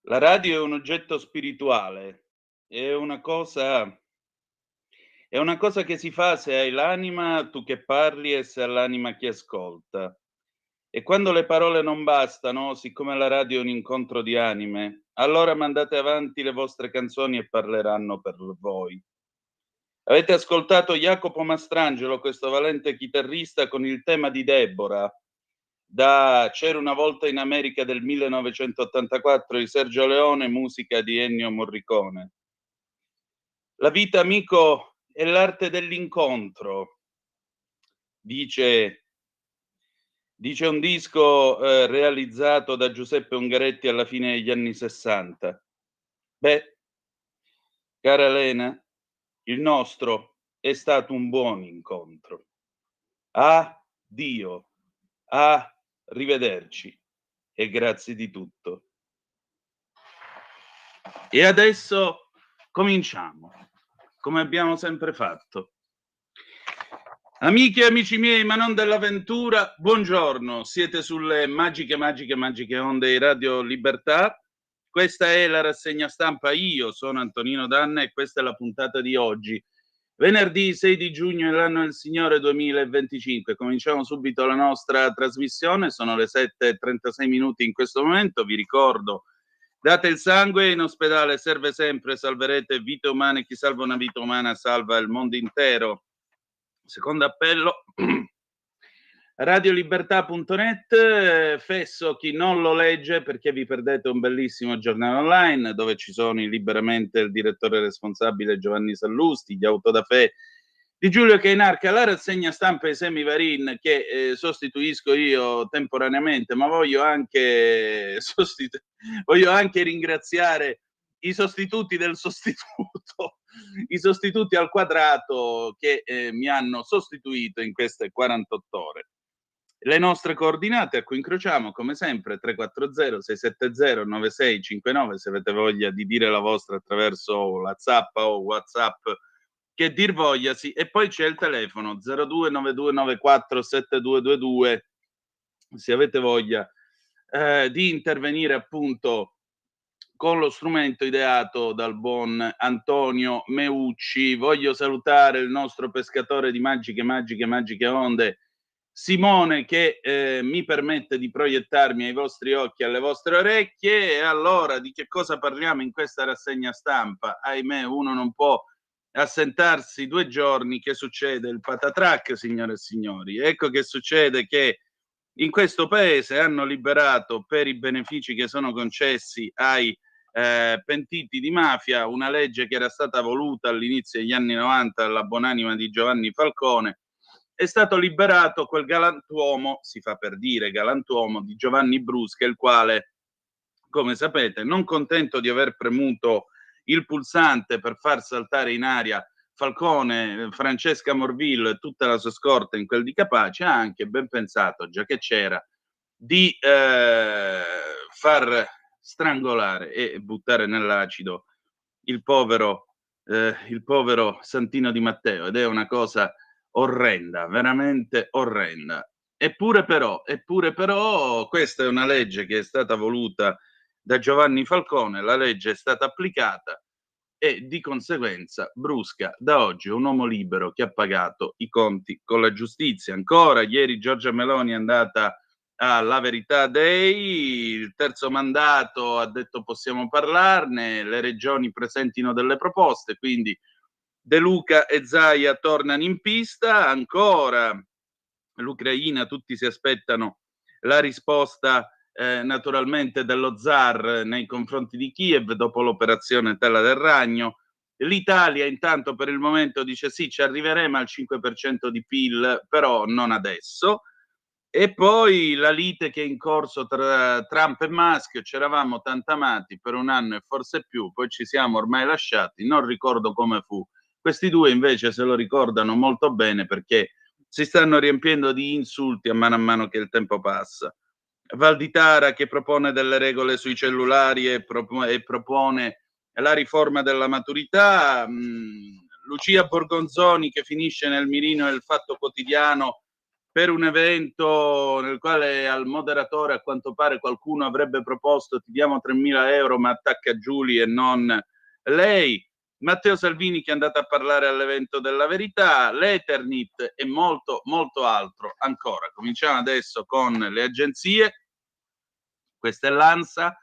La radio è un oggetto spirituale, è una cosa che si fa se hai l'anima tu che parli e se ha l'anima chi ascolta. E quando le parole non bastano, siccome la radio è un incontro di anime, allora mandate avanti le vostre canzoni e parleranno per voi. Avete ascoltato Jacopo Mastrangelo, questo valente chitarrista, con il tema di Deborah, da C'era una volta in America del 1984 di Sergio Leone, musica di Ennio Morricone. La vita, amico, è l'arte dell'incontro, dice dice un disco, realizzato da Giuseppe Ungaretti alla fine degli anni '60. Beh, cara Elena, il nostro è stato un buon incontro. Addio, arrivederci e grazie di tutto. E adesso cominciamo, come abbiamo sempre fatto. Amiche e amici miei, ma non dell'avventura, buongiorno. Siete sulle magiche onde di Radio Libertà. Questa è la rassegna stampa. Io sono Antonino Danna e questa è la puntata di oggi. Venerdì 6 di giugno dell'anno del Signore 2025. Cominciamo subito la nostra trasmissione. Sono le 7:36 minuti in questo momento. Vi ricordo: date il sangue, in ospedale serve sempre, salverete vite umane, chi salva una vita umana salva il mondo intero. Secondo appello, radiolibertà.net, fesso chi non lo legge perché vi perdete un bellissimo giornale online dove ci sono liberamente il direttore responsabile Giovanni Sallusti, gli Autodafè di Giulio Cainarca, la rassegna stampa e Semi Varin che sostituisco io temporaneamente, ma voglio anche ringraziare i sostituti del sostituto, i sostituti al quadrato che mi hanno sostituito in queste 48 ore. Le nostre coordinate a cui incrociamo, come sempre, 340-670-9659, se avete voglia di dire la vostra attraverso la zappa o WhatsApp, che dir vogliasi, e poi c'è il telefono 0292947222, se avete voglia di intervenire appunto con lo strumento ideato dal buon Antonio Meucci. Voglio salutare il nostro pescatore di magiche onde, Simone, che mi permette di proiettarmi ai vostri occhi e alle vostre orecchie. E allora di che cosa parliamo in questa rassegna stampa? Ahimè, uno non può assentarsi 2 giorni. Che succede? Il patatrac, signore e signori. Ecco che succede che in questo paese hanno liberato, per i benefici che sono concessi ai pentiti di mafia, una legge che era stata voluta all'inizio degli anni 90 dalla buonanima di Giovanni Falcone. È stato liberato quel galantuomo, si fa per dire galantuomo, di Giovanni Brusca, il quale, come sapete, non contento di aver premuto il pulsante per far saltare in aria Falcone, Francesca Morvillo e tutta la sua scorta in quel di Capaci, ha anche ben pensato, già che c'era, di far strangolare e buttare nell'acido il povero Santino Di Matteo, ed è una cosa orrenda, veramente orrenda. Eppure però, questa è una legge che è stata voluta da Giovanni Falcone, la legge è stata applicata e di conseguenza Brusca da oggi è un uomo libero che ha pagato i conti con la giustizia. Ancora ieri Giorgia Meloni è andata alla Verità Day, il terzo mandato ha detto possiamo parlarne, le regioni presentino delle proposte, quindi De Luca e Zaia tornano in pista. Ancora l'Ucraina, tutti si aspettano la risposta naturalmente dello zar nei confronti di Kiev dopo l'operazione Tela del Ragno. L'Italia intanto per il momento dice sì, ci arriveremo al 5% di PIL, però non adesso. E poi la lite che è in corso tra Trump e Musk: c'eravamo tanto amati per un anno e forse più, poi ci siamo ormai lasciati, non ricordo come fu. Questi due invece se lo ricordano molto bene perché si stanno riempiendo di insulti a mano che il tempo passa. Valditara che propone delle regole sui cellulari e propone la riforma della maturità, Lucia Borgonzoni che finisce nel mirino del Fatto Quotidiano per un evento nel quale al moderatore a quanto pare qualcuno avrebbe proposto ti diamo 3.000 euro ma attacca Giulia e non lei, Matteo Salvini che è andato a parlare all'evento della Verità, l'Eternit e molto molto altro ancora. Cominciamo adesso con le agenzie, questa è l'ANSA.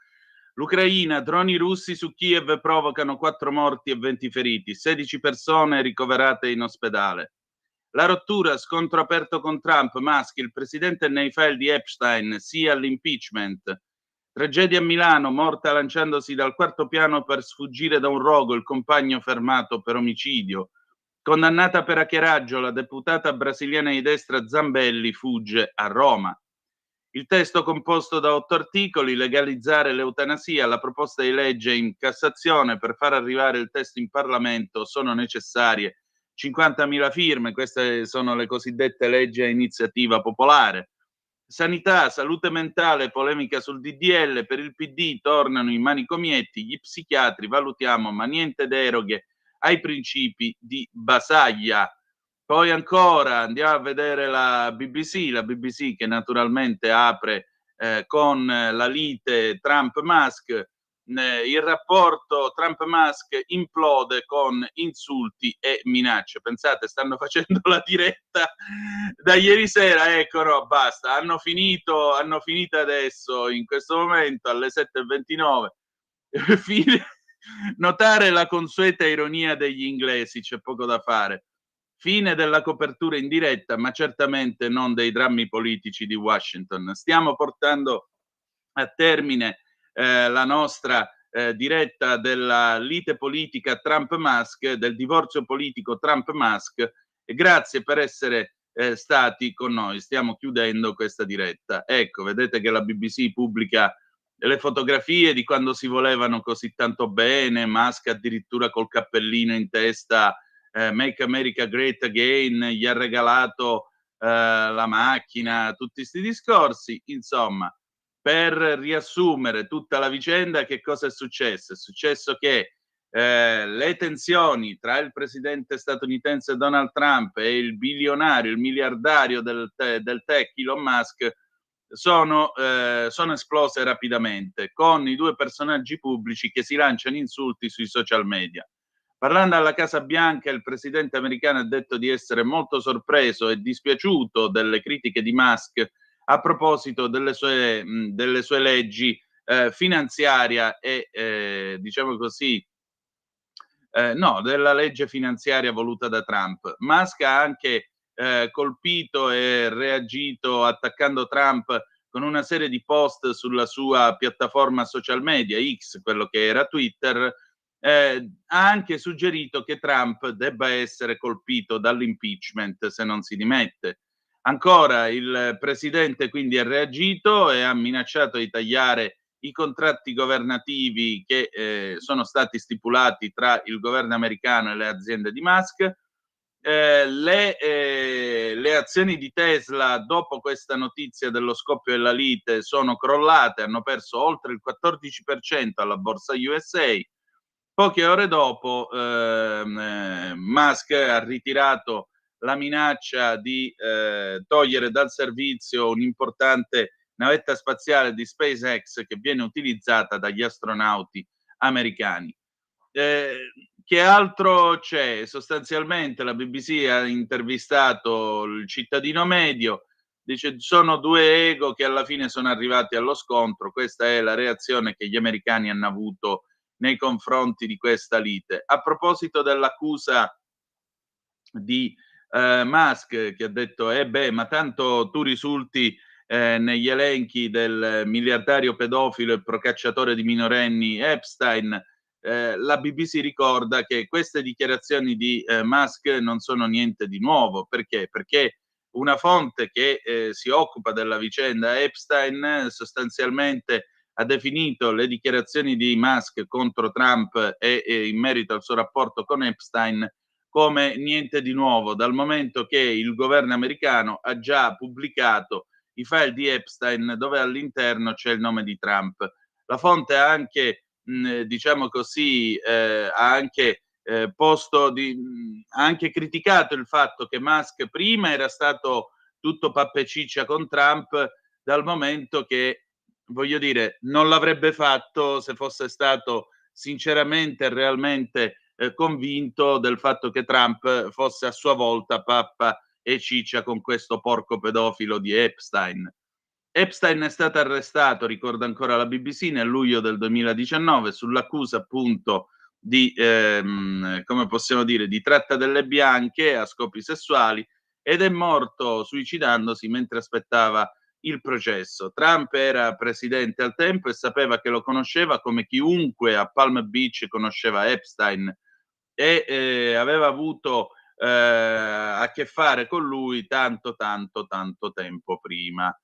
L'Ucraina, droni russi su Kiev provocano 4 morti e 20 feriti, 16 persone ricoverate in ospedale. La rottura, scontro aperto con Trump, Musk, il presidente nei file di Epstein, sì all'impeachment. Tragedia a Milano, morta lanciandosi dal quarto piano per sfuggire da un rogo, il compagno fermato per omicidio. Condannata per hackeraggio, la deputata brasiliana di destra Zambelli fugge a Roma. Il testo composto da 8 articoli, legalizzare l'eutanasia, la proposta di legge in Cassazione per far arrivare il testo in Parlamento sono necessarie 50.000 firme, queste sono le cosiddette leggi a iniziativa popolare. Sanità, salute mentale, polemica sul DDL, per il PD tornano i manicomietti, gli psichiatri, valutiamo ma niente deroghe ai principi di Basaglia. Poi ancora andiamo a vedere la BBC che naturalmente apre con la lite Trump-Musk, il rapporto Trump-Musk implode con insulti e minacce. Pensate, stanno facendo la diretta da ieri sera, ecco, no, basta, hanno finito adesso, in questo momento, alle 7:29. Fine. Notare la consueta ironia degli inglesi, c'è poco da fare. Fine della copertura in diretta, ma certamente non dei drammi politici di Washington. Stiamo portando a termine la nostra diretta della lite politica Trump-Musk, del divorzio politico Trump-Musk. Grazie per essere stati con noi. Stiamo chiudendo questa diretta. Ecco, vedete che la BBC pubblica le fotografie di quando si volevano così tanto bene, Musk addirittura col cappellino in testa, Make America Great Again, gli ha regalato la macchina, tutti questi discorsi. Insomma, per riassumere tutta la vicenda, che cosa è successo? È successo che le tensioni tra il presidente statunitense Donald Trump e il bilionario, il miliardario del tech Elon Musk sono esplose rapidamente, con i due personaggi pubblici che si lanciano insulti sui social media. Parlando alla Casa Bianca, il presidente americano ha detto di essere molto sorpreso e dispiaciuto delle critiche di Musk a proposito delle sue leggi finanziaria e diciamo così no, della legge finanziaria voluta da Trump. Musk ha anche colpito e reagito attaccando Trump con una serie di post sulla sua piattaforma social media X, quello che era Twitter. Ha anche suggerito che Trump debba essere colpito dall'impeachment se non si dimette. Ancora il presidente quindi ha reagito e ha minacciato di tagliare i contratti governativi che sono stati stipulati tra il governo americano e le aziende di Musk. Le azioni di Tesla dopo questa notizia dello scoppio della lite sono crollate, hanno perso oltre il 14% alla borsa USA. Poche ore dopo Musk ha ritirato la minaccia di togliere dal servizio un'importante navetta spaziale di SpaceX che viene utilizzata dagli astronauti americani. Che altro c'è? Sostanzialmente la BBC ha intervistato il cittadino medio, dice sono due ego che alla fine sono arrivati allo scontro, questa è la reazione che gli americani hanno avuto nei confronti di questa lite. A proposito dell'accusa di Musk che ha detto ma tanto tu risulti negli elenchi del miliardario pedofilo e procacciatore di minorenni Epstein, la BBC ricorda che queste dichiarazioni di Musk non sono niente di nuovo. Perché? Perché una fonte che si occupa della vicenda Epstein sostanzialmente ha definito le dichiarazioni di Musk contro Trump e in merito al suo rapporto con Epstein come niente di nuovo, dal momento che il governo americano ha già pubblicato i file di Epstein dove all'interno c'è il nome di Trump. La fonte ha anche, diciamo così, ha anche ha anche criticato il fatto che Musk prima era stato tutto pappa e ciccia con Trump, dal momento che, voglio dire, non l'avrebbe fatto se fosse stato sinceramente e realmente convinto del fatto che Trump fosse a sua volta pappa e ciccia con questo porco pedofilo di Epstein. Epstein è stato arrestato, ricorda ancora la BBC, nel luglio del 2019 sull'accusa appunto di, come possiamo dire, di tratta delle bianche a scopi sessuali, ed è morto suicidandosi mentre aspettava il processo. Trump era presidente al tempo e sapeva che lo conosceva come chiunque a Palm Beach conosceva Epstein, e aveva avuto a che fare con lui tanto tempo prima.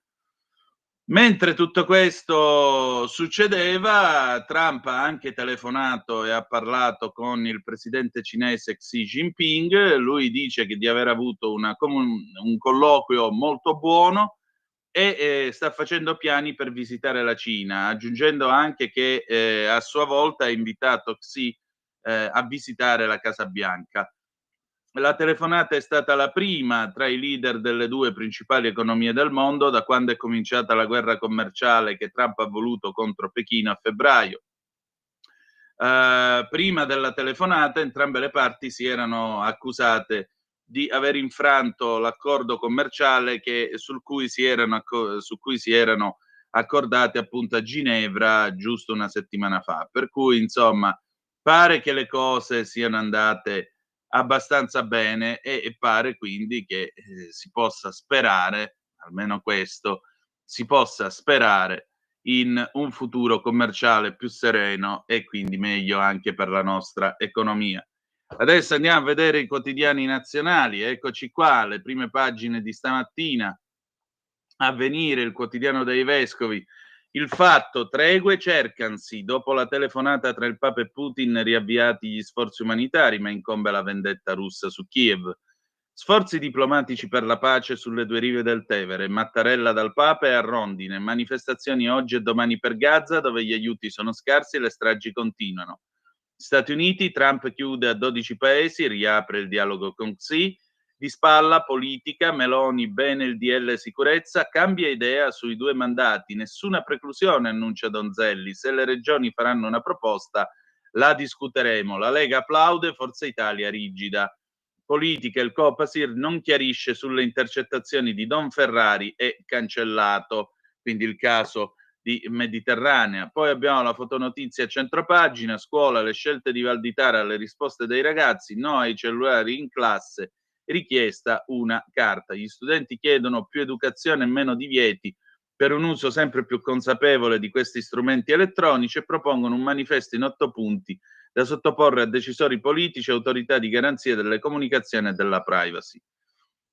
Mentre tutto questo succedeva, Trump ha anche telefonato e ha parlato con il presidente cinese Xi Jinping. Lui dice che di aver avuto un colloquio molto buono e sta facendo piani per visitare la Cina, aggiungendo anche che a sua volta ha invitato Xi a visitare la Casa Bianca. La telefonata è stata la prima tra i leader delle due principali economie del mondo da quando è cominciata la guerra commerciale che Trump ha voluto contro Pechino a febbraio. Prima della telefonata entrambe le parti si erano accusate di aver infranto l'accordo commerciale su cui si erano accordate appunto a Ginevra giusto una settimana fa. Per cui, insomma, pare che le cose siano andate abbastanza bene e pare quindi che si possa sperare, almeno questo, si possa sperare in un futuro commerciale più sereno e quindi meglio anche per la nostra economia. Adesso andiamo a vedere i quotidiani nazionali, eccoci qua, le prime pagine di stamattina. Avvenire, il quotidiano dei vescovi, Il Fatto, tregue cercansi, dopo la telefonata tra il Papa e Putin riavviati gli sforzi umanitari, ma incombe la vendetta russa su Kiev. Sforzi diplomatici per la pace sulle due rive del Tevere, Mattarella dal Papa e a Rondine, manifestazioni oggi e domani per Gaza dove gli aiuti sono scarsi e le stragi continuano. Stati Uniti, Trump chiude a 12 paesi, riapre il dialogo con Xi, di spalla politica, Meloni bene il DL sicurezza, cambia idea sui 2 mandati, nessuna preclusione annuncia Donzelli, se le regioni faranno una proposta la discuteremo, la Lega applaude, Forza Italia rigida. Politica, il Copasir non chiarisce sulle intercettazioni di Don Ferrari e cancellato, quindi il caso di Mediterranea. Poi abbiamo la fotonotizia a centropagina, scuola, le scelte di Valditara alle risposte dei ragazzi, no ai cellulari in classe, richiesta una carta. Gli studenti chiedono più educazione e meno divieti per un uso sempre più consapevole di questi strumenti elettronici e propongono un manifesto in 8 punti da sottoporre a decisori politici e autorità di garanzia delle comunicazioni e della privacy.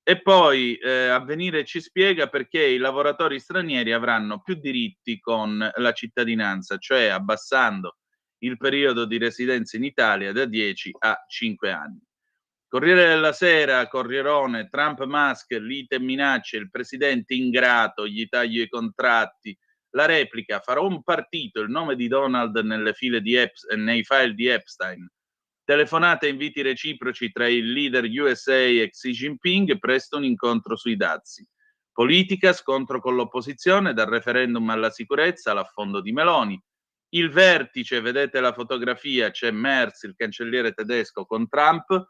E poi Avvenire ci spiega perché i lavoratori stranieri avranno più diritti con la cittadinanza, cioè abbassando il periodo di residenza in Italia da 10 a 5 anni. Corriere della Sera, Corrierone, Trump Musk, lite e minacce, il presidente ingrato, gli taglio i contratti. La replica, farò un partito, il nome di Donald nelle file di nei file di Epstein. Telefonate e inviti reciproci tra il leader USA e Xi Jinping, presto un incontro sui dazi. Politica, scontro con l'opposizione, dal referendum alla sicurezza, all'affondo di Meloni. Il vertice, vedete la fotografia, c'è Merz, il cancelliere tedesco, con Trump.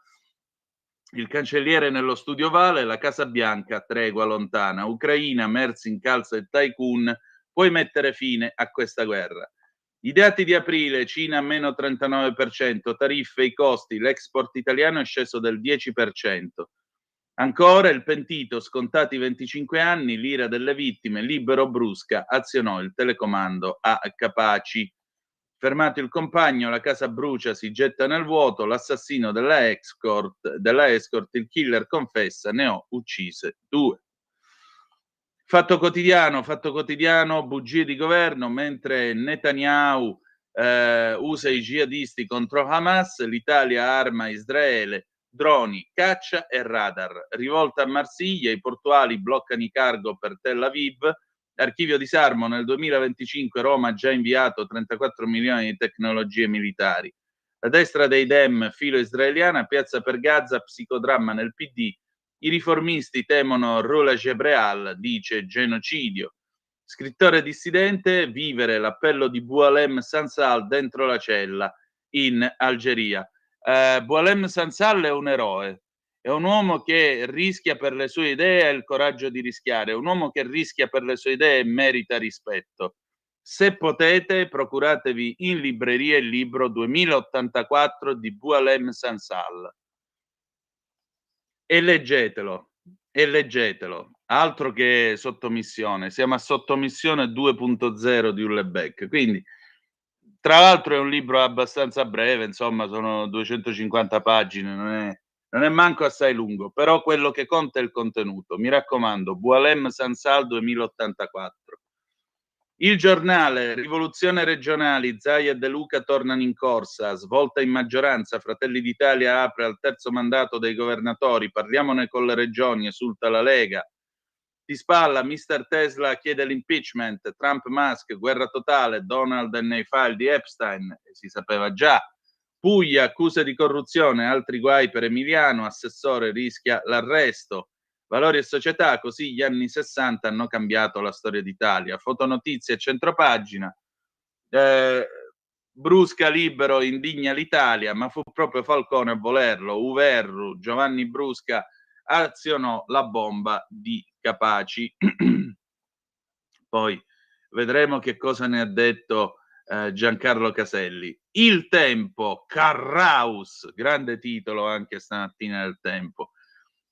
Il cancelliere nello studio Vale, la Casa Bianca, tregua lontana. Ucraina, Merz incalza il tycoon, puoi mettere fine a questa guerra. I dati di aprile, Cina meno 39%, tariffe, i costi, l'export italiano è sceso del 10%. Ancora il pentito, scontati 25 anni, l'ira delle vittime, libero Brusca, azionò il telecomando a Capaci. Fermato il compagno, la casa brucia, si getta nel vuoto, l'assassino della escort, il killer confessa, ne ho uccise 2. Fatto quotidiano, bugie di governo, mentre Netanyahu usa i jihadisti contro Hamas, l'Italia arma Israele, droni, caccia e radar. Rivolta a Marsiglia, i portuali bloccano i cargo per Tel Aviv. Archivio di Sarmo, nel 2025 Roma ha già inviato 34 milioni di tecnologie militari. La destra dei Dem, filo israeliana, piazza per Gaza, psicodramma nel PD, I riformisti temono Rula Gebreal, dice genocidio. Scrittore dissidente, vivere l'appello di Boualem Sansal dentro la cella in Algeria. Boualem Sansal è un eroe, è un uomo che rischia per le sue idee, ha il coraggio di rischiare, è un uomo che rischia per le sue idee e merita rispetto. Se potete, procuratevi in libreria il libro 2084 di Boualem Sansal e leggetelo, e leggetelo. Altro che sottomissione, siamo a sottomissione 2.0 di Houellebecq. Quindi, tra l'altro, è un libro abbastanza breve, insomma, sono 250 pagine, non è manco assai lungo, però quello che conta è il contenuto. Mi raccomando, Boualem Sansal 2084. Il Giornale, rivoluzione regionali, Zaia e De Luca tornano in corsa, svolta in maggioranza, Fratelli d'Italia apre al terzo mandato dei governatori, parliamone con le regioni, esulta la Lega. Di spalla, Mr. Tesla chiede l'impeachment, Trump Musk, guerra totale, Donald nei file di Epstein, si sapeva già. Puglia, accuse di corruzione, altri guai per Emiliano, assessore rischia l'arresto. Valori e società, così gli anni 60 hanno cambiato la storia d'Italia. Fotonotizie, centropagina. Brusca libero indigna l'Italia, ma fu proprio Falcone a volerlo. Uverru, Giovanni Brusca azionò la bomba di Capaci. Poi vedremo che cosa ne ha detto Giancarlo Caselli. Il Tempo, Carraus, grande titolo anche stamattina del Tempo.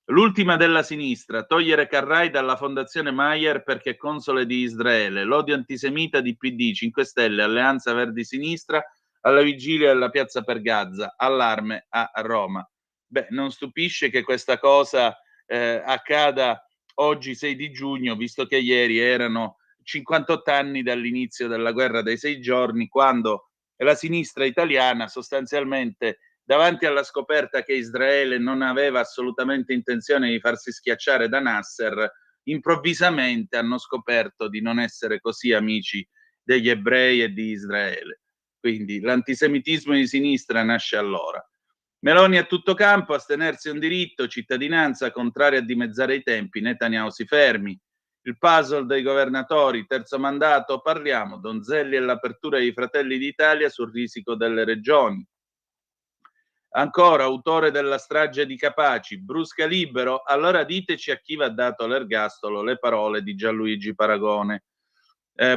L'ultima della sinistra, togliere Carrai dalla fondazione Mayer perché console di Israele, l'odio antisemita di PD, 5 Stelle, Alleanza Verdi-Sinistra, alla vigilia della piazza per Gaza, allarme a Roma. Beh, non stupisce che questa cosa accada oggi 6 di giugno, visto che ieri erano 58 anni dall'inizio della guerra dei 6 giorni, quando la sinistra italiana sostanzialmente, davanti alla scoperta che Israele non aveva assolutamente intenzione di farsi schiacciare da Nasser, improvvisamente hanno scoperto di non essere così amici degli ebrei e di Israele. Quindi l'antisemitismo di sinistra nasce allora. Meloni a tutto campo, astenersi è un diritto, cittadinanza, contraria a dimezzare i tempi, Netanyahu si fermi. Il puzzle dei governatori, terzo mandato, parliamo, Donzelli e l'apertura dei Fratelli d'Italia sul risico delle regioni. Ancora, autore della strage di Capaci, Brusca libero? Allora diteci a chi va dato l'ergastolo le parole di Gianluigi Paragone.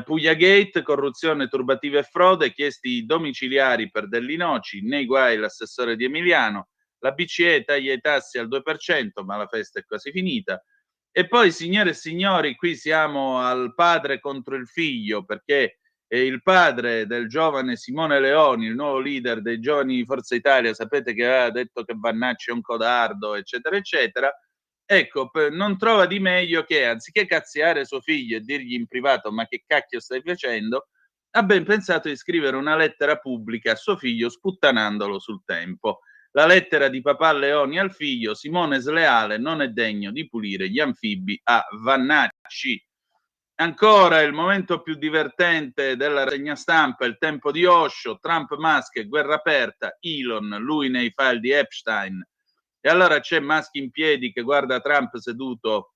Puglia Gate, corruzione, turbativa e frode, chiesti domiciliari per Dell'Inoci, nei guai l'assessore di Emiliano, la BCE taglia i tassi al 2%, ma la festa è quasi finita. E poi, signore e signori, qui siamo al padre contro il figlio, perché il padre del giovane Simone Leoni, il nuovo leader dei giovani di Forza Italia, sapete che aveva detto che Vannacci è un codardo, eccetera, eccetera. Ecco, non trova di meglio che, anziché cazziare suo figlio e dirgli in privato ma che cacchio stai facendo, ha ben pensato di scrivere una lettera pubblica a suo figlio sputtanandolo sul Tempo. La lettera di papà Leoni al figlio: Simone sleale non è degno di pulire gli anfibi a Vannacci. Ancora il momento più divertente della rassegna stampa, il tempo di Osho, Trump Musk, guerra aperta, Elon, lui nei file di Epstein. E allora c'è Musk in piedi che guarda Trump seduto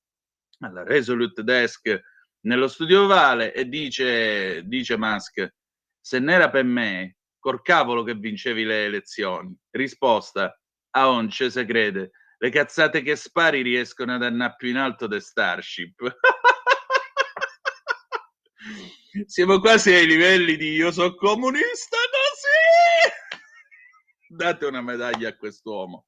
alla Resolute Desk nello studio ovale e dice Musk: se n'era per me, col cavolo che vincevi le elezioni. Risposta: a once se crede, le cazzate che spari riescono ad andare più in alto de Starship. Siamo quasi ai livelli di io sono comunista così. Date una medaglia a quest'uomo.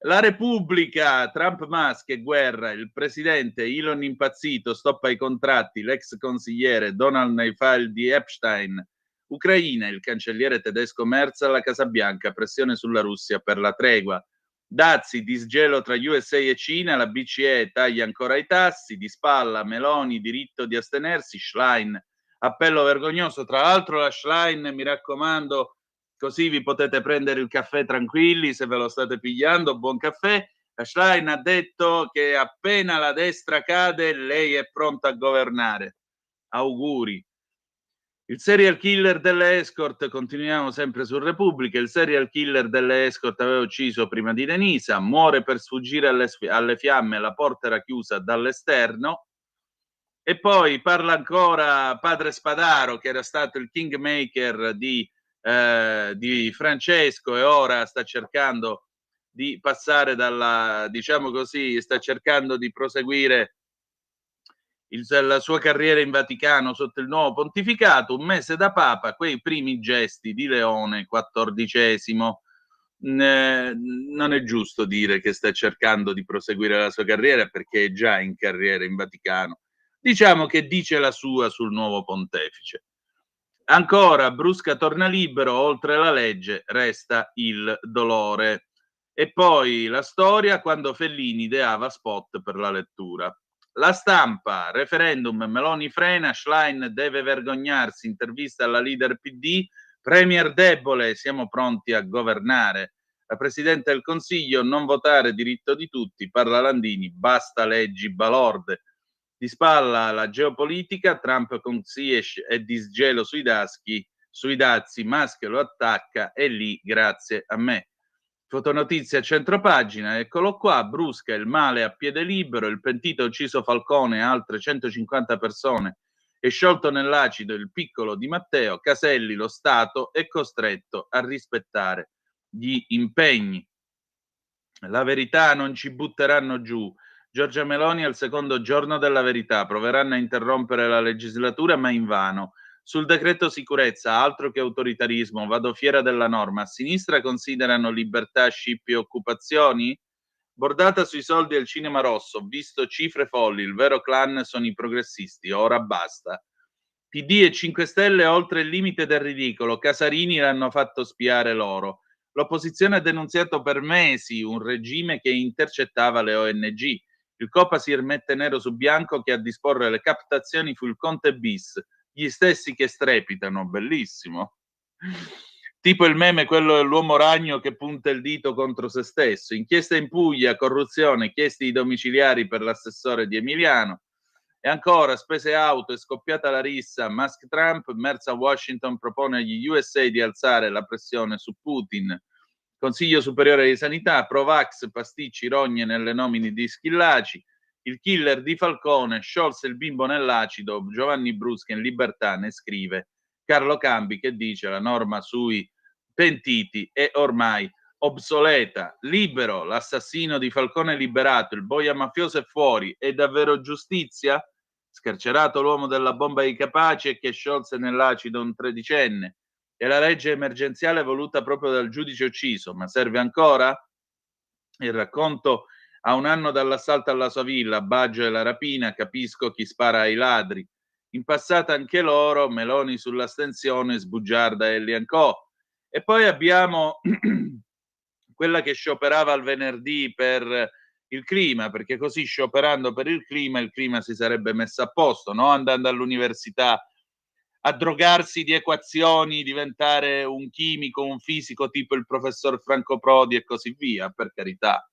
La Repubblica, Trump, Musk e guerra, il presidente Elon impazzito, stop ai contratti, l'ex consigliere Donald nei file di Epstein, Ucraina, il cancelliere tedesco Merz alla Casa Bianca, pressione sulla Russia per la tregua. Dazi, disgelo tra USA e Cina, la BCE taglia ancora i tassi, di spalla Meloni, diritto di astenersi, Schlein, appello vergognoso. Tra l'altro la Schlein, mi raccomando, così vi potete prendere il caffè tranquilli se ve lo state pigliando, buon caffè. La Schlein ha detto che appena la destra cade lei è pronta a governare. Auguri. Il serial killer delle escort, continuiamo sempre su Repubblica, il serial killer delle escort aveva ucciso prima di Denisa, muore per sfuggire alle fiamme, la porta era chiusa dall'esterno. E poi parla ancora padre Spadaro, che era stato il kingmaker di Francesco e ora sta cercando di passare dalla, diciamo così, sta cercando di proseguire la sua carriera in Vaticano sotto il nuovo pontificato. Un mese da Papa, quei primi gesti di Leone XIV. Non è giusto dire che sta cercando di proseguire la sua carriera perché è già in carriera in Vaticano. Diciamo che dice la sua sul nuovo pontefice. Ancora, Brusca torna libero, oltre la legge resta il dolore. E poi la storia quando Fellini ideava spot per la lettura. La Stampa, referendum, Meloni frena, Schlein deve vergognarsi, intervista alla leader PD, premier debole, siamo pronti a governare. La Presidente del Consiglio, non votare, diritto di tutti, parla Landini, basta leggi balorde. Di spalla la geopolitica, Trump con Ziyech e disgelo sui dazi, Musk lo attacca e lì grazie a me. Fotonotizia a centropagina, eccolo qua, Brusca, il male a piede libero, il pentito ha ucciso Falcone e altre 150 persone e sciolto nell'acido il piccolo Di Matteo, Caselli, lo Stato, è costretto a rispettare gli impegni. La verità non ci butteranno giù. Giorgia Meloni al secondo giorno della verità, proveranno a interrompere la legislatura ma invano. Sul decreto sicurezza, altro che autoritarismo, vado fiera della norma. A sinistra considerano libertà, scippi e occupazioni? Bordata sui soldi al cinema rosso, visto cifre folli, il vero clan sono i progressisti, ora basta. PD e 5 Stelle oltre il limite del ridicolo, Casarini l'hanno fatto spiare loro. L'opposizione ha denunziato per mesi un regime che intercettava le ONG. Il Copasir mette nero su bianco che a disporre le captazioni fu il Conte bis, gli stessi che strepitano, bellissimo. Tipo il meme, quello dell'uomo ragno che punta il dito contro se stesso. Inchiesta in Puglia, corruzione, chiesti domiciliari per l'assessore di Emiliano. E ancora, spese auto, è scoppiata la rissa, Musk Trump, Merz a Washington propone agli USA di alzare la pressione su Putin. Consiglio Superiore di Sanità, Provax, pasticci, rogne nelle nomine di Schillaci, il killer di Falcone, sciolse il bimbo nell'acido, Giovanni Brusca in libertà ne scrive Carlo Cambi che dice la norma sui pentiti è ormai obsoleta, libero, l'assassino di Falcone liberato, il boia mafioso è fuori, è davvero giustizia? Scarcerato l'uomo della bomba di Capaci e che sciolse nell'acido un tredicenne. E la legge emergenziale voluta proprio dal giudice ucciso, ma serve ancora? Il racconto a un anno dall'assalto alla sua villa, Baggio e la rapina, capisco chi spara ai ladri. In passato anche loro, Meloni sull'astensione, sbugiarda Ellie Co. E poi abbiamo quella che scioperava il venerdì per il clima, perché così scioperando per il clima si sarebbe messo a posto, no? Andando all'università a drogarsi di equazioni, diventare un chimico, un fisico tipo il professor Franco Prodi e così via, per carità.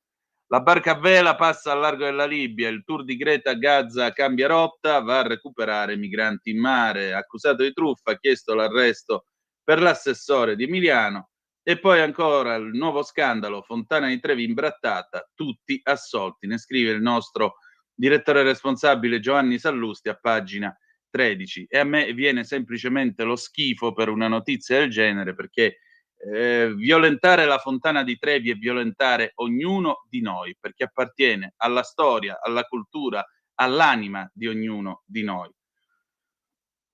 La barca a vela passa al largo della Libia, il tour di Greta a Gaza cambia rotta, va a recuperare migranti in mare, accusato di truffa, ha chiesto l'arresto per l'assessore di Emiliano e poi ancora il nuovo scandalo, Fontana di Trevi imbrattata, tutti assolti, ne scrive il nostro direttore responsabile Giovanni Sallusti a pagina 13 e a me viene semplicemente lo schifo per una notizia del genere perché violentare la Fontana di Trevi è violentare ognuno di noi perché appartiene alla storia, alla cultura, all'anima di ognuno di noi.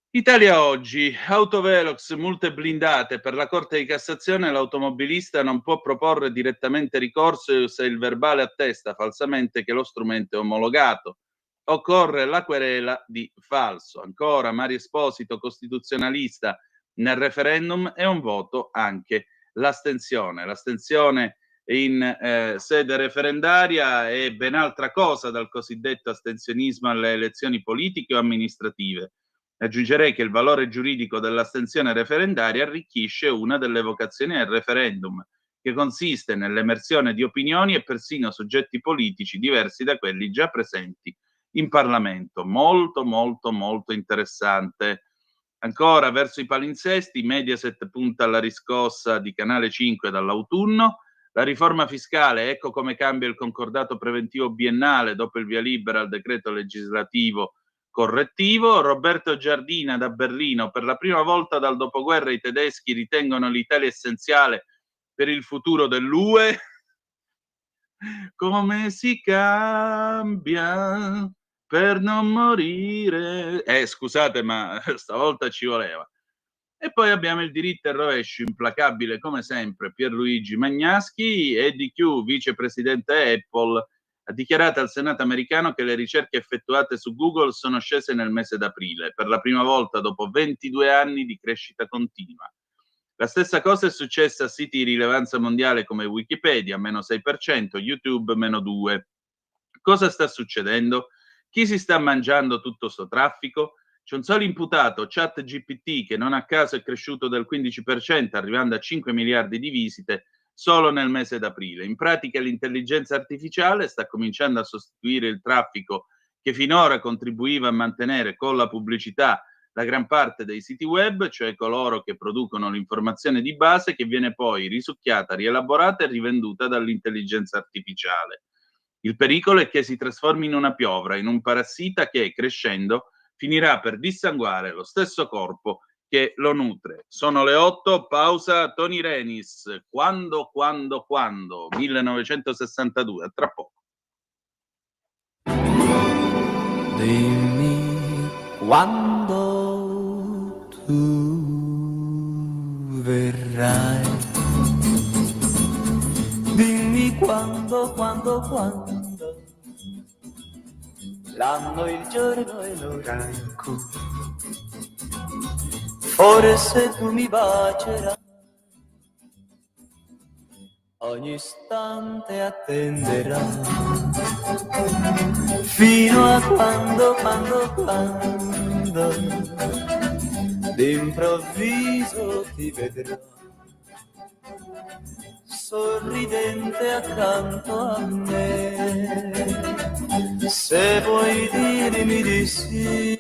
Italia Oggi, autovelox, multe blindate. Per la Corte di Cassazione l'automobilista non può proporre direttamente ricorso se il verbale attesta falsamente che lo strumento è omologato. Occorre la querela di falso. Ancora Mario Esposito, costituzionalista, nel referendum è un voto anche l'astensione. L'astensione in sede referendaria è ben altra cosa dal cosiddetto astensionismo alle elezioni politiche o amministrative. Aggiungerei che il valore giuridico dell'astensione referendaria arricchisce una delle vocazioni del referendum, che consiste nell'emersione di opinioni e persino soggetti politici diversi da quelli già presenti in Parlamento. Molto, molto, molto interessante. Ancora verso i palinsesti, Mediaset punta alla riscossa di Canale 5 dall'autunno. La riforma fiscale, ecco come cambia il concordato preventivo biennale dopo il via libera al decreto legislativo correttivo. Roberto Giardina da Berlino, per la prima volta dal dopoguerra i tedeschi ritengono l'Italia essenziale per il futuro dell'UE. Come si cambia per non morire. Scusate, ma stavolta ci voleva. E poi abbiamo il diritto e rovescio, implacabile come sempre, Pierluigi Magnaschi. Eddie Q, vicepresidente Apple, ha dichiarato al Senato americano che le ricerche effettuate su Google sono scese nel mese d'aprile, per la prima volta dopo 22 anni di crescita continua. La stessa cosa è successa a siti di rilevanza mondiale come Wikipedia, meno 6%, YouTube, meno 2%. Cosa sta succedendo? Chi si sta mangiando tutto sto traffico? C'è un solo imputato, ChatGPT, che non a caso è cresciuto del 15%, arrivando a 5 miliardi di visite solo nel mese d'aprile. In pratica l'intelligenza artificiale sta cominciando a sostituire il traffico che finora contribuiva a mantenere con la pubblicità la gran parte dei siti web, cioè coloro che producono l'informazione di base che viene poi risucchiata, rielaborata e rivenduta dall'intelligenza artificiale. Il pericolo è che si trasformi in una piovra, in un parassita che, crescendo, finirà per dissanguare lo stesso corpo che lo nutre. Sono le 8, pausa, Tony Renis, quando, 1962, a tra poco. Dimmi quando tu verrai, dimmi quando, l'anno, il giorno e l'ora in cui forse tu mi bacerai. Ogni istante attenderai fino a quando d'improvviso ti vedrò sorridente accanto a me. Se vuoi dirmi di sì,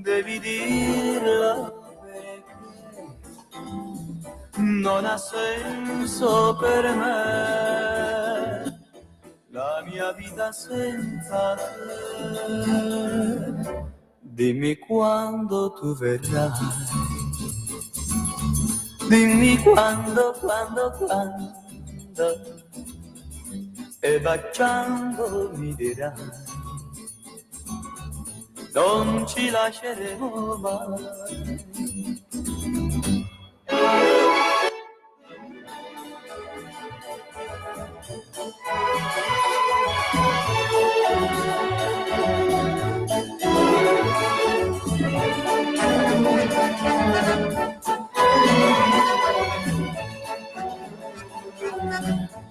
devi dirlo, non ha senso per me la mia vita senza te. Dimmi quando tu verrai, dimmi quando, e baciando mi dirai, non ci lasceremo mai.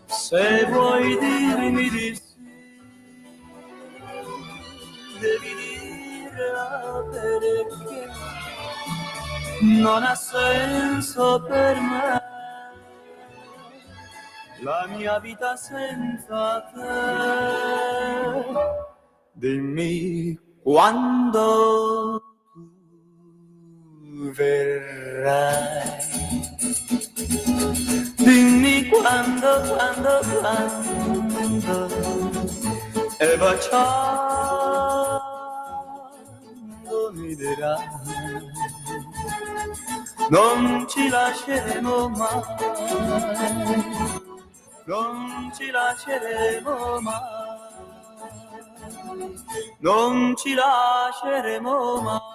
Se vuoi dirmi di sì, devi dirla, perché non ha senso per me la mia vita senza te. Dimmi quando tu verrai, dimmi quando, e baciando mi dirai, non ci lasceremo mai, non ci lasceremo mai, non ci lasceremo mai.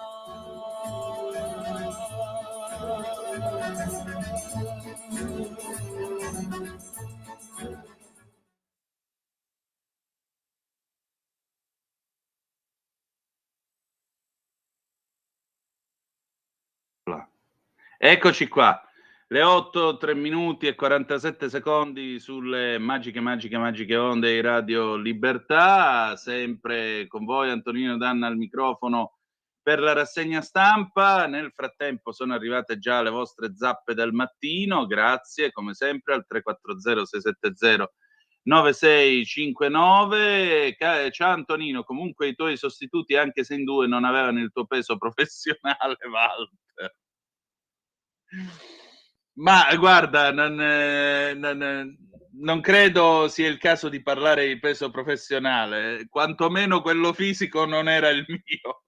Eccoci qua, le 8, 3 minuti e 47 secondi sulle magiche onde di Radio Libertà, sempre con voi Antonino Danna al microfono per la rassegna stampa. Nel frattempo sono arrivate già le vostre zappe del mattino, grazie come sempre al 340 670 9659. Ciao Antonino, comunque i tuoi sostituti, anche se in due, non avevano il tuo peso professionale, Walter. Ma guarda, non credo sia il caso di parlare di peso professionale, quantomeno quello fisico non era il mio.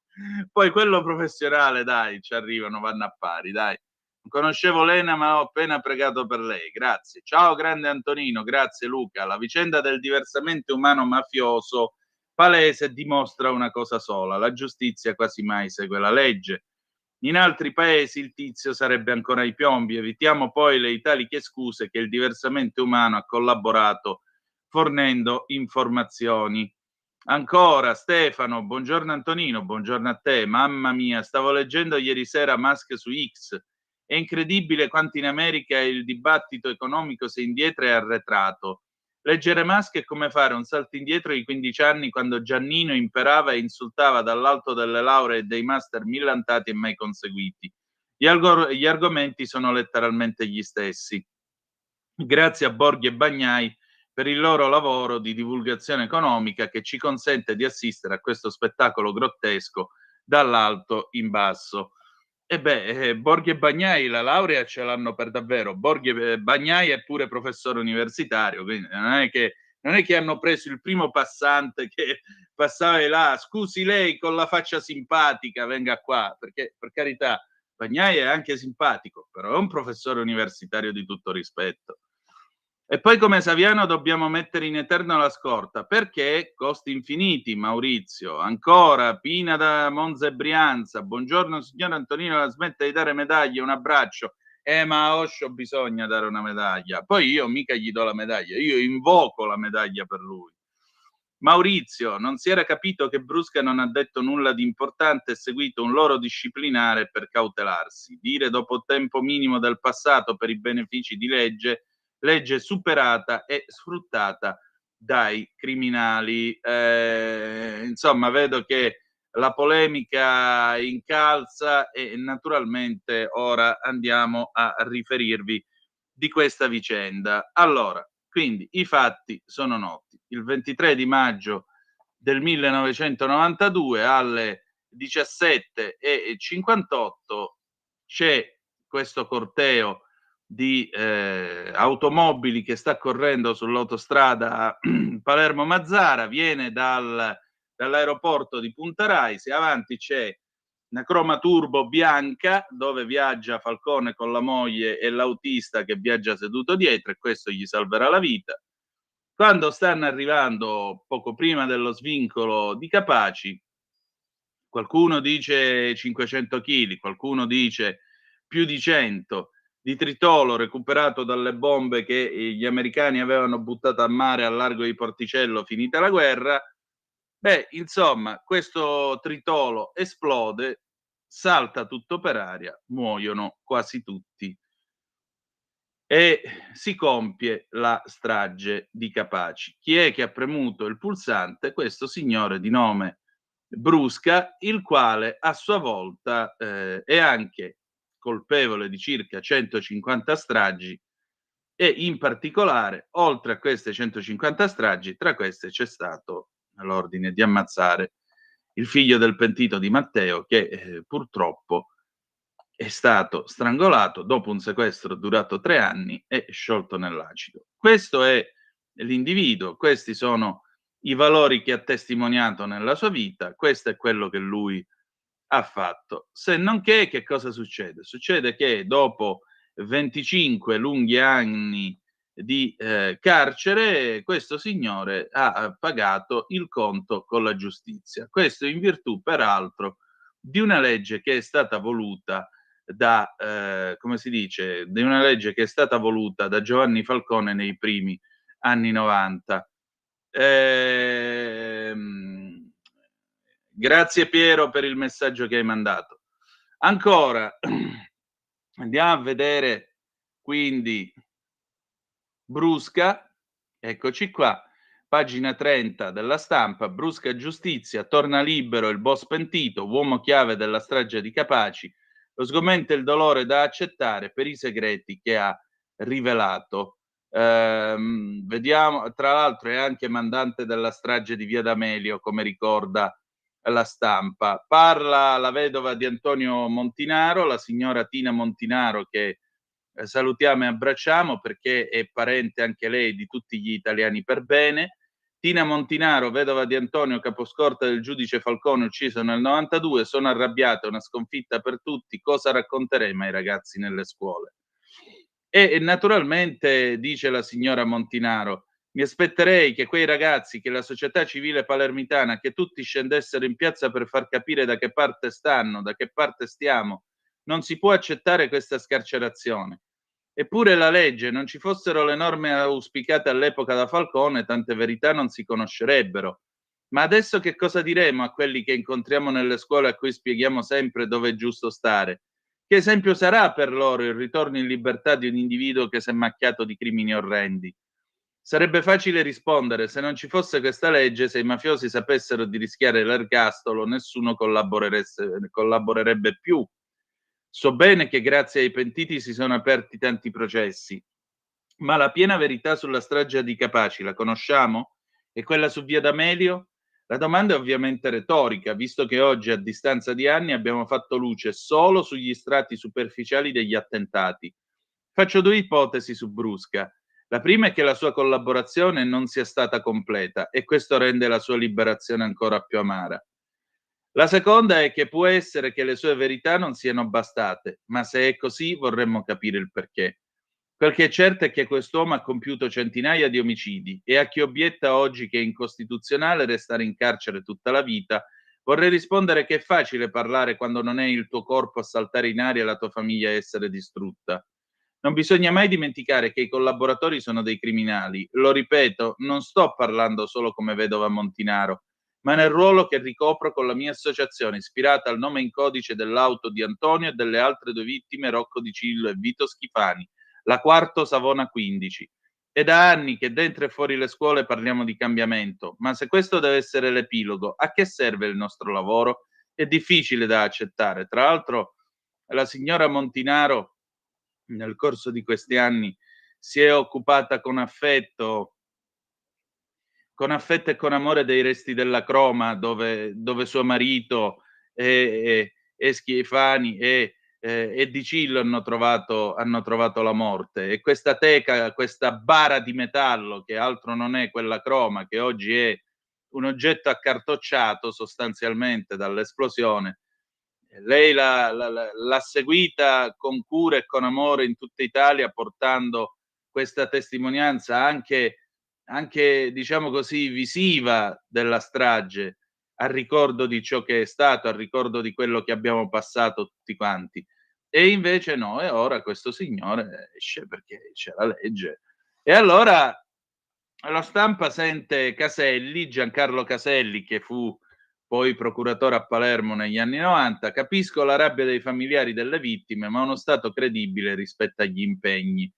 Poi quello professionale, dai, ci arrivano, vanno a pari, dai. Non conoscevo Lena, ma ho appena pregato per lei. Grazie. Ciao, grande Antonino, grazie Luca. La vicenda del diversamente umano mafioso palese dimostra una cosa sola: la giustizia quasi mai segue la legge. In altri paesi il tizio sarebbe ancora ai piombi. Evitiamo poi le italiche scuse che il diversamente umano ha collaborato fornendo informazioni. Ancora Stefano, buongiorno Antonino, buongiorno a te. Mamma mia, stavo leggendo ieri sera Musk su X. È incredibile quanto in America il dibattito economico sia indietro e arretrato. Leggere Musk è come fare un salto indietro di 15 anni quando Giannino imperava e insultava dall'alto delle lauree e dei master millantati e mai conseguiti. Gli argomenti sono letteralmente gli stessi. Grazie a Borghi e Bagnai per il loro lavoro di divulgazione economica che ci consente di assistere a questo spettacolo grottesco dall'alto in basso. Borghi e Bagnai la laurea ce l'hanno per davvero. Borghi e Bagnai è pure professore universitario, quindi non è che hanno preso il primo passante che passava di là, scusi lei con la faccia simpatica, venga qua, perché per carità Bagnai è anche simpatico, però è un professore universitario di tutto rispetto. E poi come Saviano dobbiamo mettere in eterno la scorta, perché costi infiniti, Maurizio. Ancora, Pina da Monza e Brianza. Buongiorno signor Antonino, la smetta di dare medaglie, un abbraccio. Ma a Osho bisogna dare una medaglia. Poi io mica gli do la medaglia, io invoco la medaglia per lui. Maurizio, non si era capito che Brusca non ha detto nulla di importante e seguito un loro disciplinare per cautelarsi. Dire dopo tempo minimo del passato per i benefici di legge superata e sfruttata dai criminali. Insomma, vedo che la polemica incalza e naturalmente ora andiamo a riferirvi di questa vicenda. Allora, quindi i fatti sono noti. Il 23 di maggio del 1992 alle 17:58 c'è questo corteo di automobili che sta correndo sull'autostrada Palermo-Mazzara, viene dall'aeroporto di Punta Raisi, avanti c'è una Croma Turbo bianca dove viaggia Falcone con la moglie e l'autista che viaggia seduto dietro, e questo gli salverà la vita. Quando stanno arrivando poco prima dello svincolo di Capaci, qualcuno dice 500 kg, qualcuno dice più di 100 di tritolo recuperato dalle bombe che gli americani avevano buttato a mare al largo di Porticello finita la guerra. Insomma, questo tritolo esplode, salta tutto per aria, muoiono quasi tutti e si compie la strage di Capaci. Chi è che ha premuto il pulsante? Questo signore di nome Brusca, il quale a sua volta è anche colpevole di circa 150 stragi e in particolare, oltre a queste 150 stragi, tra queste c'è stato l'ordine di ammazzare il figlio del pentito Di Matteo che purtroppo è stato strangolato dopo un sequestro durato 3 anni e sciolto nell'acido. Questo è l'individuo, questi sono i valori che ha testimoniato nella sua vita, questo è quello che lui ha fatto. Se non che cosa succede? Succede che dopo 25 lunghi anni di carcere, questo signore ha pagato il conto con la giustizia. Questo in virtù, peraltro, di una legge che è stata voluta da, come si dice, di una legge che è stata voluta da Giovanni Falcone nei primi anni 90. Grazie Piero per il messaggio che hai mandato. Ancora, andiamo a vedere quindi Brusca, eccoci qua, pagina 30 della Stampa. Brusca giustizia, torna libero il boss pentito, uomo chiave della strage di Capaci, lo sgomento e il dolore da accettare per i segreti che ha rivelato. Vediamo, tra l'altro è anche mandante della strage di Via D'Amelio, come ricorda La Stampa. Parla la vedova di Antonio Montinaro, la signora Tina Montinaro, che salutiamo e abbracciamo perché è parente anche lei di tutti gli italiani per bene. Tina Montinaro, vedova di Antonio, caposcorta del giudice Falcone, ucciso nel 92, sono arrabbiata, una sconfitta per tutti, cosa racconteremo ai ragazzi nelle scuole? E naturalmente, dice la signora Montinaro, mi aspetterei che quei ragazzi, che la società civile palermitana, che tutti scendessero in piazza per far capire da che parte stanno, da che parte stiamo. Non si può accettare questa scarcerazione. Eppure la legge, non ci fossero le norme auspicate all'epoca da Falcone, tante verità non si conoscerebbero. Ma adesso che cosa diremo a quelli che incontriamo nelle scuole a cui spieghiamo sempre dove è giusto stare? Che esempio sarà per loro il ritorno in libertà di un individuo che si è macchiato di crimini orrendi? Sarebbe facile rispondere: se non ci fosse questa legge, se i mafiosi sapessero di rischiare l'ergastolo, nessuno collaborerebbe più. So bene che grazie ai pentiti si sono aperti tanti processi, ma la piena verità sulla strage di Capaci la conosciamo? E quella su Via D'Amelio? La domanda è ovviamente retorica, visto che oggi, a distanza di anni, abbiamo fatto luce solo sugli strati superficiali degli attentati. Faccio due ipotesi su Brusca. La prima è che la sua collaborazione non sia stata completa e questo rende la sua liberazione ancora più amara. La seconda è che può essere che le sue verità non siano bastate, ma se è così vorremmo capire il perché. Quel che è certo è che quest'uomo ha compiuto centinaia di omicidi e a chi obietta oggi che è incostituzionale restare in carcere tutta la vita, vorrei rispondere che è facile parlare quando non è il tuo corpo a saltare in aria e la tua famiglia a essere distrutta. Non bisogna mai dimenticare che i collaboratori sono dei criminali. Lo ripeto, non sto parlando solo come vedova Montinaro, ma nel ruolo che ricopro con la mia associazione ispirata al nome in codice dell'auto di Antonio e delle altre due vittime, Rocco Di Cillo e Vito Schifani, la Quarto Savona 15. È da anni che dentro e fuori le scuole parliamo di cambiamento, ma se questo deve essere l'epilogo, a che serve il nostro lavoro? È difficile da accettare. Tra l'altro, la signora Montinaro nel corso di questi anni si è occupata con affetto e con amore dei resti della Croma, dove suo marito e Schifani e Di Cillo hanno trovato la morte. E questa teca, questa bara di metallo, che altro non è quella Croma, che oggi è un oggetto accartocciato sostanzialmente dall'esplosione, lei l'ha seguita con cura e con amore in tutta Italia, portando questa testimonianza anche diciamo così, visiva della strage, a ricordo di ciò che è stato, a ricordo di quello che abbiamo passato tutti quanti. E invece no, e ora questo signore esce perché c'è la legge. E allora La Stampa sente Caselli, Giancarlo Caselli, che fu poi procuratore a Palermo negli anni '90: capisco la rabbia dei familiari delle vittime, ma uno Stato credibile rispetta gli impegni.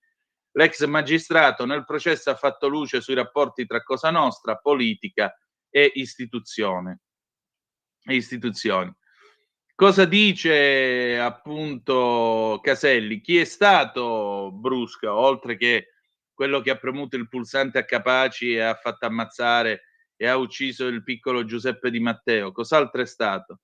L'ex magistrato nel processo ha fatto luce sui rapporti tra Cosa Nostra, politica e istituzioni. Cosa dice appunto Caselli? Chi è stato Brusca, oltre che quello che ha premuto il pulsante a Capaci e ha fatto ammazzare e ha ucciso il piccolo Giuseppe Di Matteo? Cos'altro è stato?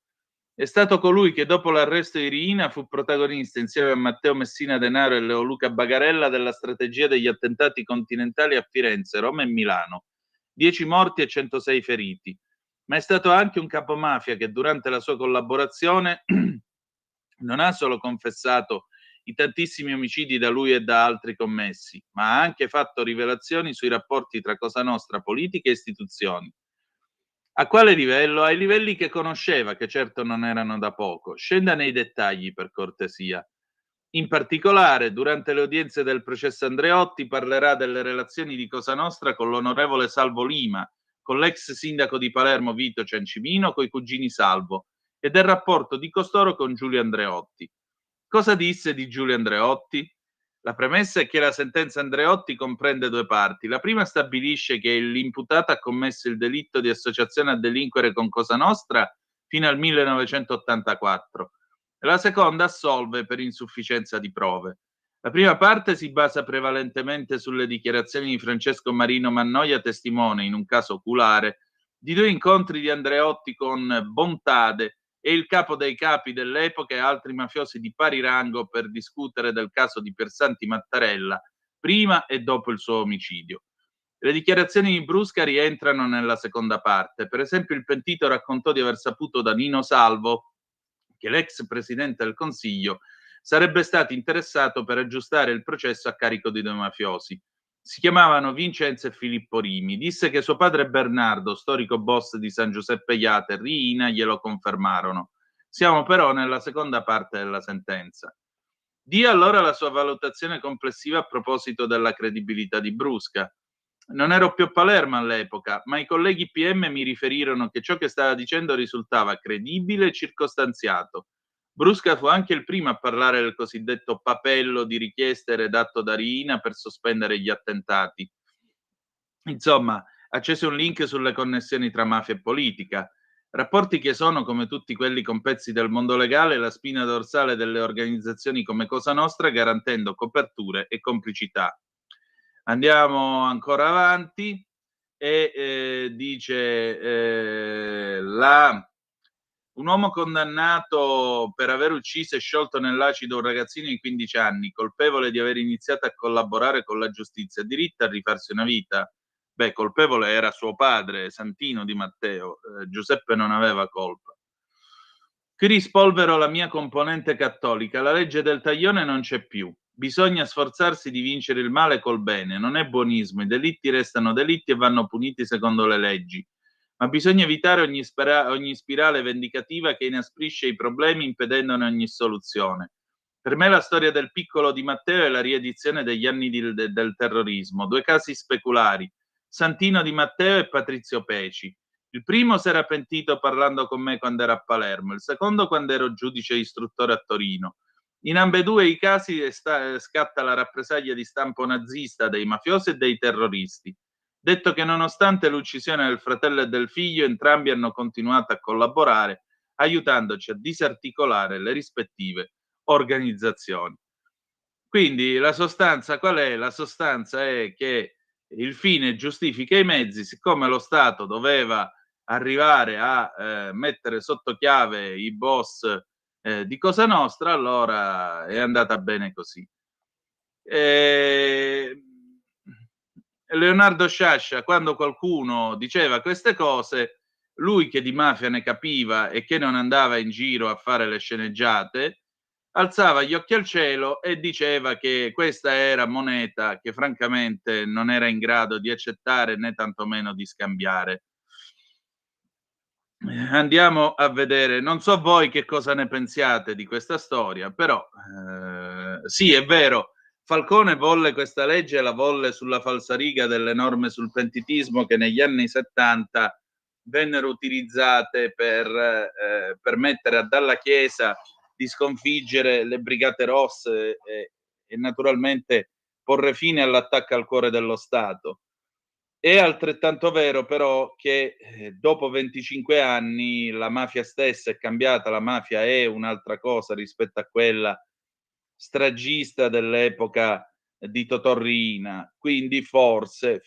È stato colui che dopo l'arresto di Riina fu protagonista, insieme a Matteo Messina Denaro e Leoluca Bagarella, della strategia degli attentati continentali a Firenze, Roma e Milano. 10 morti e 106 feriti. Ma è stato anche un capomafia che durante la sua collaborazione non ha solo confessato i tantissimi omicidi da lui e da altri commessi, ma ha anche fatto rivelazioni sui rapporti tra Cosa Nostra, politica e istituzioni. A quale livello? Ai livelli che conosceva, che certo non erano da poco. Scenda nei dettagli, per cortesia. In particolare, durante le udienze del processo Andreotti, parlerà delle relazioni di Cosa Nostra con l'onorevole Salvo Lima, con l'ex sindaco di Palermo Vito Ciancimino, coi cugini Salvo, e del rapporto di costoro con Giulio Andreotti. Cosa disse di Giulio Andreotti? La premessa è che la sentenza Andreotti comprende due parti. La prima stabilisce che l'imputato ha commesso il delitto di associazione a delinquere con Cosa Nostra fino al 1984. La seconda assolve per insufficienza di prove. La prima parte si basa prevalentemente sulle dichiarazioni di Francesco Marino Mannoia, testimone, in un caso oculare, di 2 incontri di Andreotti con Bontade e il capo dei capi dell'epoca e altri mafiosi di pari rango per discutere del caso di Piersanti Mattarella prima e dopo il suo omicidio. Le dichiarazioni di Brusca rientrano nella seconda parte. Per esempio, il pentito raccontò di aver saputo da Nino Salvo che l'ex presidente del Consiglio sarebbe stato interessato per aggiustare il processo a carico di 2 mafiosi. Si chiamavano Vincenzo e Filippo Rimi. Disse che suo padre Bernardo, storico boss di San Giuseppe Iate e Riina, glielo confermarono. Siamo però nella seconda parte della sentenza. Dia allora la sua valutazione complessiva a proposito della credibilità di Brusca. Non ero più a Palermo all'epoca, ma i colleghi PM mi riferirono che ciò che stava dicendo risultava credibile e circostanziato. Brusca fu anche il primo a parlare del cosiddetto papello di richieste redatto da Riina per sospendere gli attentati. Insomma, accese un link sulle connessioni tra mafia e politica, rapporti che sono, come tutti quelli con pezzi del mondo legale, la spina dorsale delle organizzazioni come Cosa Nostra, garantendo coperture e complicità. Andiamo ancora avanti e dice un uomo condannato per aver ucciso e sciolto nell'acido un ragazzino di 15 anni, colpevole di aver iniziato a collaborare con la giustizia, ha diritto a rifarsi una vita? Beh, colpevole era suo padre, Santino Di Matteo, Giuseppe non aveva colpa. Qui rispolvero la mia componente cattolica, la legge del taglione non c'è più. Bisogna sforzarsi di vincere il male col bene, non è buonismo, i delitti restano delitti e vanno puniti secondo le leggi. Ma bisogna evitare ogni spirale vendicativa che inasprisce i problemi impedendone ogni soluzione. Per me la storia del piccolo Di Matteo è la riedizione degli anni del terrorismo, 2 casi speculari, Santino Di Matteo e Patrizio Peci. Il primo si era pentito parlando con me quando era a Palermo, il secondo quando ero giudice istruttore a Torino. In ambedue i casi scatta la rappresaglia di stampo nazista dei mafiosi e dei terroristi. Detto che nonostante l'uccisione del fratello e del figlio, entrambi hanno continuato a collaborare, aiutandoci a disarticolare le rispettive organizzazioni. Quindi la sostanza qual è? La sostanza è che il fine giustifica i mezzi, siccome lo Stato doveva arrivare a mettere sotto chiave i boss di Cosa Nostra, allora è andata bene così. Leonardo Sciascia, quando qualcuno diceva queste cose, lui che di mafia ne capiva e che non andava in giro a fare le sceneggiate, alzava gli occhi al cielo e diceva che questa era moneta che francamente non era in grado di accettare né tantomeno di scambiare. Andiamo a vedere, non so voi che cosa ne pensiate di questa storia, però sì, è vero, Falcone volle questa legge, la volle sulla falsariga delle norme sul pentitismo che negli anni 70 vennero utilizzate per permettere a Dalla Chiesa di sconfiggere le Brigate Rosse e naturalmente porre fine all'attacco al cuore dello Stato. È altrettanto vero però che dopo 25 anni la mafia stessa è cambiata, la mafia è un'altra cosa rispetto a quella stragista dell'epoca di Totò Riina, quindi forse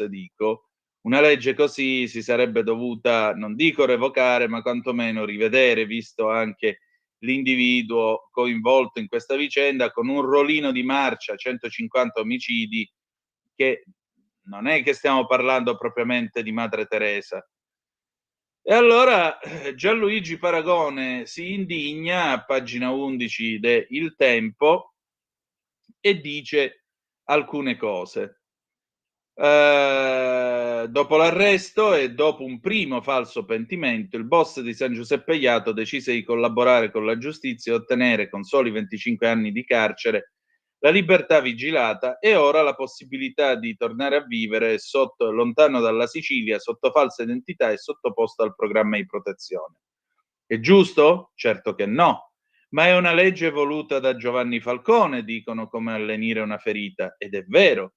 dico, una legge così si sarebbe dovuta, non dico revocare, ma quantomeno rivedere, visto anche l'individuo coinvolto in questa vicenda con un rollino di marcia, 150 omicidi, che non è che stiamo parlando propriamente di Madre Teresa. E allora Gianluigi Paragone si indigna a pagina 11 de Il Tempo e dice alcune cose. Dopo l'arresto e dopo un primo falso pentimento, il boss di San Giuseppe Iato decise di collaborare con la giustizia e ottenere, con soli 25 anni di carcere, la libertà vigilata e ora la possibilità di tornare a vivere lontano dalla Sicilia, sotto falsa identità e sottoposto al programma di protezione. È giusto? Certo che no, ma è una legge voluta da Giovanni Falcone, dicono, come a lenire una ferita, ed è vero.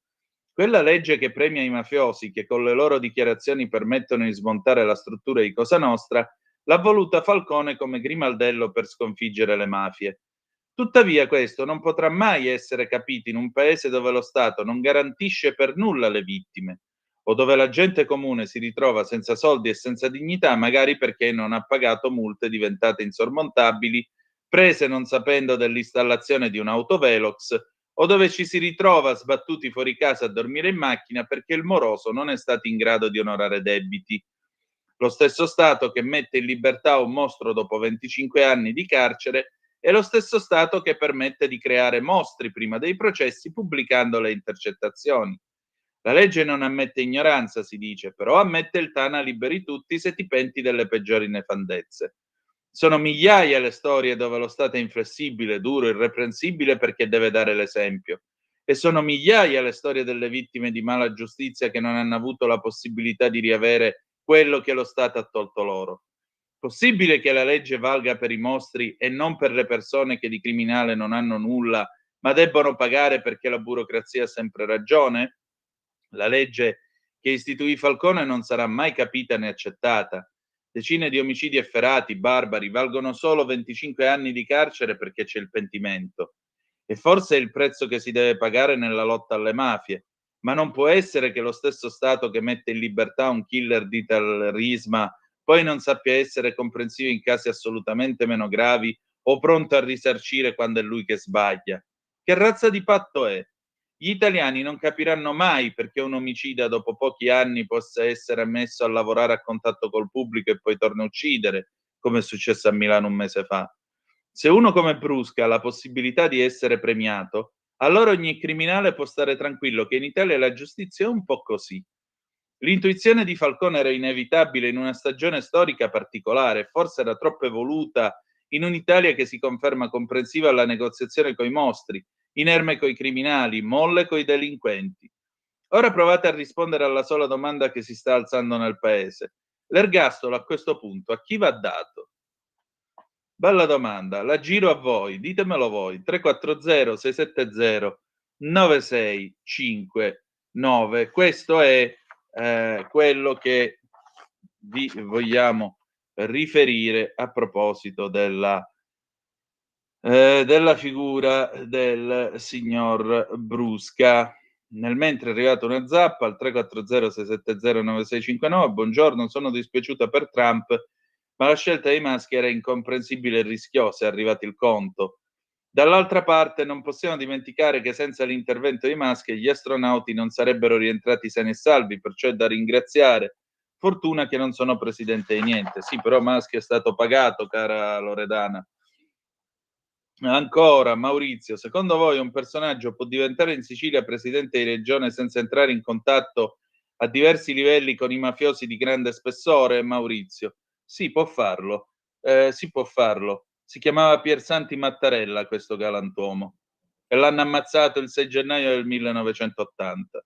Quella legge che premia i mafiosi, che con le loro dichiarazioni permettono di smontare la struttura di Cosa Nostra, l'ha voluta Falcone come grimaldello per sconfiggere le mafie. Tuttavia questo non potrà mai essere capito in un paese dove lo Stato non garantisce per nulla le vittime, o dove la gente comune si ritrova senza soldi e senza dignità, magari perché non ha pagato multe diventate insormontabili, prese non sapendo dell'installazione di un autovelox, o dove ci si ritrova sbattuti fuori casa a dormire in macchina perché il moroso non è stato in grado di onorare debiti. Lo stesso Stato che mette in libertà un mostro dopo 25 anni di carcere è lo stesso Stato che permette di creare mostri prima dei processi pubblicando le intercettazioni. La legge non ammette ignoranza, si dice, però ammette il Tana liberi tutti se ti penti delle peggiori nefandezze. Sono migliaia le storie dove lo Stato è inflessibile, duro, irreprensibile perché deve dare l'esempio. E sono migliaia le storie delle vittime di mala giustizia che non hanno avuto la possibilità di riavere quello che lo Stato ha tolto loro. Possibile che la legge valga per i mostri e non per le persone che di criminale non hanno nulla, ma debbono pagare perché la burocrazia ha sempre ragione? La legge che istituì Falcone non sarà mai capita né accettata. Decine di omicidi efferati, barbari, valgono solo 25 anni di carcere perché c'è il pentimento. E forse è il prezzo che si deve pagare nella lotta alle mafie. Ma non può essere che lo stesso Stato che mette in libertà un killer di tal risma poi non sappia essere comprensivo in casi assolutamente meno gravi o pronto a risarcire quando è lui che sbaglia. Che razza di patto è? Gli italiani non capiranno mai perché un omicida dopo pochi anni possa essere ammesso a lavorare a contatto col pubblico e poi torna a uccidere, come è successo a Milano un mese fa. Se uno come Brusca ha la possibilità di essere premiato, allora ogni criminale può stare tranquillo che in Italia la giustizia è un po' così. L'intuizione di Falcone era inevitabile in una stagione storica particolare, forse era troppo evoluta in un'Italia che si conferma comprensiva alla negoziazione coi mostri, inerme coi criminali, molle coi delinquenti. Ora provate a rispondere alla sola domanda che si sta alzando nel paese. L'ergastolo a questo punto a chi va dato? Bella domanda, la giro a voi, ditemelo voi. 340 670 9659. Questo è quello che vi vogliamo riferire a proposito della figura del signor Brusca. Nel mentre è arrivata una zappa al 340 670 9659. Buongiorno, sono dispiaciuta per Trump, ma la scelta dei maschi era incomprensibile e rischiosa, è arrivato il conto. Dall'altra parte non possiamo dimenticare che senza l'intervento dei maschi gli astronauti non sarebbero rientrati sani e salvi, perciò è da ringraziare. Fortuna che non sono presidente di niente. Sì, però Musk è stato pagato, cara Loredana. Ancora, Maurizio, secondo voi un personaggio può diventare in Sicilia presidente di regione senza entrare in contatto a diversi livelli con i mafiosi di grande spessore? Maurizio, sì, può farlo. Si può farlo. Si chiamava Piersanti Mattarella questo galantuomo e l'hanno ammazzato il 6 gennaio del 1980.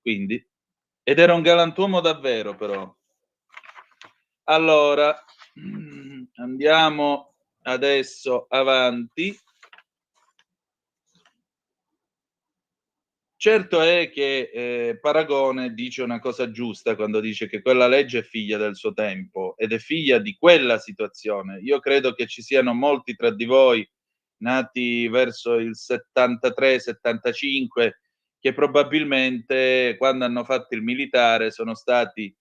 Quindi, ed era un galantuomo davvero, però. Allora, andiamo adesso avanti. Certo è che Paragone dice una cosa giusta quando dice che quella legge è figlia del suo tempo ed è figlia di quella situazione. Io credo che ci siano molti tra di voi nati verso il 73-75 che probabilmente quando hanno fatto il militare sono stati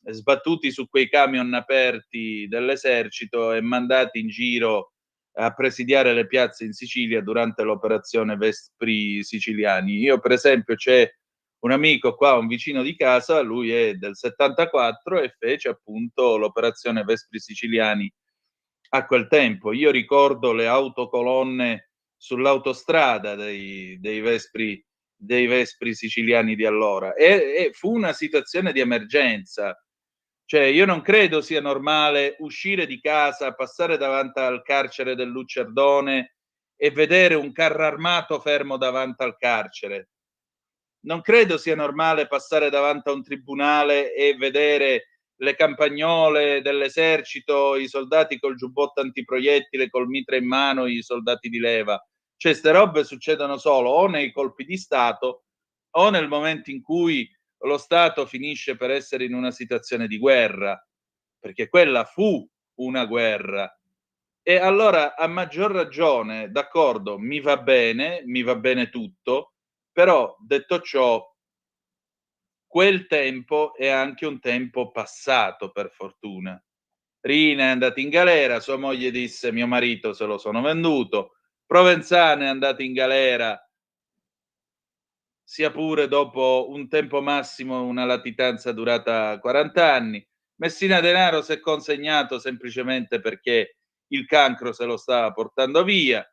sbattuti su quei camion aperti dell'esercito e mandati in giro a presidiare le piazze in Sicilia durante l'operazione Vespri Siciliani. Io, per esempio, c'è un amico qua, un vicino di casa, lui è del 74 e fece appunto l'operazione Vespri Siciliani a quel tempo. Io ricordo le autocolonne sull'autostrada dei Vespri siciliani di allora e fu una situazione di emergenza. Cioè, io non credo sia normale uscire di casa, passare davanti al carcere del Lucerdone e vedere un carro armato fermo davanti al carcere. Non credo sia normale passare davanti a un tribunale e vedere le campagnole dell'esercito, i soldati col giubbotto antiproiettile, col mitra in mano, i soldati di leva. Cioè, ste robe succedono solo o nei colpi di Stato o nel momento in cui lo Stato finisce per essere in una situazione di guerra, perché quella fu una guerra E allora, a maggior ragione, d'accordo, mi va bene tutto, però detto ciò, quel tempo è anche un tempo passato, per fortuna. Rina è andata in galera, sua moglie disse: mio marito se lo sono venduto. Provenzano è andato in galera, sia pure dopo un tempo massimo, una latitanza durata 40 anni. Messina Denaro si è consegnato semplicemente perché il cancro se lo stava portando via.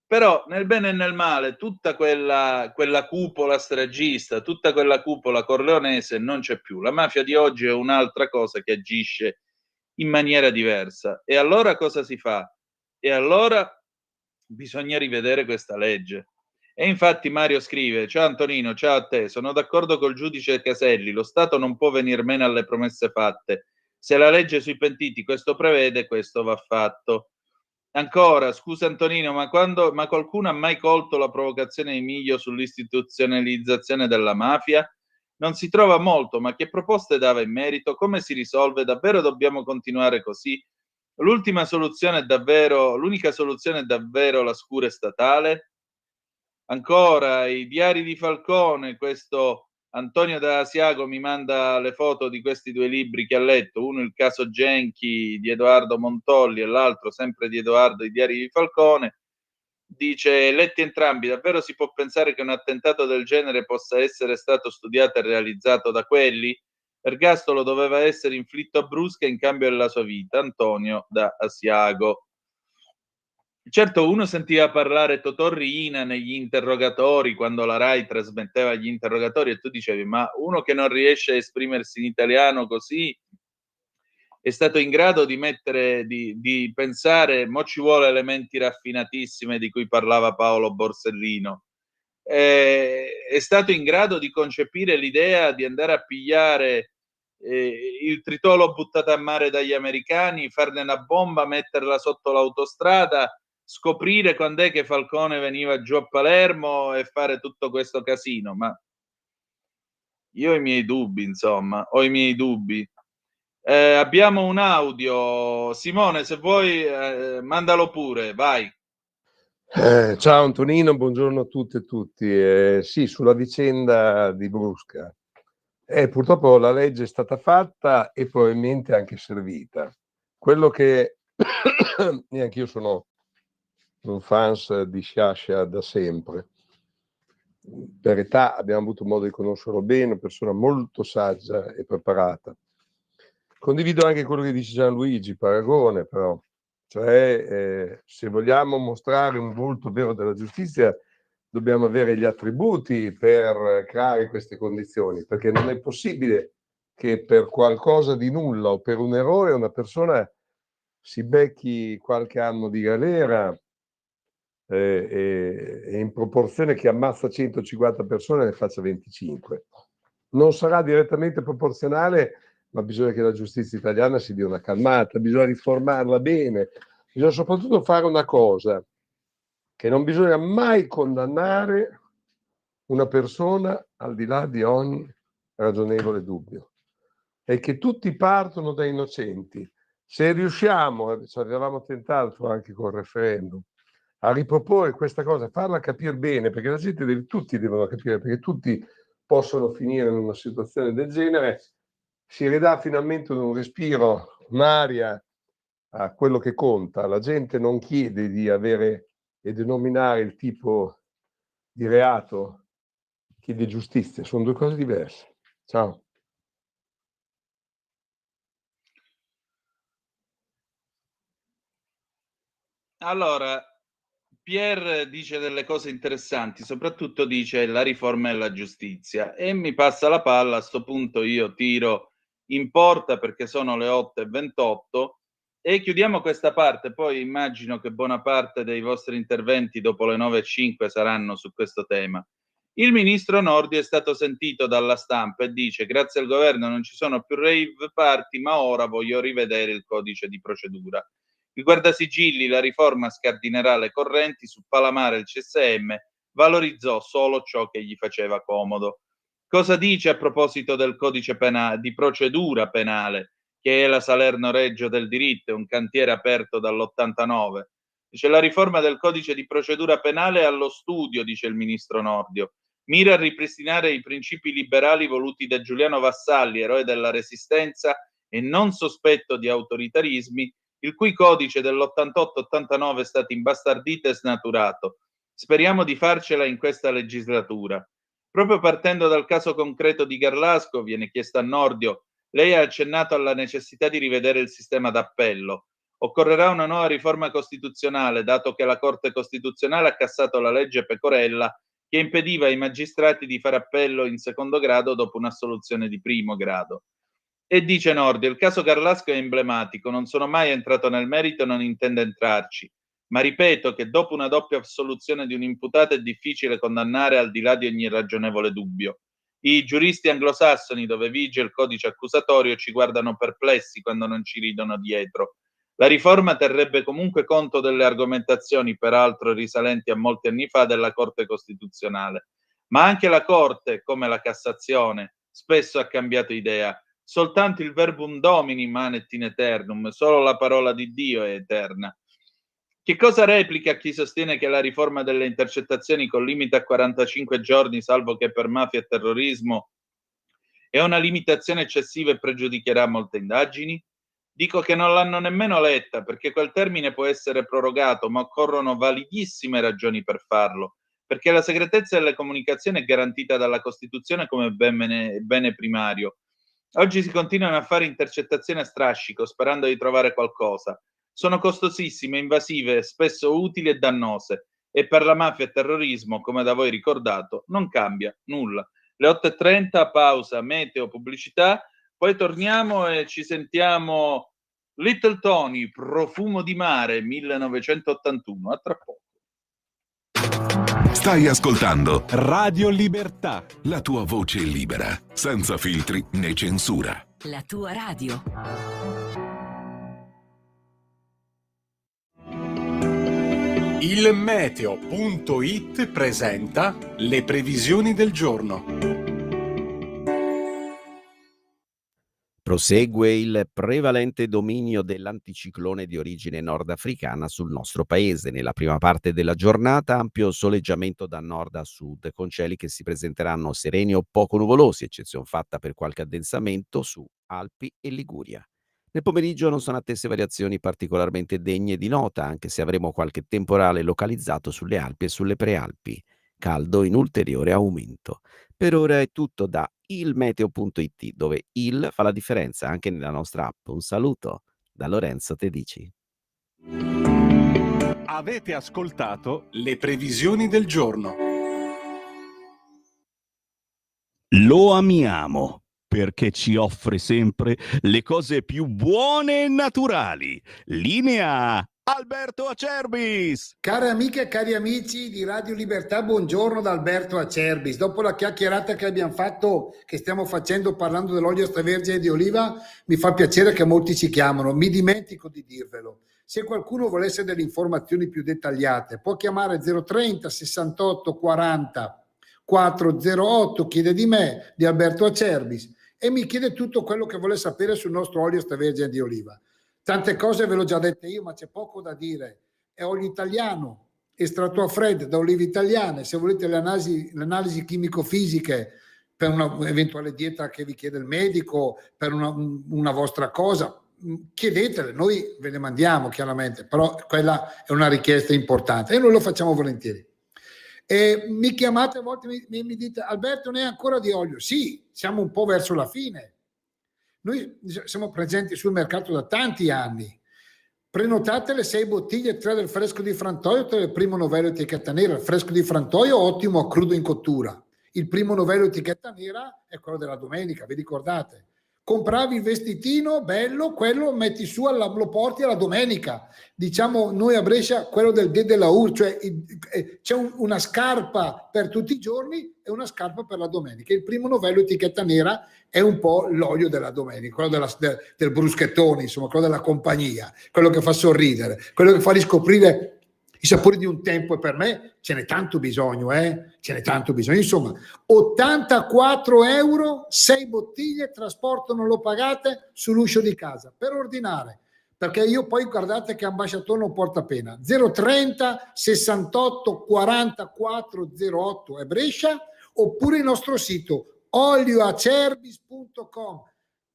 Però nel bene e nel male tutta quella cupola stragista, tutta quella cupola corleonese non c'è più. La mafia di oggi è un'altra cosa che agisce in maniera diversa. E allora cosa si fa? E allora bisogna rivedere questa legge. E infatti Mario scrive: ciao Antonino, ciao a te, sono d'accordo col giudice Caselli, lo Stato non può venir meno alle promesse fatte. Se la legge sui pentiti questo prevede, questo va fatto. Ancora, scusa Antonino, ma qualcuno ha mai colto la provocazione di Miglio sull'istituzionalizzazione della mafia? Non si trova molto, ma che proposte dava in merito? Come si risolve? Davvero dobbiamo continuare così? L'unica soluzione è davvero la scure statale? Ancora, i diari di Falcone, questo Antonio da Asiago mi manda le foto di questi due libri che ha letto, uno il caso Genchi di Edoardo Montolli e l'altro sempre di Edoardo, i diari di Falcone. Dice, letti entrambi, davvero si può pensare che un attentato del genere possa essere stato studiato e realizzato da quelli? Ergastolo doveva essere inflitto a Brusca in cambio della sua vita. Antonio da Asiago. Certo, uno sentiva parlare Totò Riina negli interrogatori, quando la Rai trasmetteva gli interrogatori, e tu dicevi, ma uno che non riesce a esprimersi in italiano così è stato in grado di pensare, mo ci vuole elementi raffinatissime di cui parlava Paolo Borsellino, è stato in grado di concepire l'idea di andare a pigliare il tritolo buttato a mare dagli americani, farne una bomba, metterla sotto l'autostrada, scoprire quando è che Falcone veniva giù a Palermo e fare tutto questo casino. Ma io ho i miei dubbi, insomma, ho i miei dubbi. Abbiamo un audio. Simone, se vuoi, mandalo pure, vai. Ciao Antonino, buongiorno a tutte e tutti. Sì, sulla vicenda di Brusca. Purtroppo la legge è stata fatta e probabilmente anche servita. Quello che neanche io sono un fans di Sciascia da sempre. Per età abbiamo avuto modo di conoscerlo bene, una persona molto saggia e preparata. Condivido anche quello che dice Gianluigi Paragone, però, cioè se vogliamo mostrare un volto vero della giustizia dobbiamo avere gli attributi per creare queste condizioni, perché non è possibile che per qualcosa di nulla o per un errore una persona si becchi qualche anno di galera e in proporzione che ammazza 150 persone ne faccia 25. Non sarà direttamente proporzionale, ma bisogna che la giustizia italiana si dia una calmata, bisogna riformarla bene, bisogna soprattutto fare una cosa, che non bisogna mai condannare una persona al di là di ogni ragionevole dubbio, e che tutti partono da innocenti. Se riusciamo, ci avevamo tentato anche col referendum, a riproporre questa cosa, farla capire bene, perché la gente tutti devono capire, perché tutti possono finire in una situazione del genere, si ridà finalmente un respiro, un'aria a quello che conta. La gente non chiede di avere e denominare il tipo di reato, chiede giustizia, sono due cose diverse. Ciao. Allora, Pierre dice delle cose interessanti, soprattutto dice la riforma della giustizia, e mi passa la palla. A sto punto io tiro in porta perché sono le 8:28 e chiudiamo questa parte. Poi immagino che buona parte dei vostri interventi dopo le 9:05 saranno su questo tema. Il ministro Nordio è stato sentito dalla stampa e dice: grazie al governo non ci sono più rave party, ma ora voglio rivedere il codice di procedura. Il guardasigilli, la riforma scardinerà le correnti, su Palamare il CSM valorizzò solo ciò che gli faceva comodo. Cosa dice a proposito del codice penale, di procedura penale? che è la Salerno-Reggio del diritto, è un cantiere aperto dall'89. Dice la riforma del codice di procedura penale è allo studio, dice il ministro Nordio. Mira a ripristinare i principi liberali voluti da Giuliano Vassalli, eroe della Resistenza e non sospetto di autoritarismi, il cui codice dell'88-89 è stato imbastardito e snaturato. Speriamo di farcela in questa legislatura. Proprio partendo dal caso concreto di Garlasco, viene chiesto a Nordio, lei ha accennato alla necessità di rivedere il sistema d'appello. Occorrerà una nuova riforma costituzionale, dato che la Corte Costituzionale ha cassato la legge Pecorella che impediva ai magistrati di fare appello in secondo grado dopo un'assoluzione di primo grado. E dice Nordio, il caso Garlasco è emblematico, non sono mai entrato nel merito e non intendo entrarci, ma ripeto che dopo una doppia assoluzione di un imputato è difficile condannare al di là di ogni ragionevole dubbio. I giuristi anglosassoni, dove vige il codice accusatorio, ci guardano perplessi quando non ci ridono dietro. La riforma terrebbe comunque conto delle argomentazioni, peraltro risalenti a molti anni fa, della Corte Costituzionale. Ma anche la Corte, come la Cassazione, spesso ha cambiato idea. Soltanto il verbum domini manet in aeternum, solo la parola di Dio è eterna. Che cosa replica chi sostiene che la riforma delle intercettazioni con limite a 45 giorni, salvo che per mafia e terrorismo, è una limitazione eccessiva e pregiudicherà molte indagini? Dico che non l'hanno nemmeno letta, perché quel termine può essere prorogato, ma occorrono validissime ragioni per farlo, perché la segretezza delle comunicazioni è garantita dalla Costituzione come bene primario. Oggi si continuano a fare intercettazioni a strascico, sperando di trovare qualcosa. Sono costosissime, invasive, spesso utili e dannose. E per la mafia e terrorismo, come da voi ricordato, non cambia nulla. Le 8:30, pausa, meteo, pubblicità. Poi torniamo e ci sentiamo Little Tony, Profumo di mare, 1981. A tra poco. Stai ascoltando Radio Libertà, la tua voce libera, senza filtri né censura. La tua radio. il meteo.it presenta le previsioni del giorno. Prosegue il prevalente dominio dell'anticiclone di origine nordafricana sul nostro paese. Nella prima parte della giornata ampio soleggiamento da nord a sud, con cieli che si presenteranno sereni o poco nuvolosi, eccezion fatta per qualche addensamento su Alpi e Liguria. Nel pomeriggio non sono attese variazioni particolarmente degne di nota, anche se avremo qualche temporale localizzato sulle Alpi e sulle Prealpi. Caldo in ulteriore aumento. Per ora è tutto da ilmeteo.it, dove il fa la differenza anche nella nostra app. Un saluto da Lorenzo Tedici. Avete ascoltato le previsioni del giorno. Lo amiamo perché ci offre sempre le cose più buone e naturali. Linea Alberto Acerbis. Care amiche e cari amici di Radio Libertà, buongiorno da Alberto Acerbis. Dopo la chiacchierata che abbiamo fatto, che stiamo facendo parlando dell'olio extravergine di oliva, mi fa piacere che molti ci chiamano, mi dimentico di dirvelo. Se qualcuno volesse delle informazioni più dettagliate, può chiamare 030 68 40 408, chiede di me, di Alberto Acerbis, e mi chiede tutto quello che vuole sapere sul nostro olio extravergine di oliva. Tante cose ve l'ho già dette io, ma c'è poco da dire. È olio italiano, estratto a freddo da olive italiane. Se volete le analisi chimico-fisiche per un'eventuale dieta che vi chiede il medico, per una vostra cosa, chiedetele, noi ve le mandiamo chiaramente, però quella è una richiesta importante e noi lo facciamo volentieri. E mi chiamate a volte, mi dite: Alberto, ne è ancora di olio? Sì, siamo un po' verso la fine. Noi siamo presenti sul mercato da tanti anni. Prenotate le 6 bottiglie, 3 del fresco di Frantoio, 3 del primo novello etichetta nera. Il fresco di Frantoio ottimo a crudo in cottura. Il primo novello etichetta nera è quello della domenica, vi ricordate? Compravi il vestitino bello, quello lo metti su, lo porti alla domenica. Diciamo noi a Brescia quello del dè della ur, cioè c'è una scarpa per tutti i giorni e una scarpa per la domenica. Il primo novello etichetta nera è un po' l'olio della domenica, quello del bruschettone, insomma, quello della compagnia, quello che fa sorridere, quello che fa riscoprire i sapori di un tempo, e per me ce n'è tanto bisogno, ce n'è tanto bisogno. Insomma, 84 euro, 6 bottiglie, trasporto non lo pagate, sull'uscio di casa, per ordinare. Perché io poi, guardate che ambasciatore non porta pena. 030 68 44 08 è Brescia, oppure il nostro sito olioacerbis.com,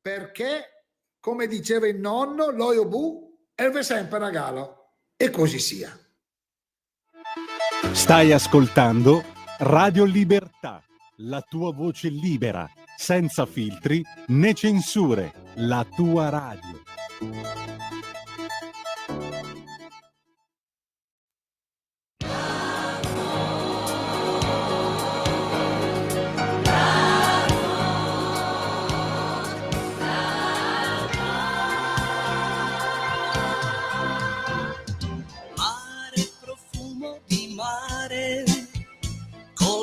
perché, come diceva il nonno, l'olio bu è sempre regalo, e così sia. Stai ascoltando Radio Libertà, la tua voce libera, senza filtri né censure, la tua radio.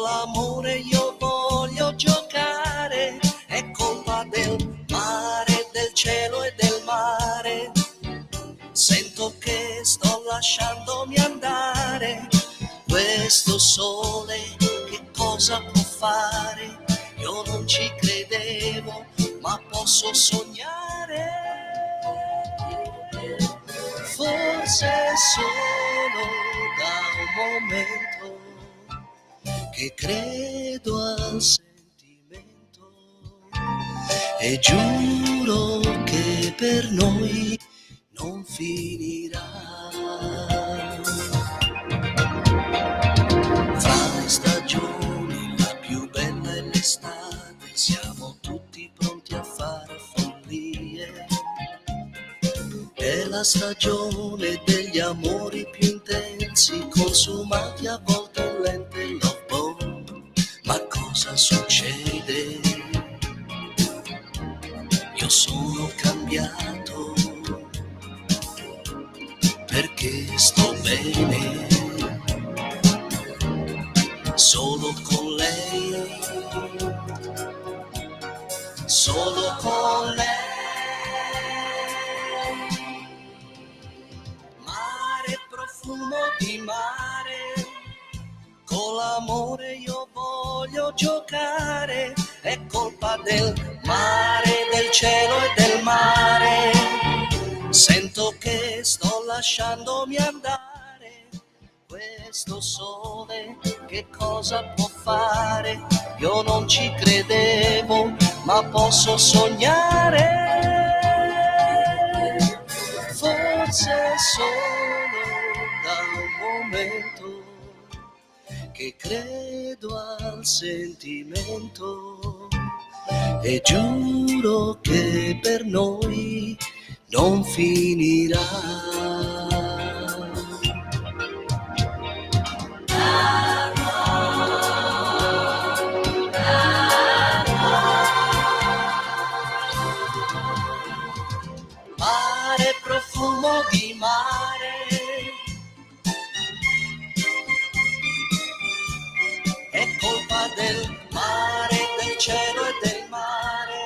L'amore io voglio giocare, è colpa del mare, del cielo e del mare. Sento che sto lasciandomi andare, questo sole che cosa può fare? Io non ci credevo, ma posso sognare. Forse solo da un momento che credo al sentimento, e giuro che per noi non finirà. Fra le stagioni la più bella è l'estate, siamo tutti pronti a fare follie. È la stagione degli amori più intensi, consumati a volte in lente love bomb. Ma cosa succede? Io sono cambiato, perché sto bene solo con lei, solo con lei. Mare, profumo di mare, con l'amore io voglio giocare, è colpa del mare, del cielo e del mare. Sento che sto lasciandomi andare, questo sole che cosa può fare? Io non ci credevo, ma posso sognare. Forse solo da un momento che credo al sentimento, e giuro che per noi non finirà. Mare, profumo di mare, è colpa del mare, del cielo e del mare.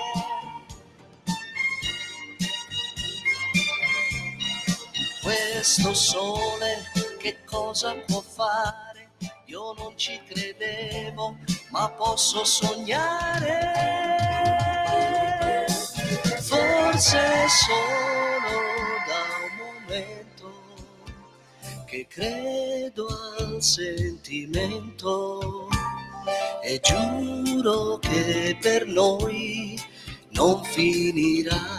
Questo sole che cosa può fare? Io non ci credevo, ma posso sognare. Forse solo da un momento che credo al sentimento, e giuro che per noi non finirà.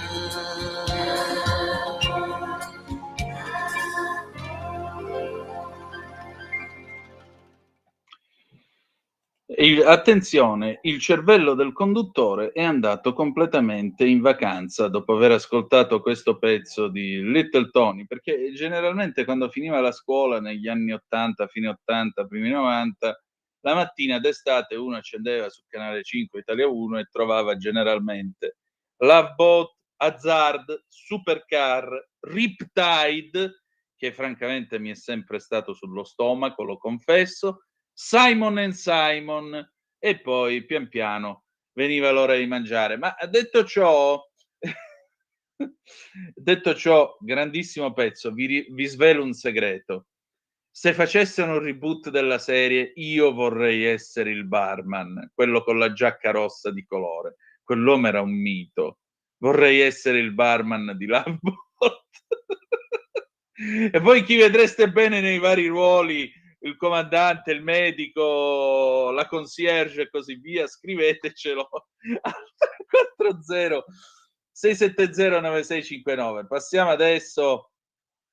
Attenzione, il cervello del conduttore è andato completamente in vacanza dopo aver ascoltato questo pezzo di Little Tony, perché generalmente quando finiva la scuola negli anni 80, fine 80, primi 90, la mattina d'estate uno accendeva su Canale 5 Italia 1 e trovava generalmente Love Boat, Hazard, Supercar, Riptide, che francamente mi è sempre stato sullo stomaco, lo confesso, Simon and Simon, e poi pian piano veniva l'ora di mangiare. Ma detto ciò, grandissimo pezzo, vi svelo un segreto. Se facessero un reboot della serie, io vorrei essere il barman, quello con la giacca rossa di colore. Quell'uomo era un mito. Vorrei essere il barman di Lambert. E voi chi vedreste bene nei vari ruoli, il comandante, il medico, la concierge e così via, scrivetecelo al 340 670 9659. Passiamo adesso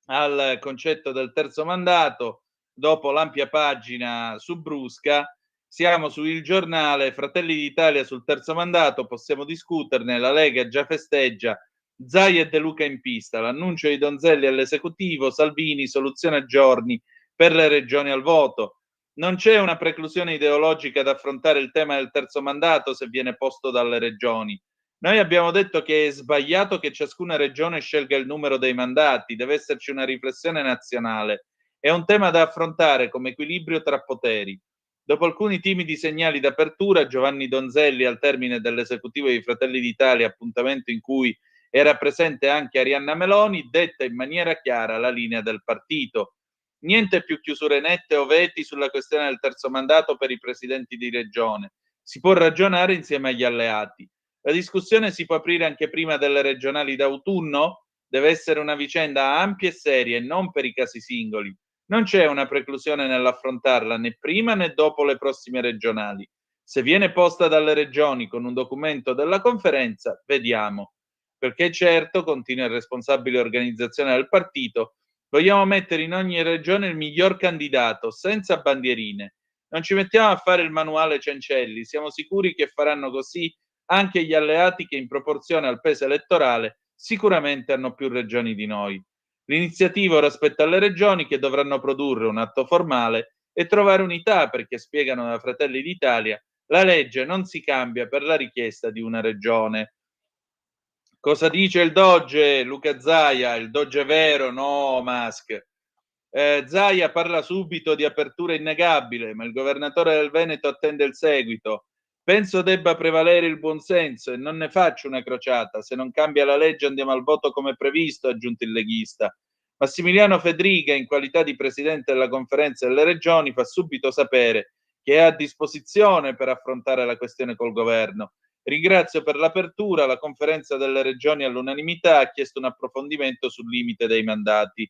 al concetto del terzo mandato. Dopo l'ampia pagina su Brusca, siamo su Il Giornale. Fratelli d'Italia sul terzo mandato, possiamo discuterne. La Lega già festeggia. Zaia e De Luca in pista, l'annuncio di Donzelli all'esecutivo, Salvini, soluzione a giorni per le regioni al voto. Non c'è una preclusione ideologica ad affrontare il tema del terzo mandato se viene posto dalle regioni. Noi abbiamo detto che è sbagliato che ciascuna regione scelga il numero dei mandati, deve esserci una riflessione nazionale. È un tema da affrontare come equilibrio tra poteri. Dopo alcuni timidi segnali d'apertura, Giovanni Donzelli, al termine dell'esecutivo di Fratelli d'Italia, appuntamento in cui era presente anche Arianna Meloni, detta in maniera chiara la linea del partito. Niente più chiusure nette o veti sulla questione del terzo mandato per i presidenti di regione. Si può ragionare insieme agli alleati. La discussione si può aprire anche prima delle regionali d'autunno? Deve essere una vicenda ampia e seria e non per i casi singoli. Non c'è una preclusione nell'affrontarla né prima né dopo le prossime regionali. Se viene posta dalle regioni con un documento della conferenza, vediamo. Perché certo, continua il responsabile organizzazione del partito, vogliamo mettere in ogni regione il miglior candidato, senza bandierine. Non ci mettiamo a fare il manuale Cencelli, siamo sicuri che faranno così anche gli alleati che in proporzione al peso elettorale sicuramente hanno più regioni di noi. L'iniziativa ora spetta alle regioni che dovranno produrre un atto formale e trovare unità perché, spiegano da Fratelli d'Italia, la legge non si cambia per la richiesta di una regione. Cosa dice il Doge? Luca Zaia, il Doge vero, no Musk. Zaia parla subito di apertura innegabile, ma il governatore del Veneto attende il seguito. Penso debba prevalere il buonsenso e non ne faccio una crociata. Se non cambia la legge andiamo al voto come previsto, ha aggiunto il leghista. Massimiliano Fedriga, in qualità di presidente della conferenza delle regioni, fa subito sapere che è a disposizione per affrontare la questione col governo. Ringrazio per l'apertura. La conferenza delle regioni all'unanimità ha chiesto un approfondimento sul limite dei mandati.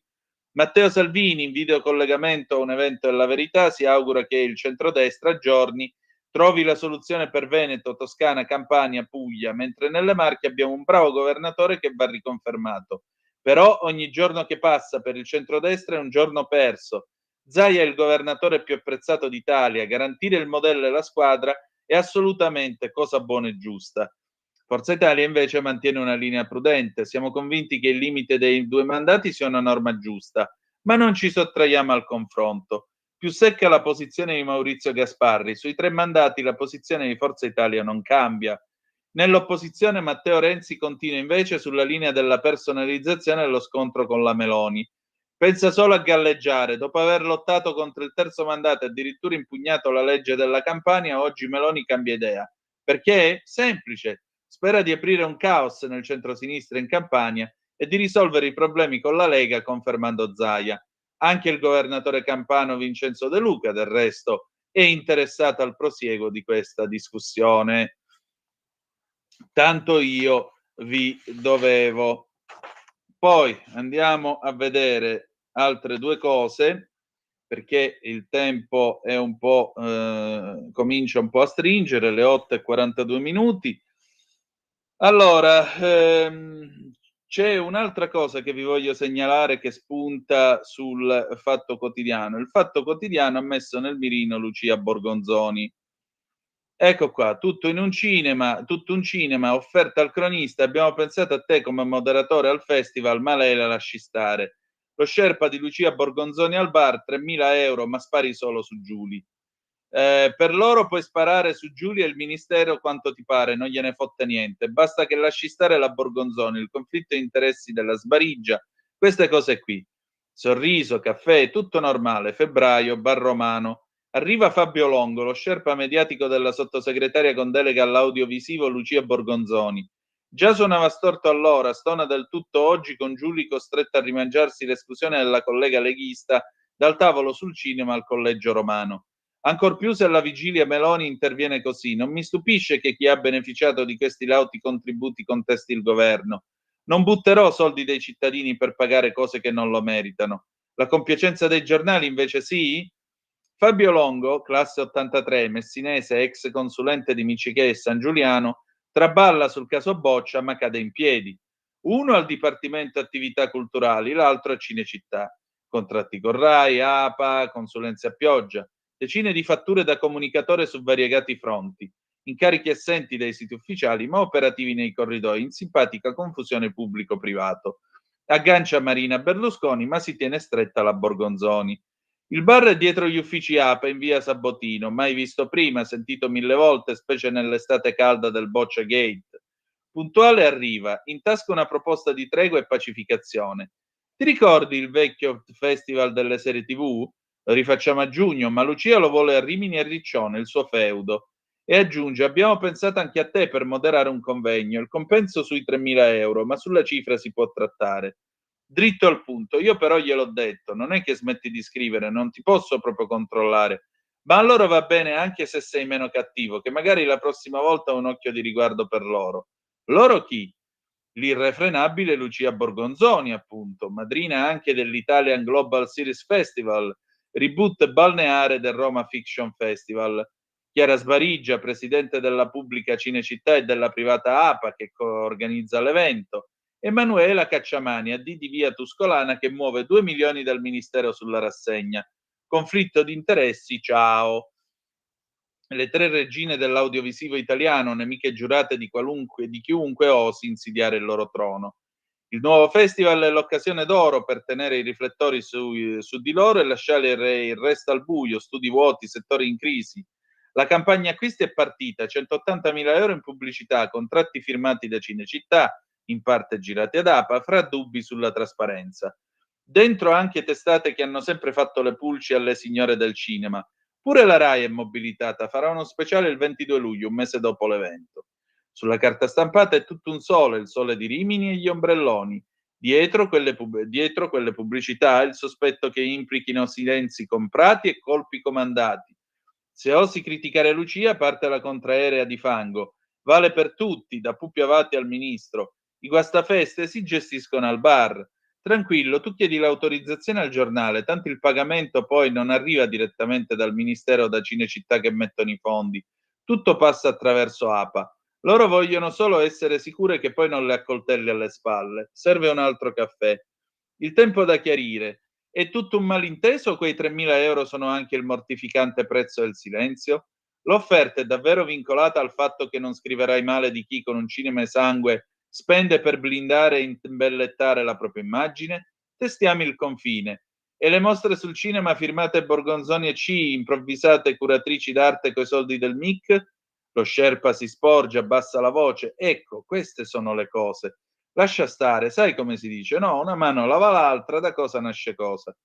Matteo Salvini, in videocollegamento a un evento della Verità, si augura che il centrodestra a giorni trovi la soluzione per Veneto, Toscana, Campania, Puglia, mentre nelle Marche abbiamo un bravo governatore che va riconfermato. Però ogni giorno che passa per il centrodestra è un giorno perso. Zaia è il governatore più apprezzato d'Italia, garantire il modello e la squadra è assolutamente cosa buona e giusta. Forza Italia invece mantiene una linea prudente. Siamo convinti che il limite dei 2 mandati sia una norma giusta, ma non ci sottraiamo al confronto. Più secca la posizione di Maurizio Gasparri. Sui 3 mandati la posizione di Forza Italia non cambia. Nell'opposizione Matteo Renzi continua invece sulla linea della personalizzazione dello scontro con la Meloni. Pensa solo a galleggiare. Dopo aver lottato contro il terzo mandato e addirittura impugnato la legge della Campania, oggi Meloni cambia idea. Perché? Semplice. Spera di aprire un caos nel centro-sinistra in Campania e di risolvere i problemi con la Lega confermando Zaia. Anche il governatore campano Vincenzo De Luca, del resto, è interessato al prosieguo di questa discussione. Tanto io vi dovevo. Poi andiamo a vedere altre 2 cose, perché il tempo è un po' comincia un po' a stringere, le 8:42. Allora, c'è un'altra cosa che vi voglio segnalare che spunta sul Fatto Quotidiano. Il Fatto Quotidiano ha messo nel mirino Lucia Borgonzoni. Ecco qua, tutto un cinema, offerta al cronista. Abbiamo pensato a te come moderatore al festival, ma lei la lasci stare. Lo sherpa di Lucia Borgonzoni al bar, 3.000 euro, ma spari solo su Giulia. Per loro puoi sparare su Giulia e il ministero quanto ti pare, non gliene fotte niente. Basta che lasci stare la Borgonzoni, il conflitto di interessi della Sbarigia, queste cose qui. Sorriso, caffè, tutto normale. Febbraio, bar romano. Arriva Fabio Longo, lo sherpa mediatico della sottosegretaria con delega all'audiovisivo Lucia Borgonzoni. Già suonava storto allora, stona del tutto oggi con Giulia costretta a rimangiarsi l'esclusione della collega leghista dal tavolo sul cinema al Collegio Romano. Ancor più se alla vigilia Meloni interviene così. Non mi stupisce che chi ha beneficiato di questi lauti contributi contesti il governo. Non butterò soldi dei cittadini per pagare cose che non lo meritano. La compiacenza dei giornali invece sì? Fabio Longo, classe 83, messinese, ex consulente di Micichè e San Giuliano, traballa sul caso Boccia ma cade in piedi. Uno al Dipartimento Attività Culturali, l'altro a Cinecittà. Contratti con Rai, APA, consulenze a pioggia, decine di fatture da comunicatore su variegati fronti, incarichi assenti dai siti ufficiali ma operativi nei corridoi, in simpatica confusione pubblico-privato. Aggancia Marina Berlusconi ma si tiene stretta la Borgonzoni. Il bar è dietro gli uffici APA in via Sabotino, mai visto prima, sentito 1000 volte, specie nell'estate calda del Boccia Gate. Puntuale arriva, in tasca una proposta di tregua e pacificazione. Ti ricordi il vecchio festival delle serie TV? Lo rifacciamo a giugno, ma Lucia lo vuole a Rimini e Riccione, il suo feudo. E aggiunge, abbiamo pensato anche a te per moderare un convegno, il compenso sui 3.000 euro, ma sulla cifra si può trattare. Dritto al punto, io però gliel'ho detto, non è che smetti di scrivere, non ti posso proprio controllare, ma allora va bene anche se sei meno cattivo, che magari la prossima volta ho un occhio di riguardo per loro. Loro chi? L'irrefrenabile Lucia Borgonzoni, appunto, madrina anche dell'Italian Global Series Festival, reboot balneare del Roma Fiction Festival. Chiara Sbarigia, presidente della pubblica Cinecittà e della privata APA che organizza l'evento. Emanuela Cacciamani, AD di via Tuscolana, che muove 2 milioni dal Ministero sulla rassegna. Conflitto di interessi, ciao. Le 3 regine dell'audiovisivo italiano, nemiche giurate di chiunque osi insidiare il loro trono. Il nuovo festival è l'occasione d'oro per tenere i riflettori su di loro e lasciare il resto al buio, studi vuoti, settori in crisi. La campagna acquisti è partita, 180.000 euro in pubblicità, contratti firmati da Cinecittà, in parte girati ad APA, fra dubbi sulla trasparenza. Dentro anche testate che hanno sempre fatto le pulci alle signore del cinema. Pure la Rai è mobilitata, farà uno speciale il 22 luglio, un mese dopo l'evento. Sulla carta stampata è tutto un sole, il sole di Rimini e gli ombrelloni. Dietro quelle pubblicità il sospetto che implichino silenzi comprati e colpi comandati. Se osi criticare Lucia parte la contraerea di fango. Vale per tutti, da Pupi Avati al ministro. I guastafeste si gestiscono al bar. Tranquillo, tu chiedi l'autorizzazione al giornale, tanto il pagamento poi non arriva direttamente dal Ministero o da Cinecittà che mettono i fondi. Tutto passa attraverso APA. Loro vogliono solo essere sicure che poi non le accoltelli alle spalle. Serve un altro caffè. Il tempo da chiarire. È tutto un malinteso o quei 3.000 euro sono anche il mortificante prezzo del silenzio? L'offerta è davvero vincolata al fatto che non scriverai male di chi con un cinema e sangue spende per blindare e imbellettare la propria immagine? Testiamo il confine. E le mostre sul cinema firmate Borgonzoni e C, improvvisate curatrici d'arte coi soldi del MIC? Lo Sherpa si sporge, abbassa la voce. Ecco, queste sono le cose. Lascia stare, sai come si dice? No, una mano lava l'altra, da cosa nasce cosa.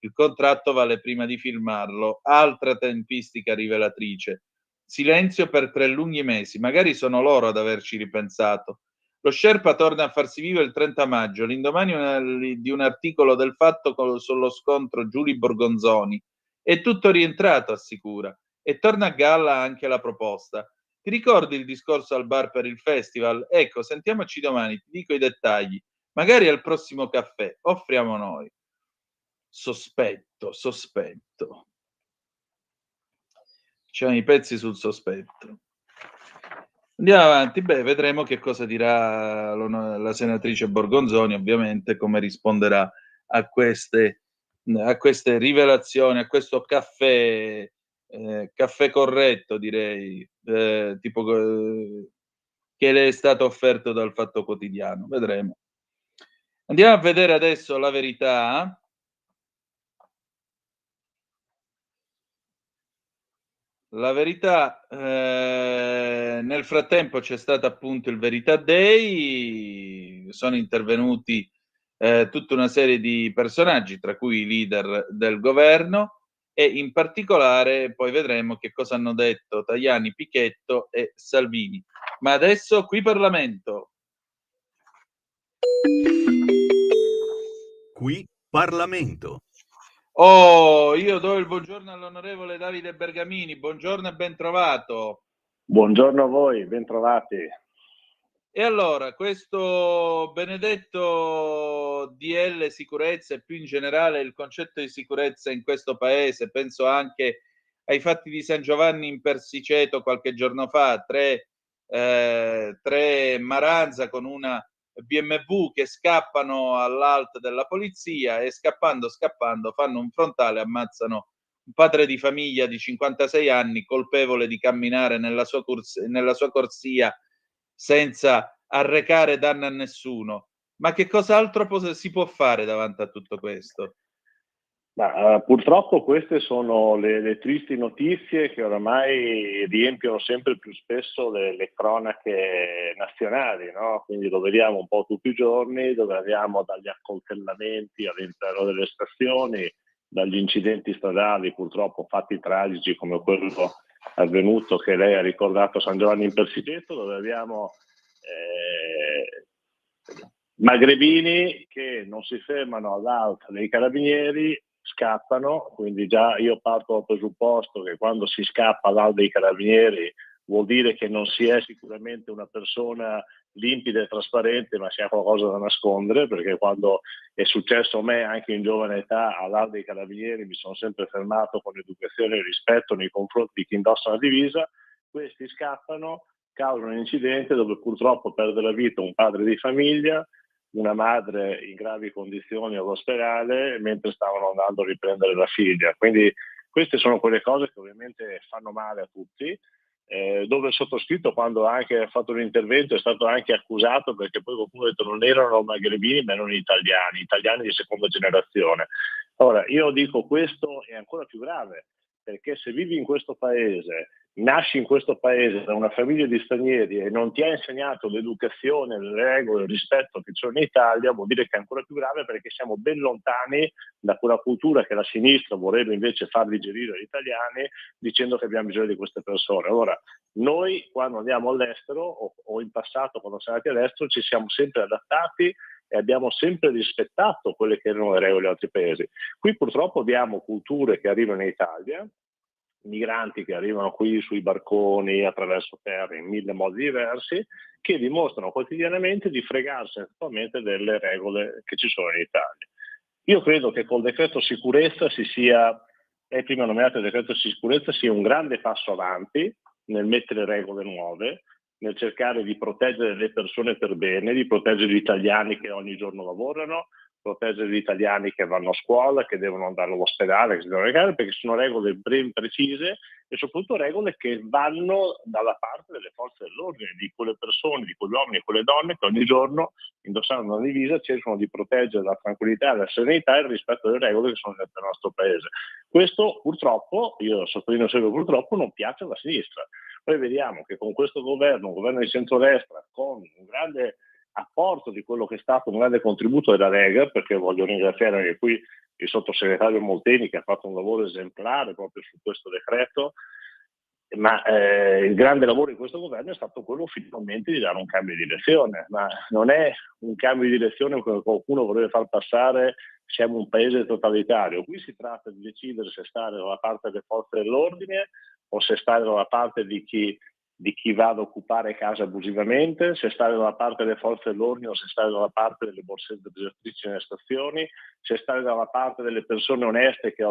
Il contratto vale prima di firmarlo, altra tempistica rivelatrice. Silenzio per 3 lunghi mesi, magari sono loro ad averci ripensato. Lo Sherpa torna a farsi vivo il 30 maggio, l'indomani di un articolo del Fatto sullo scontro Giuli-Borgonzoni. È tutto rientrato, assicura, e torna a galla anche la proposta. Ti ricordi il discorso al bar per il festival? Ecco, sentiamoci domani, ti dico i dettagli. Magari al prossimo caffè, offriamo noi. Sospetto. C'erano i pezzi sul sospetto. Andiamo avanti, vedremo che cosa dirà la senatrice Borgonzoni, ovviamente, come risponderà a queste rivelazioni, a questo caffè corretto, direi, tipo che le è stato offerto dal Fatto Quotidiano. Vedremo. Andiamo a vedere adesso La Verità. La Verità, nel frattempo c'è stato appunto il Verità Day, sono intervenuti tutta una serie di personaggi, tra cui i leader del governo, e in particolare poi vedremo che cosa hanno detto Tajani, Pichetto e Salvini. Ma adesso qui Parlamento. Qui Parlamento. Oh, io do il buongiorno all'onorevole Davide Bergamini, buongiorno e ben trovato. Buongiorno a voi, ben trovati. E allora, questo benedetto DL sicurezza e più in generale il concetto di sicurezza in questo paese, penso anche ai fatti di San Giovanni in Persiceto qualche giorno fa, tre Maranza con una BMW che scappano all'alt della polizia e scappando fanno un frontale, ammazzano un padre di famiglia di 56 anni colpevole di camminare nella sua corsia senza arrecare danno a nessuno. Ma che cos'altro si può fare davanti a tutto questo? Purtroppo queste sono le tristi notizie che oramai riempiono sempre più spesso le cronache nazionali, no? Quindi lo vediamo un po' tutti i giorni, dove abbiamo dagli accoltellamenti all'interno delle stazioni, dagli incidenti stradali, purtroppo fatti tragici come quello avvenuto che lei ha ricordato a San Giovanni in Persiceto, dove abbiamo magrebini che non si fermano all'alta dei carabinieri, scappano, quindi già io parto dal presupposto che quando si scappa all'alta dei carabinieri vuol dire che non si è sicuramente una persona limpida e trasparente, ma si ha qualcosa da nascondere, perché quando è successo a me anche in giovane età all'alta dei carabinieri mi sono sempre fermato con educazione e rispetto nei confronti di chi indossa la divisa. Questi scappano, causano un incidente dove purtroppo perde la vita un padre di famiglia, una madre in gravi condizioni all'ospedale mentre stavano andando a riprendere la figlia. Quindi queste sono quelle cose che ovviamente fanno male a tutti, dove il sottoscritto, quando anche ha fatto un intervento, è stato anche accusato perché poi qualcuno ha detto non erano magrebini ma erano italiani di seconda generazione. Ora io dico, questo è ancora più grave, perché se vivi in questo paese, nasci in questo paese da una famiglia di stranieri e non ti ha insegnato l'educazione, le regole, il rispetto che c'è in Italia, vuol dire che è ancora più grave, perché siamo ben lontani da quella cultura che la sinistra vorrebbe invece far digerire agli italiani, dicendo che abbiamo bisogno di queste persone. Allora, noi quando andiamo all'estero o in passato quando siamo andati all'estero ci siamo sempre adattati e abbiamo sempre rispettato quelle che erano le regole di altri paesi. Qui purtroppo abbiamo culture che arrivano in Italia, migranti che arrivano qui sui barconi, attraverso terra, in 1000 modi diversi, che dimostrano quotidianamente di fregarsi esattamente delle regole che ci sono in Italia. Io credo che col decreto sicurezza lei prima nominato il decreto sicurezza, sia un grande passo avanti nel mettere regole nuove, nel cercare di proteggere le persone per bene, di proteggere gli italiani che ogni giorno lavorano, proteggere gli italiani che vanno a scuola, che devono andare all'ospedale, che si devono recare, perché sono regole ben precise e soprattutto regole che vanno dalla parte delle forze dell'ordine, di quelle persone, di quegli uomini e quelle donne che ogni giorno, indossando una divisa, cercano di proteggere la tranquillità, la serenità e il rispetto delle regole che sono nel nostro paese. Questo purtroppo, io sottolineo sempre purtroppo, non piace alla sinistra. Noi vediamo che con questo governo, un governo di centrodestra, con un grande apporto di quello che è stato un grande contributo della Lega, perché voglio ringraziare anche qui il sottosegretario Molteni che ha fatto un lavoro esemplare proprio su questo decreto, ma il grande lavoro di questo governo è stato quello finalmente di dare un cambio di direzione, ma non è un cambio di direzione come qualcuno vorrebbe far passare, siamo un paese totalitario. Qui si tratta di decidere se stare dalla parte delle forze dell'ordine o se stare dalla parte di chi va ad occupare case abusivamente, se stare dalla parte delle forze dell'ordine o se stare dalla parte delle borse desertrici nelle stazioni, se stare dalla parte delle persone oneste che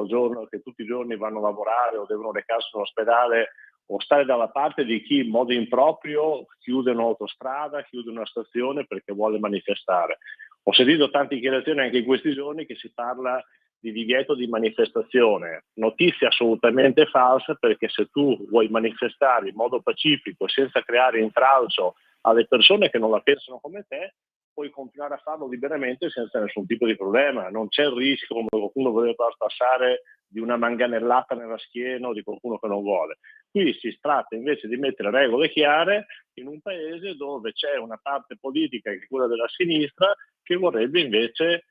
tutti i giorni vanno a lavorare o devono recarsi in ospedale, o stare dalla parte di chi in modo improprio chiude un'autostrada, chiude una stazione perché vuole manifestare. Ho sentito tante dichiarazioni anche in questi giorni che si parla di divieto di manifestazione, notizia assolutamente falsa, perché se tu vuoi manifestare in modo pacifico senza creare intralcio alle persone che non la pensano come te, puoi continuare a farlo liberamente senza nessun tipo di problema. Non c'è il rischio, come qualcuno voleva far passare, di una manganellata nella schiena o di qualcuno che non vuole. Qui si tratta invece di mettere regole chiare in un paese dove c'è una parte politica, che è quella della sinistra, che vorrebbe invece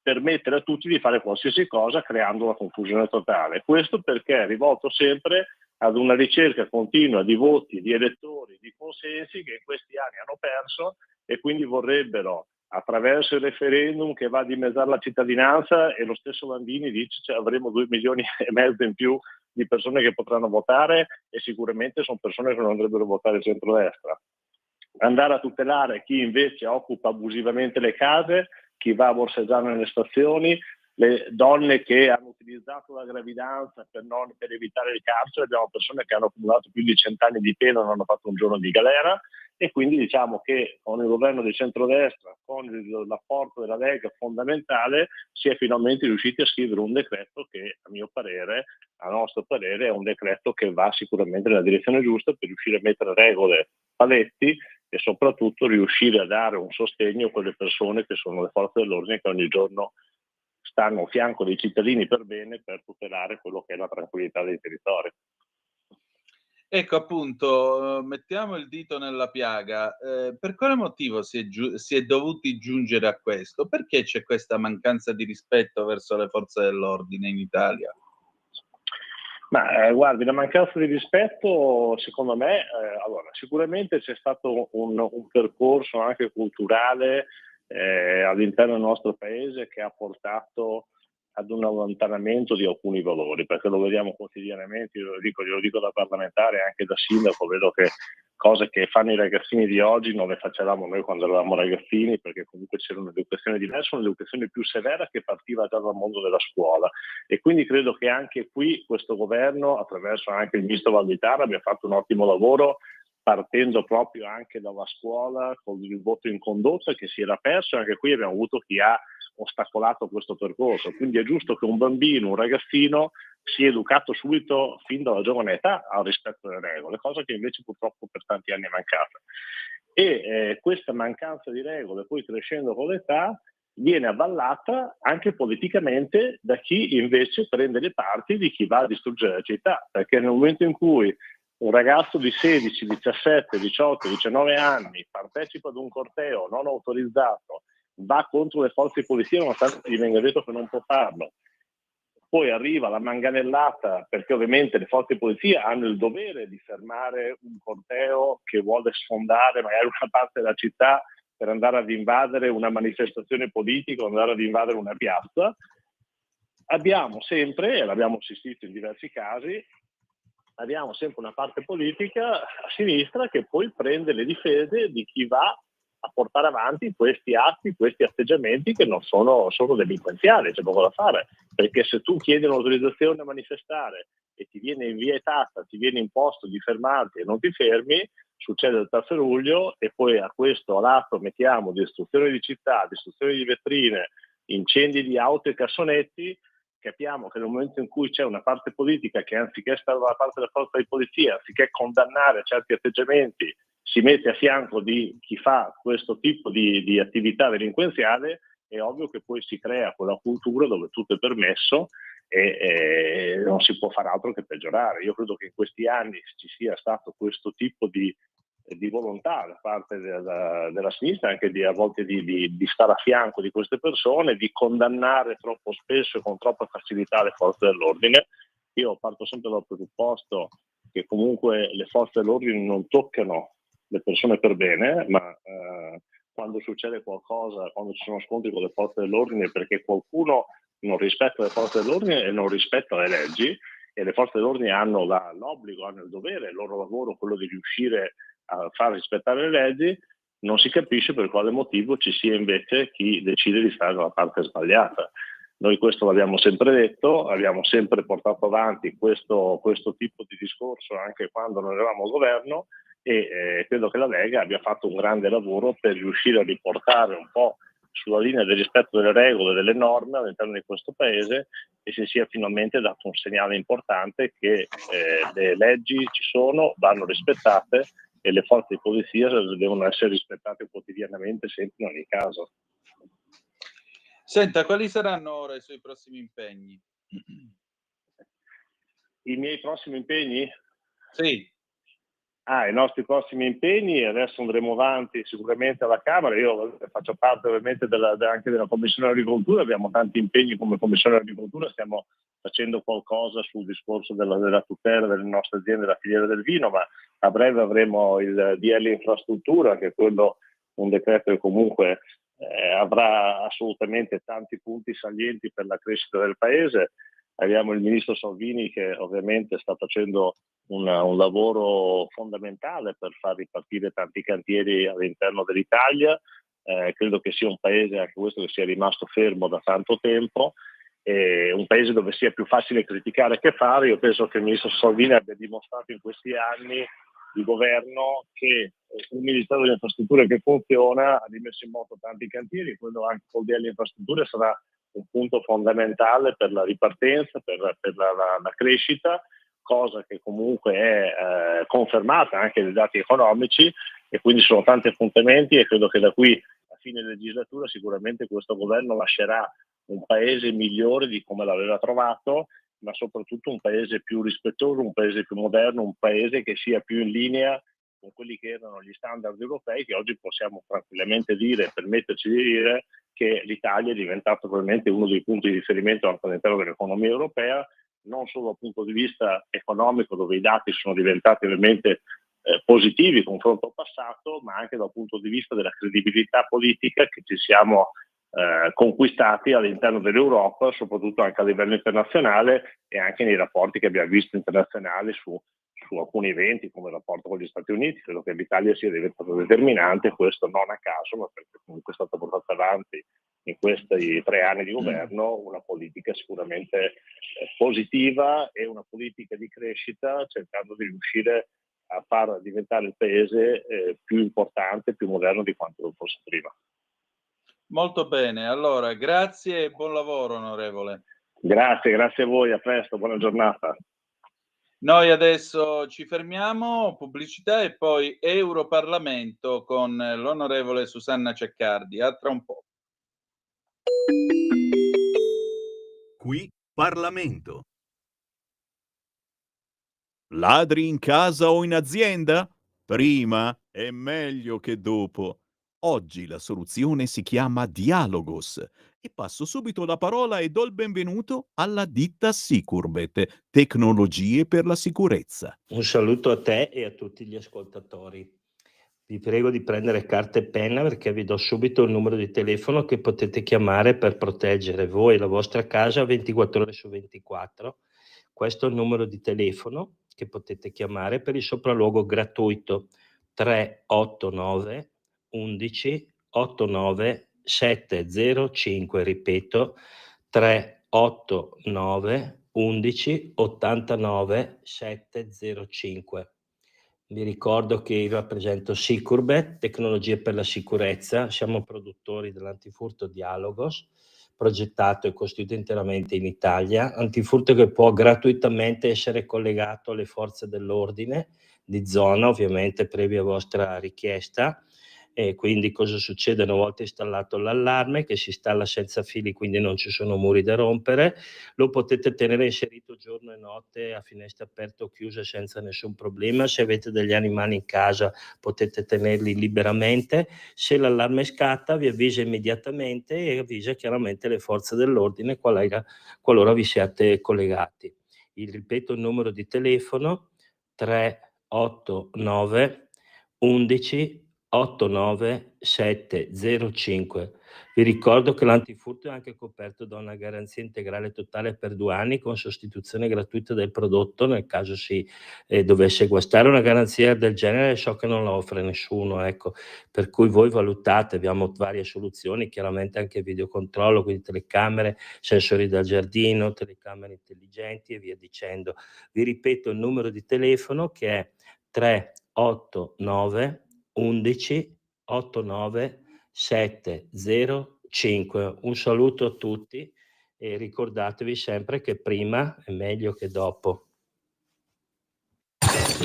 permettere a tutti di fare qualsiasi cosa creando una confusione totale. Questo perché è rivolto sempre ad una ricerca continua di voti, di elettori, di consensi che in questi anni hanno perso e quindi vorrebbero attraverso il referendum che va a dimezzare la cittadinanza, e lo stesso Landini dice avremo 2,5 milioni in più di persone che potranno votare, e sicuramente sono persone che non andrebbero a votare il centrodestra. Andare a tutelare chi invece occupa abusivamente le case, chi va a borseggiare nelle stazioni, le donne che hanno utilizzato la gravidanza per evitare il carcere. Abbiamo persone che hanno accumulato più di 100 anni di pena e non hanno fatto un giorno di galera, e quindi diciamo che con il governo di centrodestra, con l'apporto della Lega fondamentale, si è finalmente riusciti a scrivere un decreto che, a nostro parere, è un decreto che va sicuramente nella direzione giusta per riuscire a mettere regole, paletti, e soprattutto riuscire a dare un sostegno a quelle persone che sono le forze dell'ordine, che ogni giorno stanno a fianco dei cittadini per bene, per tutelare quello che è la tranquillità dei territori. Ecco, appunto, mettiamo il dito nella piaga. Per quale motivo si è dovuti giungere a questo? Perché c'è questa mancanza di rispetto verso le forze dell'ordine in Italia? Ma guardi, la mancanza di rispetto, secondo me, allora, sicuramente c'è stato un percorso anche culturale all'interno del nostro paese che ha portato ad un allontanamento di alcuni valori, perché lo vediamo quotidianamente. Glielo dico da parlamentare e anche da sindaco. Vedo che cose che fanno i ragazzini di oggi non le facevamo noi quando eravamo ragazzini, perché comunque c'era un'educazione diversa, un'educazione più severa che partiva già dal mondo della scuola, e quindi credo che anche qui questo governo, attraverso anche il ministro Valditara, abbia fatto un ottimo lavoro, partendo proprio anche dalla scuola con il voto in condotta che si era perso. Anche qui abbiamo avuto chi ha ostacolato questo percorso, quindi è giusto che un bambino, un ragazzino sia educato subito fin dalla giovane età al rispetto delle regole, cosa che invece purtroppo per tanti anni è mancata. E questa mancanza di regole, poi crescendo con l'età, viene avvallata anche politicamente da chi invece prende le parti di chi va a distruggere la città, perché nel momento in cui un ragazzo di 16, 17, 18, 19 anni partecipa ad un corteo non autorizzato, va contro le forze di polizia nonostante gli venga detto che non può farlo, poi arriva la manganellata, perché ovviamente le forze di polizia hanno il dovere di fermare un corteo che vuole sfondare magari una parte della città per andare ad invadere una manifestazione politica o andare ad invadere una piazza. Abbiamo sempre, e l'abbiamo assistito in diversi casi, abbiamo sempre una parte politica a sinistra che poi prende le difese di chi va a portare avanti questi atti, questi atteggiamenti che non sono delinquenziali, c'è poco da fare, perché se tu chiedi un'autorizzazione a manifestare e ti viene vietata, ti viene imposto di fermarti e non ti fermi, succede il 3 luglio, e poi a questo lato mettiamo distruzione di città, distruzione di vetrine, incendi di auto e cassonetti. Capiamo che nel momento in cui c'è una parte politica che, anziché stare dalla parte della forza di polizia, anziché condannare certi atteggiamenti, si mette a fianco di chi fa questo tipo di attività delinquenziale, è ovvio che poi si crea quella cultura dove tutto è permesso e non si può fare altro che peggiorare. Io credo che in questi anni ci sia stato questo tipo di volontà da parte della sinistra, anche a volte di stare a fianco di queste persone, di condannare troppo spesso e con troppa facilità le forze dell'ordine. Io parto sempre dal presupposto che comunque le forze dell'ordine non toccano le persone per bene, ma quando succede qualcosa, quando ci sono scontri con le forze dell'ordine, perché qualcuno non rispetta le forze dell'ordine e non rispetta le leggi, e le forze dell'ordine hanno l'obbligo, hanno il dovere, il loro lavoro, quello di riuscire a far rispettare le leggi, non si capisce per quale motivo ci sia invece chi decide di stare dalla parte sbagliata. Noi questo l'abbiamo sempre detto, abbiamo sempre portato avanti questo tipo di discorso anche quando non eravamo al governo, e credo che la Lega abbia fatto un grande lavoro per riuscire a riportare un po' sulla linea del rispetto delle regole, delle norme all'interno di questo paese, e si sia finalmente dato un segnale importante che le leggi ci sono, vanno rispettate, e le forze di polizia devono essere rispettate quotidianamente, sempre in ogni caso. Senta, quali saranno ora i suoi prossimi impegni? I miei prossimi impegni? Sì. I nostri prossimi impegni, adesso andremo avanti sicuramente alla Camera. Io faccio parte ovviamente anche della Commissione Agricoltura, abbiamo tanti impegni come Commissione Agricoltura, stiamo facendo qualcosa sul discorso della tutela delle nostre aziende della filiera del vino, ma a breve avremo il DL Infrastruttura, che è quello, un decreto che comunque avrà assolutamente tanti punti salienti per la crescita del paese. Abbiamo il ministro Salvini che ovviamente sta facendo un lavoro fondamentale per far ripartire tanti cantieri all'interno dell'Italia. Credo che sia un paese, anche questo, che sia rimasto fermo da tanto tempo, un paese dove sia più facile criticare che fare. Io penso che il ministro Salvini abbia dimostrato in questi anni di governo che un Ministero delle Infrastrutture che funziona, ha rimesso in moto tanti cantieri, quello anche con delle infrastrutture sarà un punto fondamentale per la ripartenza, per la crescita, cosa che comunque è confermata anche dai dati economici, e quindi sono tanti appuntamenti e credo che da qui a fine legislatura sicuramente questo governo lascerà un paese migliore di come l'aveva trovato, ma soprattutto un paese più rispettoso, un paese più moderno, un paese che sia più in linea con quelli che erano gli standard europei, che oggi possiamo tranquillamente dire, permetterci di dire, che l'Italia è diventato probabilmente uno dei punti di riferimento anche all'interno dell'economia europea, non solo dal punto di vista economico, dove i dati sono diventati veramente positivi confronto al passato, ma anche dal punto di vista della credibilità politica che ci siamo conquistati all'interno dell'Europa, soprattutto anche a livello internazionale e anche nei rapporti che abbiamo visto internazionali su alcuni eventi come il rapporto con gli Stati Uniti. Credo che l'Italia sia diventato determinante, questo non a caso, ma perché comunque è stata portata avanti in questi 3 anni di governo una politica sicuramente positiva e una politica di crescita, cercando di riuscire a far diventare il paese più importante, più moderno di quanto lo fosse prima. Molto bene, allora grazie e buon lavoro onorevole. Grazie a voi, a presto, buona giornata. Noi adesso ci fermiamo, pubblicità e poi Europarlamento con l'onorevole Susanna Ceccardi. A tra un po'. Qui Parlamento. Ladri in casa o in azienda? Prima è meglio che dopo. Oggi la soluzione si chiama Dialogos e passo subito la parola e do il benvenuto alla ditta Sicurbet, tecnologie per la sicurezza. Un saluto a te e a tutti gli ascoltatori. Vi prego di prendere carta e penna perché vi do subito il numero di telefono che potete chiamare per proteggere voi e la vostra casa 24 ore su 24. Questo è il numero di telefono che potete chiamare per il sopralluogo gratuito 389 11 89 705, ripeto 389 11 89 705. Vi ricordo che io rappresento Sicurbet, tecnologie per la sicurezza, siamo produttori dell'antifurto Dialogos, progettato e costruito interamente in Italia, antifurto che può gratuitamente essere collegato alle forze dell'ordine di zona, ovviamente previa vostra richiesta. E quindi cosa succede una volta installato l'allarme, che si installa senza fili, quindi non ci sono muri da rompere, lo potete tenere inserito giorno e notte a finestre aperte o chiuse senza nessun problema. Se avete degli animali in casa potete tenerli liberamente, se l'allarme scatta vi avvisa immediatamente e avvisa chiaramente le forze dell'ordine qualora vi siate collegati. Ripeto il numero di telefono 389 11 89 705. Vi ricordo che l'antifurto è anche coperto da una garanzia integrale totale per 2 anni con sostituzione gratuita del prodotto nel caso si dovesse guastare. Una garanzia del genere so che non la offre nessuno, ecco, per cui voi valutate, abbiamo varie soluzioni, chiaramente anche videocontrollo, quindi telecamere, sensori da giardino, telecamere intelligenti e via dicendo. Vi ripeto il numero di telefono che è 389 11 89 705. Un saluto a tutti e ricordatevi sempre che prima è meglio che dopo.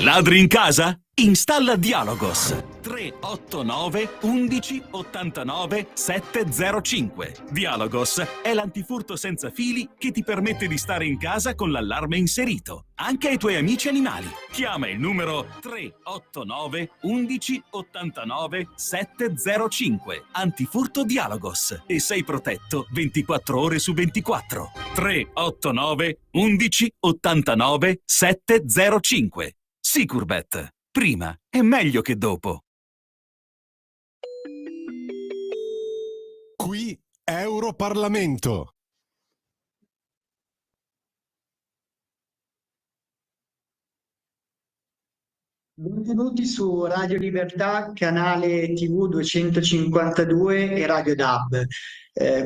Ladri in casa? Installa Dialogos 389 11 89 705. Dialogos è l'antifurto senza fili che ti permette di stare in casa con l'allarme inserito, anche ai tuoi amici animali. Chiama il numero 389 11 89 705. Antifurto Dialogos e sei protetto 24 ore su 24. 389 11 89 705. Sicurbet. Prima è meglio che dopo. Qui Europarlamento. Benvenuti su Radio Libertà, canale TV 252 e Radio DAB.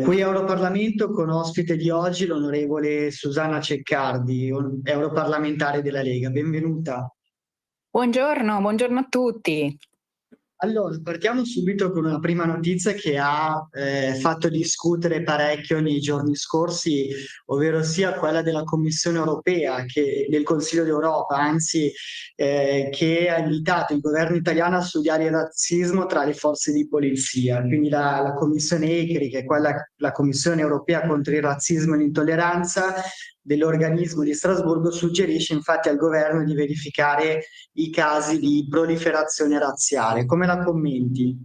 Qui Europarlamento con ospite di oggi l'onorevole Susanna Ceccardi, europarlamentare della Lega. Benvenuta. Buongiorno a tutti. Allora, partiamo subito con una prima notizia che ha fatto discutere parecchio nei giorni scorsi, ovvero sia quella della Commissione europea, del Consiglio d'Europa, anzi, che ha invitato il governo italiano a studiare il razzismo tra le forze di polizia. Quindi la Commissione ECRI, che è la Commissione europea contro il razzismo e l'intolleranza, dell'organismo di Strasburgo, suggerisce infatti al governo di verificare i casi di proliferazione razziale. Come la commenti?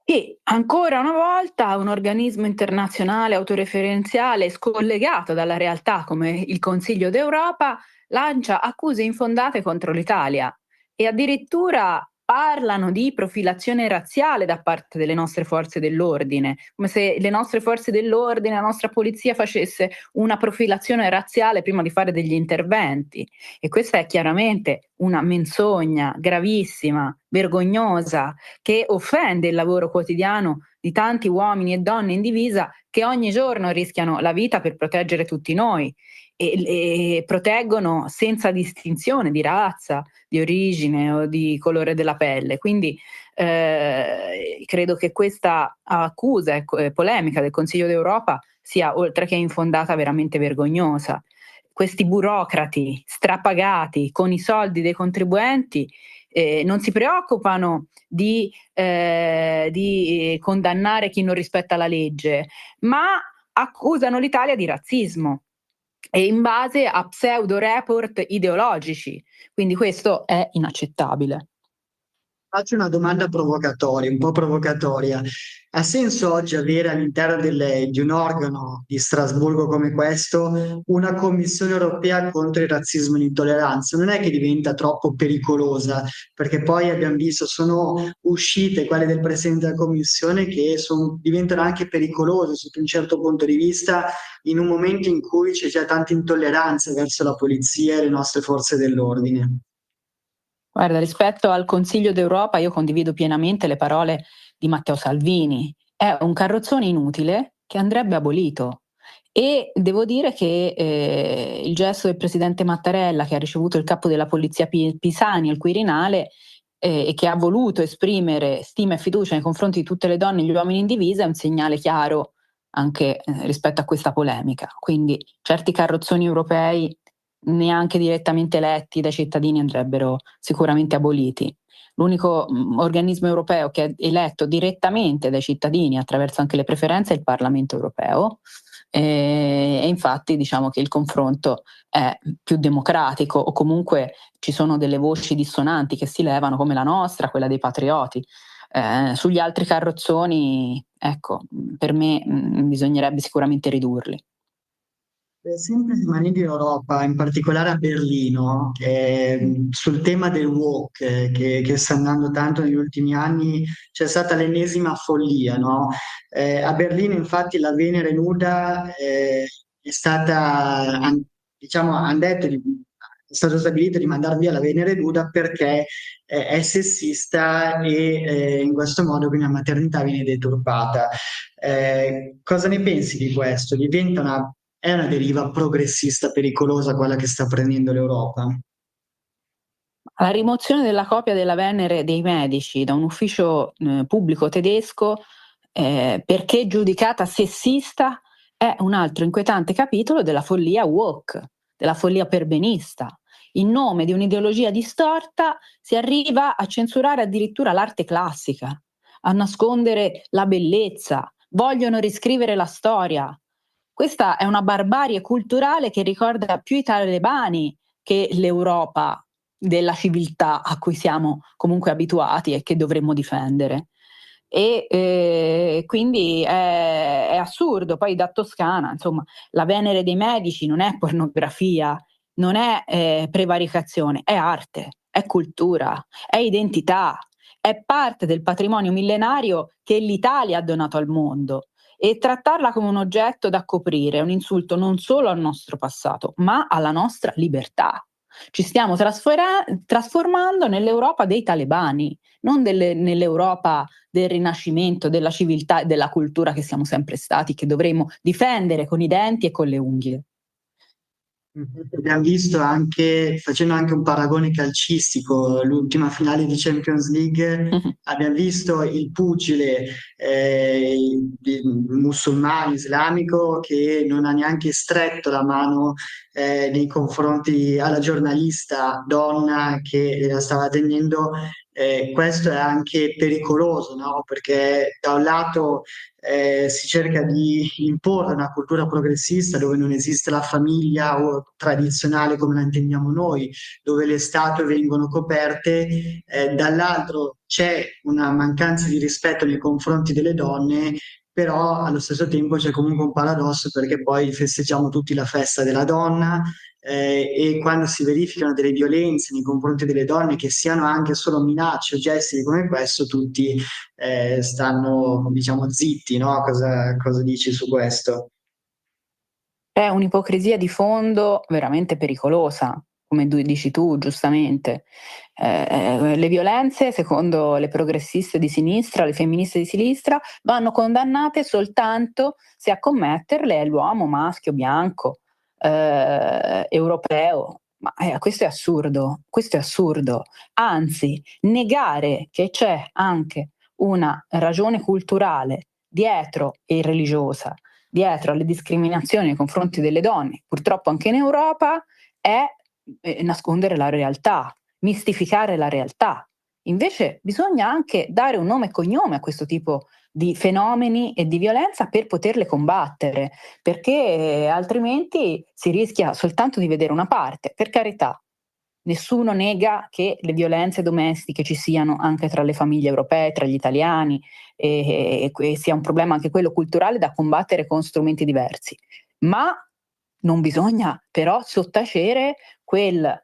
E ancora una volta un organismo internazionale autoreferenziale scollegato dalla realtà come il Consiglio d'Europa lancia accuse infondate contro l'Italia e addirittura parlano di profilazione razziale da parte delle nostre forze dell'ordine, come se le nostre forze dell'ordine, la nostra polizia facesse una profilazione razziale prima di fare degli interventi. E questa è chiaramente una menzogna gravissima, vergognosa, che offende il lavoro quotidiano di tanti uomini e donne in divisa che ogni giorno rischiano la vita per proteggere tutti noi e proteggono senza distinzione di razza, di origine o di colore della pelle. Quindi credo che questa accusa e polemica del Consiglio d'Europa sia, oltre che infondata, veramente vergognosa. Questi burocrati strapagati con i soldi dei contribuenti non si preoccupano di condannare chi non rispetta la legge, ma accusano l'Italia di razzismo e in base a pseudo report ideologici. Quindi questo è inaccettabile. Faccio una domanda provocatoria, un po' provocatoria. Ha senso oggi avere all'interno di un organo di Strasburgo come questo una Commissione europea contro il razzismo e l'intolleranza? Non è che diventa troppo pericolosa? Perché poi abbiamo visto, sono uscite quelle del Presidente della Commissione che diventano anche pericolose sotto un certo punto di vista in un momento in cui c'è già tanta intolleranza verso la polizia e le nostre forze dell'ordine. Guarda, rispetto al Consiglio d'Europa io condivido pienamente le parole di Matteo Salvini. È un carrozzone inutile che andrebbe abolito. E devo dire che il gesto del presidente Mattarella, che ha ricevuto il capo della polizia Pisani al Quirinale e che ha voluto esprimere stima e fiducia nei confronti di tutte le donne e gli uomini in divisa, è un segnale chiaro anche rispetto a questa polemica. Quindi certi carrozzoni europei neanche direttamente eletti dai cittadini andrebbero sicuramente aboliti. L'unico organismo europeo che è eletto direttamente dai cittadini attraverso anche le preferenze è il Parlamento europeo e infatti diciamo che il confronto è più democratico o comunque ci sono delle voci dissonanti che si levano come la nostra, quella dei patrioti. Sugli altri carrozzoni, ecco, per me bisognerebbe sicuramente ridurli. Sempre rimanendo in Europa, in particolare a Berlino, sul tema del woke che sta andando tanto negli ultimi anni, c'è stata l'ennesima follia, no? A Berlino infatti la Venere nuda è stata, hanno detto è stato stabilito di mandar via la Venere nuda perché è sessista e in questo modo quindi la maternità viene deturpata. Cosa ne pensi di questo? È una deriva progressista pericolosa quella che sta prendendo l'Europa? La rimozione della copia della Venere dei medici da un ufficio pubblico tedesco perché giudicata sessista è un altro inquietante capitolo della follia woke, della follia perbenista. In nome di un'ideologia distorta si arriva a censurare addirittura l'arte classica, a nascondere la bellezza, vogliono riscrivere la storia. Questa è una barbarie culturale che ricorda più i talebani che l'Europa della civiltà a cui siamo comunque abituati e che dovremmo difendere. E quindi è assurdo. Poi da Toscana, insomma, la Venere dei medici non è pornografia, non è prevaricazione, è arte, è cultura, è identità, è parte del patrimonio millenario che l'Italia ha donato al mondo. E trattarla come un oggetto da coprire è un insulto non solo al nostro passato, ma alla nostra libertà. Ci stiamo trasformando nell'Europa dei talebani, non nell'Europa del Rinascimento, della civiltà e della cultura che siamo sempre stati, che dovremmo difendere con i denti e con le unghie. Abbiamo visto anche, facendo anche un paragone calcistico, l'ultima finale di Champions League, abbiamo visto il pugile musulmano, islamico, che non ha neanche stretto la mano nei confronti alla giornalista donna che la stava tenendo. Questo è anche pericoloso, no? Perché da un lato si cerca di imporre una cultura progressista dove non esiste la famiglia o tradizionale come la intendiamo noi, dove le statue vengono coperte, dall'altro c'è una mancanza di rispetto nei confronti delle donne, però allo stesso tempo c'è comunque un paradosso perché poi festeggiamo tutti la festa della donna, e quando si verificano delle violenze nei confronti delle donne, che siano anche solo minacce o gesti come questo, tutti stanno, diciamo, zitti, no? Cosa dici su questo? È un'ipocrisia di fondo veramente pericolosa, come dici tu giustamente. Le violenze, secondo le progressiste di sinistra, le femministe di sinistra, vanno condannate soltanto se a commetterle è l'uomo maschio, bianco, europeo. Ma questo è assurdo, questo è assurdo. Anzi, negare che c'è anche una ragione culturale dietro e religiosa, dietro alle discriminazioni nei confronti delle donne, purtroppo anche in Europa, è nascondere la realtà, mistificare la realtà. Invece bisogna anche dare un nome e cognome a questo tipo di fenomeni e di violenza per poterle combattere, perché altrimenti si rischia soltanto di vedere una parte. Per carità, nessuno nega che le violenze domestiche ci siano anche tra le famiglie europee, tra gli italiani, e sia un problema anche quello culturale da combattere con strumenti diversi. Ma non bisogna però sottacere quelle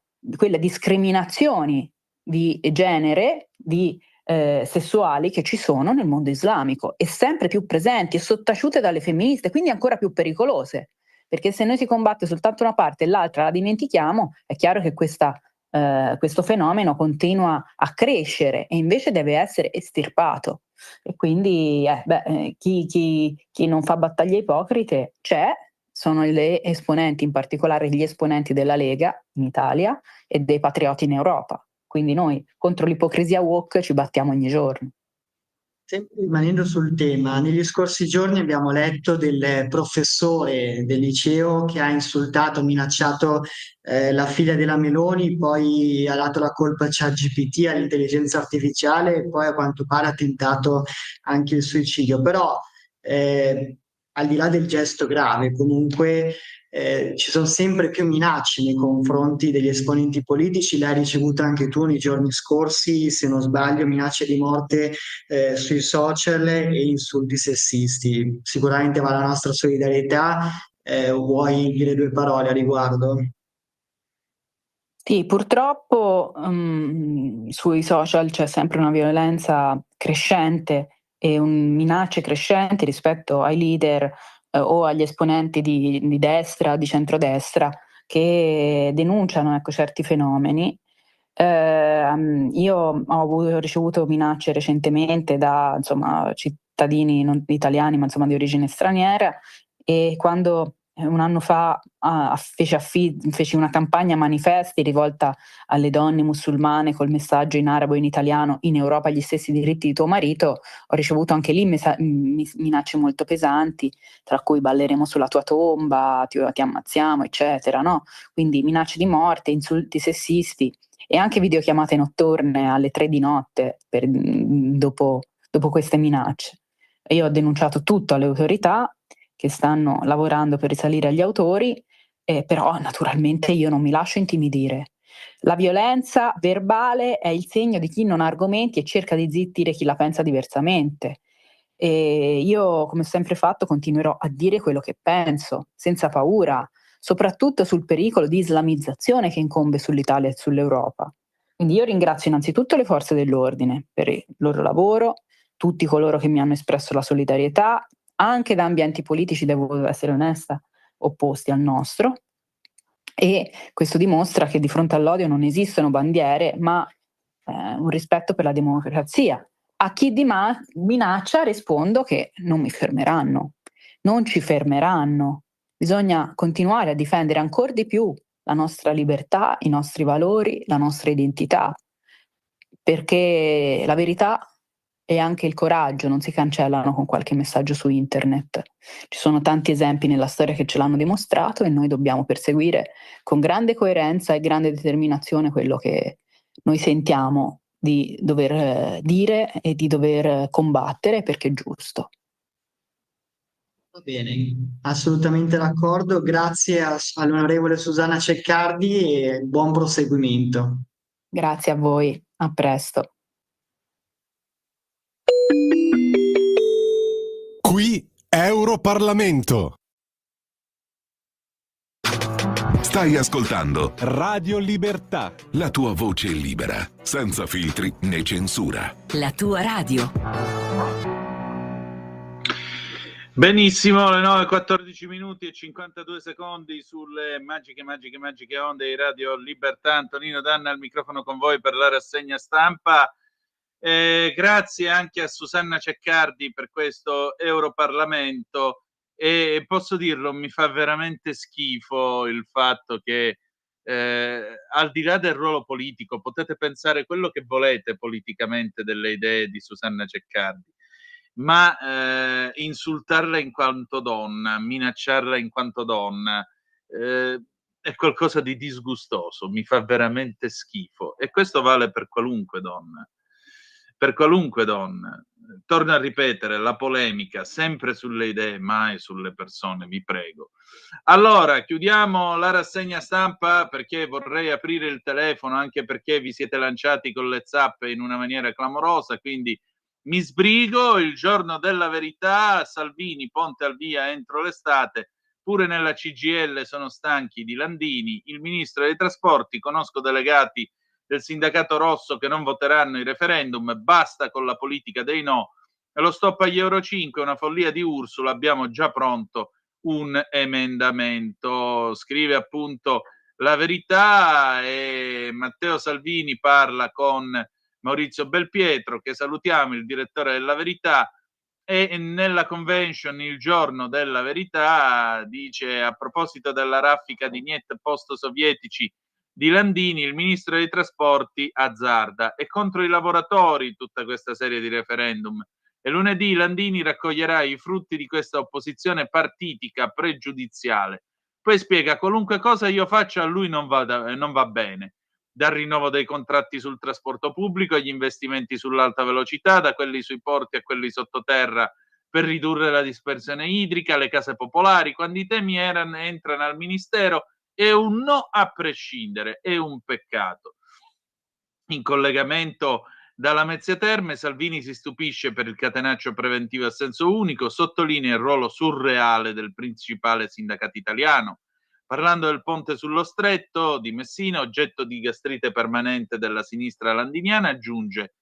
discriminazioni di genere, di sessuali che ci sono nel mondo islamico e sempre più presenti e sottaciute dalle femministe, quindi ancora più pericolose, perché se noi si combatte soltanto una parte e l'altra la dimentichiamo, è chiaro che questo fenomeno continua a crescere e invece deve essere estirpato. E quindi chi non fa battaglie ipocrite sono le esponenti, in particolare gli esponenti della Lega in Italia e dei patrioti in Europa. Quindi noi contro l'ipocrisia woke ci battiamo ogni giorno. Sempre rimanendo sul tema, negli scorsi giorni abbiamo letto del professore del liceo che ha insultato, minacciato la figlia della Meloni, poi ha dato la colpa a ChatGPT, all'intelligenza artificiale, e poi a quanto pare ha tentato anche il suicidio. Però al di là del gesto grave, comunque ci sono sempre più minacce nei confronti degli esponenti politici. L'hai ricevuta anche tu nei giorni scorsi, se non sbaglio, minacce di morte sui social e insulti sessisti. Sicuramente va la nostra solidarietà. Vuoi dire due parole a riguardo? Sì, purtroppo sui social c'è sempre una violenza crescente e minacce crescenti rispetto ai leader o agli esponenti di destra, di centrodestra, che denunciano certi fenomeni. Io ho ricevuto minacce recentemente da cittadini non italiani, ma di origine straniera, e quando un anno fa feci una campagna manifesti rivolta alle donne musulmane col messaggio in arabo e in italiano: in Europa gli stessi diritti di tuo marito, ho ricevuto anche lì minacce molto pesanti, tra cui balleremo sulla tua tomba, ti ammazziamo, eccetera, no? Quindi minacce di morte, insulti sessisti e anche videochiamate notturne alle 3 di notte dopo queste minacce. Io ho denunciato tutto alle autorità che stanno lavorando per risalire agli autori, però naturalmente io non mi lascio intimidire. La violenza verbale è il segno di chi non ha argomenti e cerca di zittire chi la pensa diversamente. E io, come ho sempre fatto, continuerò a dire quello che penso, senza paura, soprattutto sul pericolo di islamizzazione che incombe sull'Italia e sull'Europa. Quindi io ringrazio innanzitutto le forze dell'ordine per il loro lavoro, tutti coloro che mi hanno espresso la solidarietà, anche da ambienti politici, devo essere onesta, opposti al nostro. E questo dimostra che di fronte all'odio non esistono bandiere, ma un rispetto per la democrazia. A chi minaccia rispondo che non mi fermeranno, non ci fermeranno. Bisogna continuare a difendere ancora di più la nostra libertà, i nostri valori, la nostra identità, perché la verità e anche il coraggio non si cancellano con qualche messaggio su internet. Ci sono tanti esempi nella storia che ce l'hanno dimostrato e noi dobbiamo perseguire con grande coerenza e grande determinazione quello che noi sentiamo di dover dire e di dover combattere perché è giusto. Va bene, assolutamente d'accordo. Grazie all'onorevole Susanna Ceccardi e buon proseguimento. Grazie a voi, a presto. Qui Europarlamento. Stai ascoltando Radio Libertà. la tua voce libera, senza filtri né censura. La tua radio. Benissimo, le 9:14 minuti e 52 secondi sulle magiche onde di Radio Libertà. Antonino Danna al microfono con voi per la rassegna stampa. Grazie anche a Susanna Ceccardi per questo Europarlamento, e posso dirlo, mi fa veramente schifo il fatto che al di là del ruolo politico potete pensare quello che volete politicamente delle idee di Susanna Ceccardi, ma insultarla in quanto donna, minacciarla in quanto donna, è qualcosa di disgustoso, mi fa veramente schifo, e questo vale per qualunque donna. Per qualunque donna. Torno a ripetere, la polemica sempre sulle idee, mai sulle persone, vi prego. Allora, chiudiamo la rassegna stampa perché vorrei aprire il telefono, anche perché vi siete lanciati con le zappe in una maniera clamorosa, quindi mi sbrigo. Il giorno della verità, Salvini, ponte al via entro l'estate, pure nella CGIL sono stanchi di Landini, il ministro dei trasporti, conosco delegati del sindacato rosso che non voteranno i referendum, basta con la politica dei no, e lo stop agli Euro 5 è una follia di Ursula, abbiamo già pronto un emendamento. Scrive appunto La Verità, e Matteo Salvini parla con Maurizio Belpietro, che salutiamo, il direttore della Verità, e nella convention il giorno della verità dice, a proposito della raffica di niet post-sovietici di Landini, il ministro dei trasporti azzarda, e contro i lavoratori tutta questa serie di referendum, e lunedì Landini raccoglierà i frutti di questa opposizione partitica pregiudiziale. Poi spiega, qualunque cosa io faccia a lui non va bene, dal rinnovo dei contratti sul trasporto pubblico agli investimenti sull'alta velocità, da quelli sui porti a quelli sottoterra per ridurre la dispersione idrica, le case popolari. Quando i temi entrano al ministero è un no a prescindere, è un peccato. In collegamento dalla Mezzia Terme, Salvini si stupisce per il catenaccio preventivo a senso unico, sottolinea il ruolo surreale del principale sindacato italiano. Parlando del ponte sullo stretto di Messina, oggetto di gastrite permanente della sinistra landiniana, aggiunge: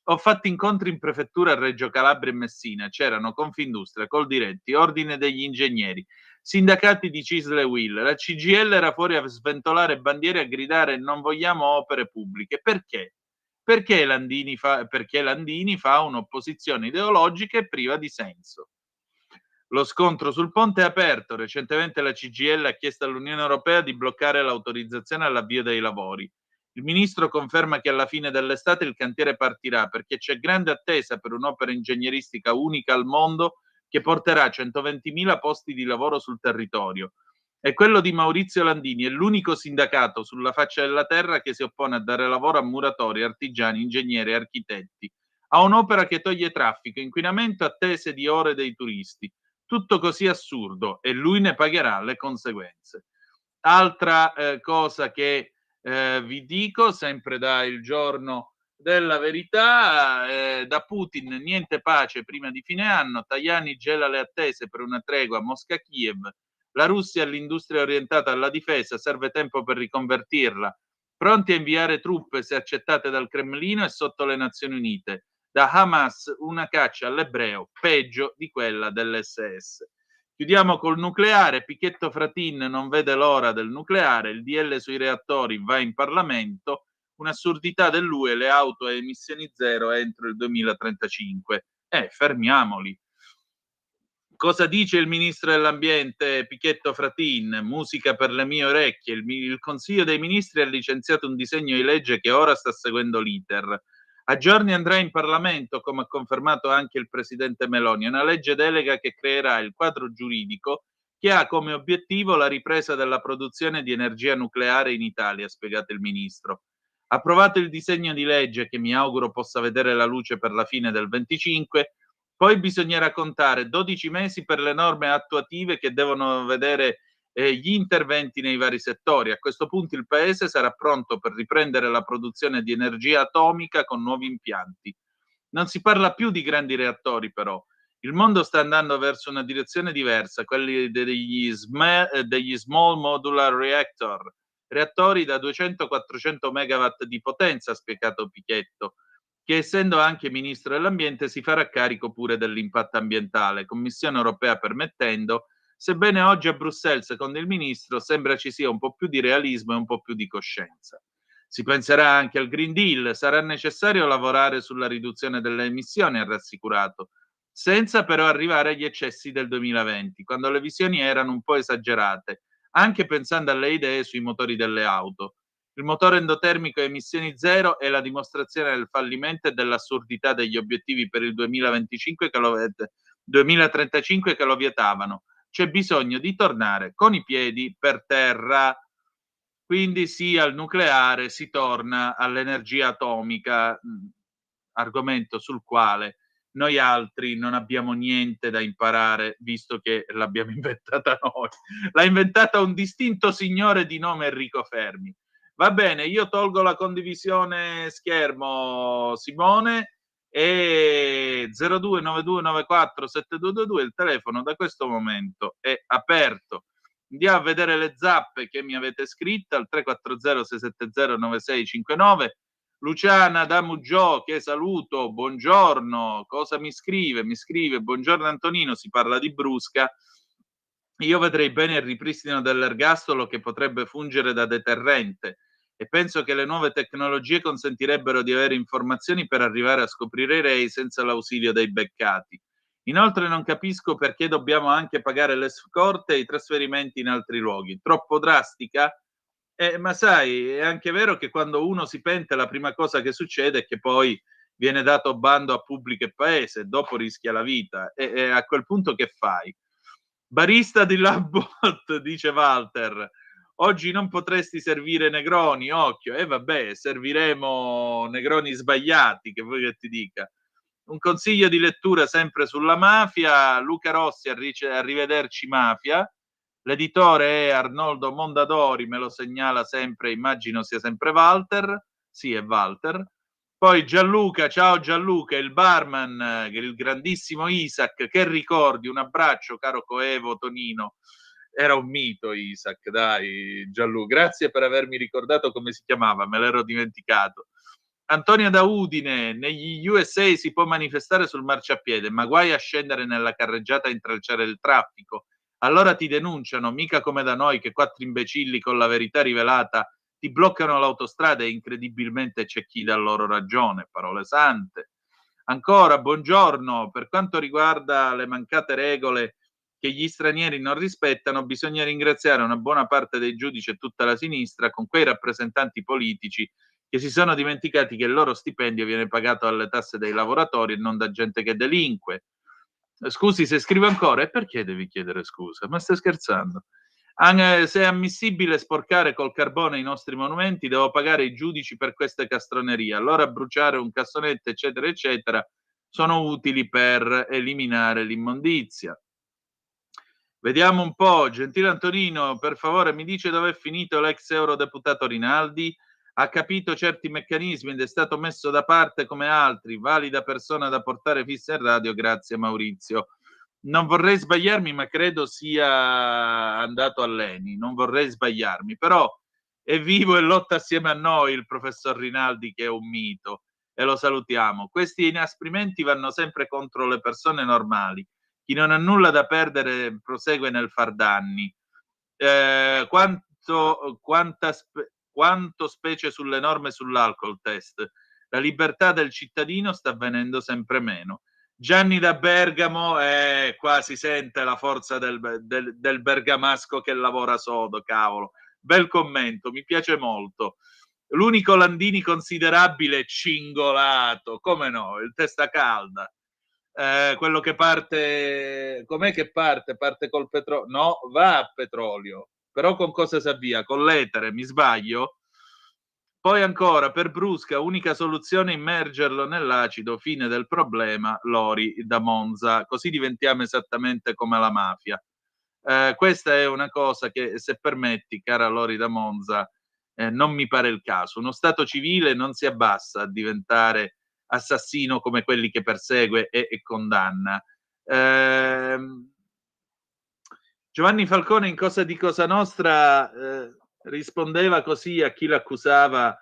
ho fatto incontri in prefettura a Reggio Calabria e Messina, c'erano Confindustria, Coldiretti, Ordine degli Ingegneri, sindacati di Cisl e Will, la CGIL era fuori a sventolare bandiere e a gridare non vogliamo opere pubbliche. Perché? Perché Landini fa un'opposizione ideologica e priva di senso. Lo scontro sul ponte è aperto. Recentemente la CGIL ha chiesto all'Unione Europea di bloccare l'autorizzazione all'avvio dei lavori. Il ministro conferma che alla fine dell'estate il cantiere partirà perché c'è grande attesa per un'opera ingegneristica unica al mondo che porterà 120.000 posti di lavoro sul territorio. E quello di Maurizio Landini è l'unico sindacato sulla faccia della terra che si oppone a dare lavoro a muratori, artigiani, ingegneri e architetti, a un'opera che toglie traffico, inquinamento, attese di ore dei turisti. Tutto così assurdo, e lui ne pagherà le conseguenze. Altra cosa che vi dico, sempre da Il Giorno della Verità, da Putin niente pace prima di fine anno, Tajani gela le attese per una tregua Mosca-Kiev, la Russia è l'industria orientata alla difesa, serve tempo per riconvertirla pronti a inviare truppe se accettate dal Cremlino e sotto le Nazioni Unite. Da Hamas una caccia all'ebreo peggio di quella dell'SS. Chiudiamo col nucleare. Pichetto Fratin non vede l'ora del nucleare, il DL sui reattori va in Parlamento, un'assurdità dell'UE, le auto a emissioni zero entro il 2035. Fermiamoli. Cosa dice il ministro dell'ambiente Pichetto Fratin? Musica per le mie orecchie. Il Consiglio dei Ministri ha licenziato un disegno di legge che ora sta seguendo l'iter. A giorni andrà in Parlamento, come ha confermato anche il presidente Meloni, una legge delega che creerà il quadro giuridico che ha come obiettivo la ripresa della produzione di energia nucleare in Italia, ha spiegato il ministro. Approvato il disegno di legge, che mi auguro possa vedere la luce per la fine del 25, poi bisognerà contare 12 mesi per le norme attuative che devono vedere gli interventi nei vari settori. A questo punto il Paese sarà pronto per riprendere la produzione di energia atomica con nuovi impianti. Non si parla più di grandi reattori, però. Il mondo sta andando verso una direzione diversa, quelli degli small modular reactor, reattori da 200-400 megawatt di potenza, ha spiegato Pichetto, che essendo anche ministro dell'ambiente si farà carico pure dell'impatto ambientale, Commissione europea permettendo, sebbene oggi a Bruxelles, secondo il ministro, sembra ci sia un po' più di realismo e un po' più di coscienza. Si penserà anche al Green Deal, sarà necessario lavorare sulla riduzione delle emissioni, ha rassicurato, senza però arrivare agli eccessi del 2020, quando le visioni erano un po' esagerate, anche pensando alle idee sui motori delle auto. Il motore endotermico a emissioni zero è la dimostrazione del fallimento e dell'assurdità degli obiettivi per il 2035 2035 che lo vietavano. C'è bisogno di tornare con i piedi per terra. Quindi sì al nucleare, si torna all'energia atomica, argomento sul quale noi altri non abbiamo niente da imparare, visto che l'abbiamo inventata noi. L'ha inventata un distinto signore di nome Enrico Fermi. Va bene, io tolgo la condivisione schermo, Simone, e 0292947222, il telefono da questo momento è aperto. Andiamo a vedere le zappe che mi avete scritto al 340-670-9659. Luciana da Muggio, che saluto, buongiorno. Cosa mi scrive? Mi scrive, buongiorno Antonino, si parla di Brusca. Io vedrei bene il ripristino dell'ergastolo che potrebbe fungere da deterrente e penso che le nuove tecnologie consentirebbero di avere informazioni per arrivare a scoprire i rei senza l'ausilio dei beccati. Inoltre non capisco perché dobbiamo anche pagare le scorte e i trasferimenti in altri luoghi. Troppo drastica? Ma sai, è anche vero che quando uno si pente la prima cosa che succede è che poi viene dato bando a pubblico e paese, dopo rischia la vita e a quel punto che fai? Barista di Labot, dice Walter, oggi non potresti servire Negroni, occhio, e vabbè, serviremo Negroni sbagliati, che vuoi che ti dica. Un consiglio di lettura sempre sulla mafia, Luca Rossi, arrivederci mafia, l'editore è Arnoldo Mondadori, me lo segnala sempre, immagino sia sempre Walter, sì è Walter, poi Gianluca, ciao Gianluca, il barman, il grandissimo Isaac, che ricordi, un abbraccio caro Coevo Tonino, era un mito Isaac, dai Gianluca, grazie per avermi ricordato come si chiamava, me l'ero dimenticato. Antonio da Udine, negli USA si può manifestare sul marciapiede, ma guai a scendere nella carreggiata a intralciare il traffico, allora ti denunciano, mica come da noi che 4 imbecilli con la verità rivelata ti bloccano l'autostrada e incredibilmente c'è chi dà loro ragione, parole sante. Ancora, buongiorno, per quanto riguarda le mancate regole che gli stranieri non rispettano, bisogna ringraziare una buona parte dei giudici e tutta la sinistra con quei rappresentanti politici che si sono dimenticati che il loro stipendio viene pagato dalle tasse dei lavoratori e non da gente che delinque. Scusi se scrivo ancora, e perché devi chiedere scusa? Ma stai scherzando? Se è ammissibile sporcare col carbone i nostri monumenti, devo pagare i giudici per queste castronerie. Allora bruciare un cassonetto, eccetera, eccetera, sono utili per eliminare l'immondizia. Vediamo un po'. Gentile Antonino, per favore mi dice dove è finito l'ex eurodeputato Rinaldi? Ha capito certi meccanismi ed è stato messo da parte come altri, valida persona da portare fissa in radio, grazie Maurizio. Non vorrei sbagliarmi, ma credo sia andato all'ENI, non vorrei sbagliarmi, però è vivo e lotta assieme a noi il professor Rinaldi, che è un mito, e lo salutiamo. Questi inasprimenti vanno sempre contro le persone normali. Chi non ha nulla da perdere prosegue nel far danni. Quanto specie sulle norme sull'alcol test. La libertà del cittadino sta avvenendo sempre meno. Gianni da Bergamo, qua si sente la forza del bergamasco che lavora sodo, cavolo. Bel commento, mi piace molto. L'unico Landini considerabile, Cingolato, come no, il testa calda. Quello che parte, com'è che parte? Parte col petrolio? No, va a petrolio, però con cosa si avvia? Con l'etere, mi sbaglio? Poi ancora, per Brusca, unica soluzione immergerlo nell'acido, fine del problema, Lori da Monza, così diventiamo esattamente come la mafia. Questa è una cosa che, se permetti, cara Lori da Monza, non mi pare il caso. Uno Stato civile non si abbassa a diventare assassino come quelli che persegue e condanna. Giovanni Falcone in Cosa di Cosa Nostra rispondeva così a chi l'accusava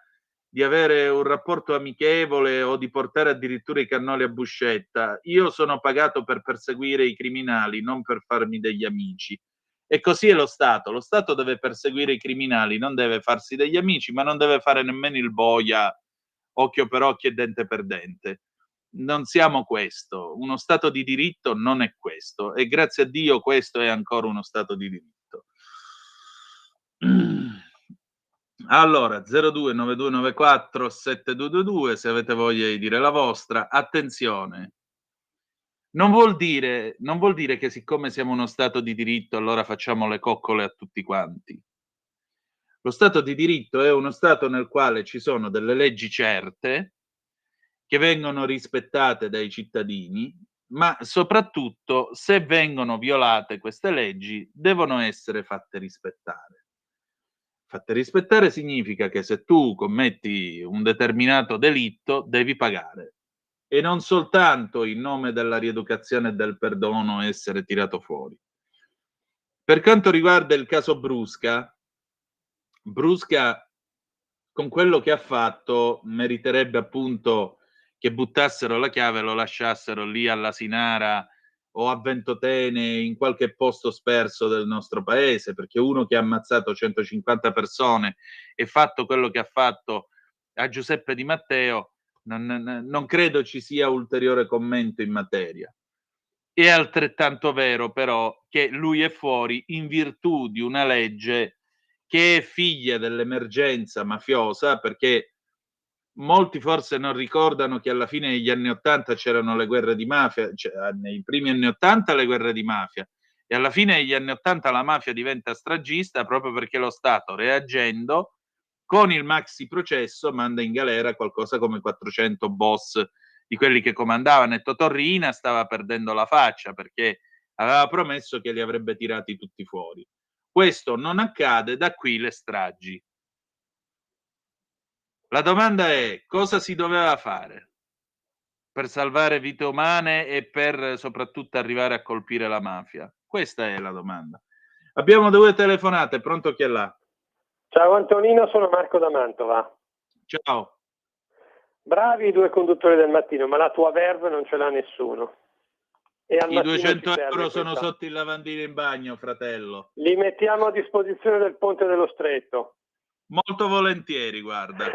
di avere un rapporto amichevole o di portare addirittura i cannoli a Buscetta. Io sono pagato per perseguire i criminali, non per farmi degli amici. E così è lo Stato. Lo Stato deve perseguire i criminali, non deve farsi degli amici, ma non deve fare nemmeno il boia, occhio per occhio e dente per dente. Non siamo questo. Uno Stato di diritto non è questo. E grazie a Dio questo è ancora uno Stato di diritto. Allora, 0292947222, se avete voglia di dire la vostra. Attenzione, non vuol dire che siccome siamo uno Stato di diritto allora facciamo le coccole a tutti quanti. Lo Stato di diritto è uno Stato nel quale ci sono delle leggi certe che vengono rispettate dai cittadini, ma soprattutto, se vengono violate queste leggi, devono essere fatte rispettare. Fatte rispettare significa che se tu commetti un determinato delitto devi pagare, e non soltanto in nome della rieducazione e del perdono essere tirato fuori. Per quanto riguarda il caso Brusca, con quello che ha fatto meriterebbe appunto che buttassero la chiave e lo lasciassero lì all'Asinara o a Ventotene, in qualche posto sperso del nostro paese, perché uno che ha ammazzato 150 persone e fatto quello che ha fatto a Giuseppe Di Matteo, non credo ci sia ulteriore commento in materia. È altrettanto vero però che lui è fuori in virtù di una legge che è figlia dell'emergenza mafiosa, perché molti forse non ricordano che alla fine degli anni '80 c'erano le guerre di mafia, cioè nei primi anni '80 le guerre di mafia, e alla fine degli anni '80 la mafia diventa stragista proprio perché lo Stato, reagendo con il maxi processo, manda in galera qualcosa come 400 boss di quelli che comandavano, e Totò Riina stava perdendo la faccia perché aveva promesso che li avrebbe tirati tutti fuori. Questo non accade, da qui le stragi. La domanda è: cosa si doveva fare per salvare vite umane e per soprattutto arrivare a colpire la mafia? Questa è la domanda. Abbiamo 2 telefonate, pronto, chi è là? Ciao Antonino, sono Marco da Mantova. Ciao. Bravi i 2 conduttori del mattino, ma la tua verve non ce l'ha nessuno. E al I 200 euro sono sotto il lavandino in bagno, fratello. Li mettiamo a disposizione del Ponte dello Stretto. Molto volentieri, guarda.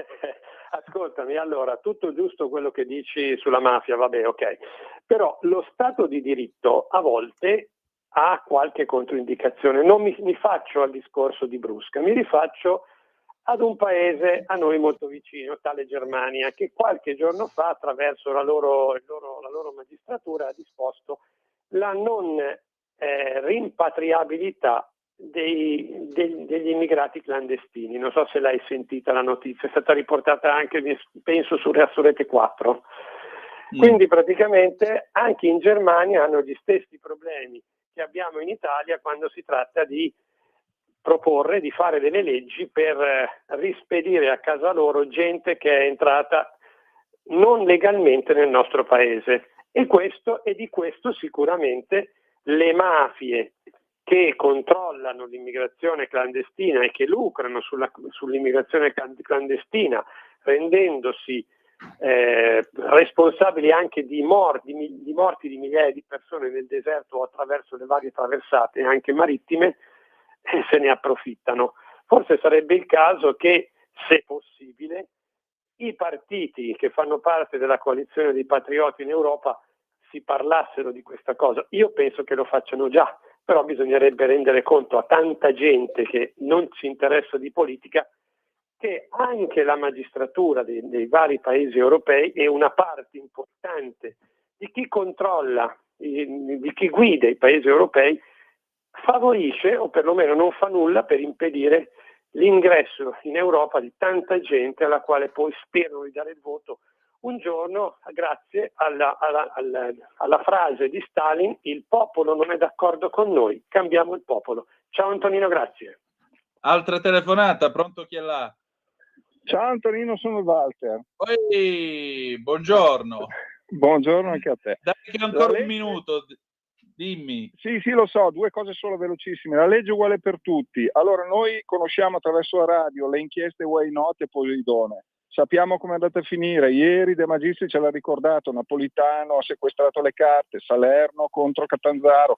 Ascoltami, allora, tutto giusto quello che dici sulla mafia, vabbè, ok. Però lo Stato di diritto a volte ha qualche controindicazione. Non mi faccio al discorso di Brusca, mi rifaccio ad un paese a noi molto vicino, tale Germania, che qualche giorno fa, attraverso la loro magistratura, ha disposto la non rimpatriabilità degli immigrati clandestini. Non so se l'hai sentita la notizia, è stata riportata anche, penso, su Rete 4. Quindi praticamente anche in Germania hanno gli stessi problemi che abbiamo in Italia quando si tratta di proporre di fare delle leggi per rispedire a casa loro gente che è entrata non legalmente nel nostro paese. E di questo sicuramente le mafie che controllano l'immigrazione clandestina e che lucrano sull'immigrazione clandestina, rendendosi responsabili anche di morti di migliaia di persone nel deserto o attraverso le varie traversate anche marittime, se ne approfittano. Forse sarebbe il caso che, se possibile, i partiti che fanno parte della coalizione dei patrioti in Europa si parlassero di questa cosa. Io penso che lo facciano già, però bisognerebbe rendere conto a tanta gente che non si interessa di politica che anche la magistratura dei vari paesi europei e una parte importante di chi controlla, di chi guida i paesi europei, favorisce o perlomeno non fa nulla per impedire l'ingresso in Europa di tanta gente alla quale poi sperano di dare il voto un giorno, grazie alla frase di Stalin: il popolo non è d'accordo con noi, cambiamo il popolo. Ciao Antonino, grazie. Altra telefonata, pronto, chi è là? Ciao Antonino, sono Walter. Poi, buongiorno. Buongiorno anche a te. Dai che ancora un minuto, dimmi. Sì, lo so, 2 cose solo velocissime. La legge uguale per tutti. Allora, noi conosciamo attraverso la radio le inchieste Why Not e Poseidone. Sappiamo come è andata a finire. Ieri De Magistris ce l'ha ricordato, Napolitano ha sequestrato le carte, Salerno contro Catanzaro.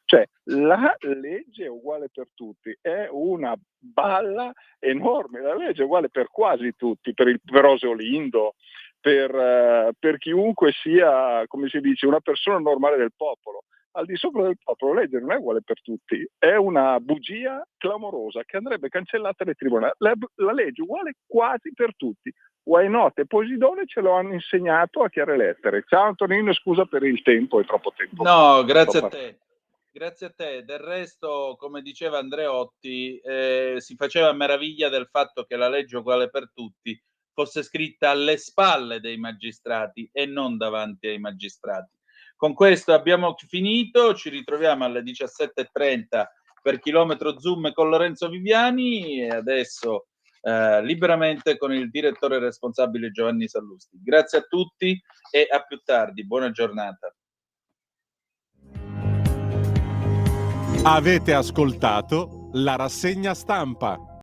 Cioè, la legge è uguale per tutti. È una balla enorme. La legge è uguale per quasi tutti, per Rosolindo, per chiunque sia, come si dice, una persona normale del popolo. Al di sopra del popolo la legge non è uguale per tutti, è una bugia clamorosa che andrebbe cancellata dai tribunali. La legge è uguale quasi per tutti. Why Not e Poseidone ce lo hanno insegnato a chiare lettere. Ciao Antonino, scusa per il tempo, è troppo tempo. No, grazie a te. Grazie a te. Del resto, come diceva Andreotti, si faceva meraviglia del fatto che la legge uguale per tutti fosse scritta alle spalle dei magistrati e non davanti ai magistrati. Con questo abbiamo finito, ci ritroviamo alle 17:30 per Chilometro Zoom con Lorenzo Viviani e adesso liberamente con il direttore responsabile Giovanni Sallusti. Grazie a tutti e a più tardi, buona giornata. Avete ascoltato la rassegna stampa.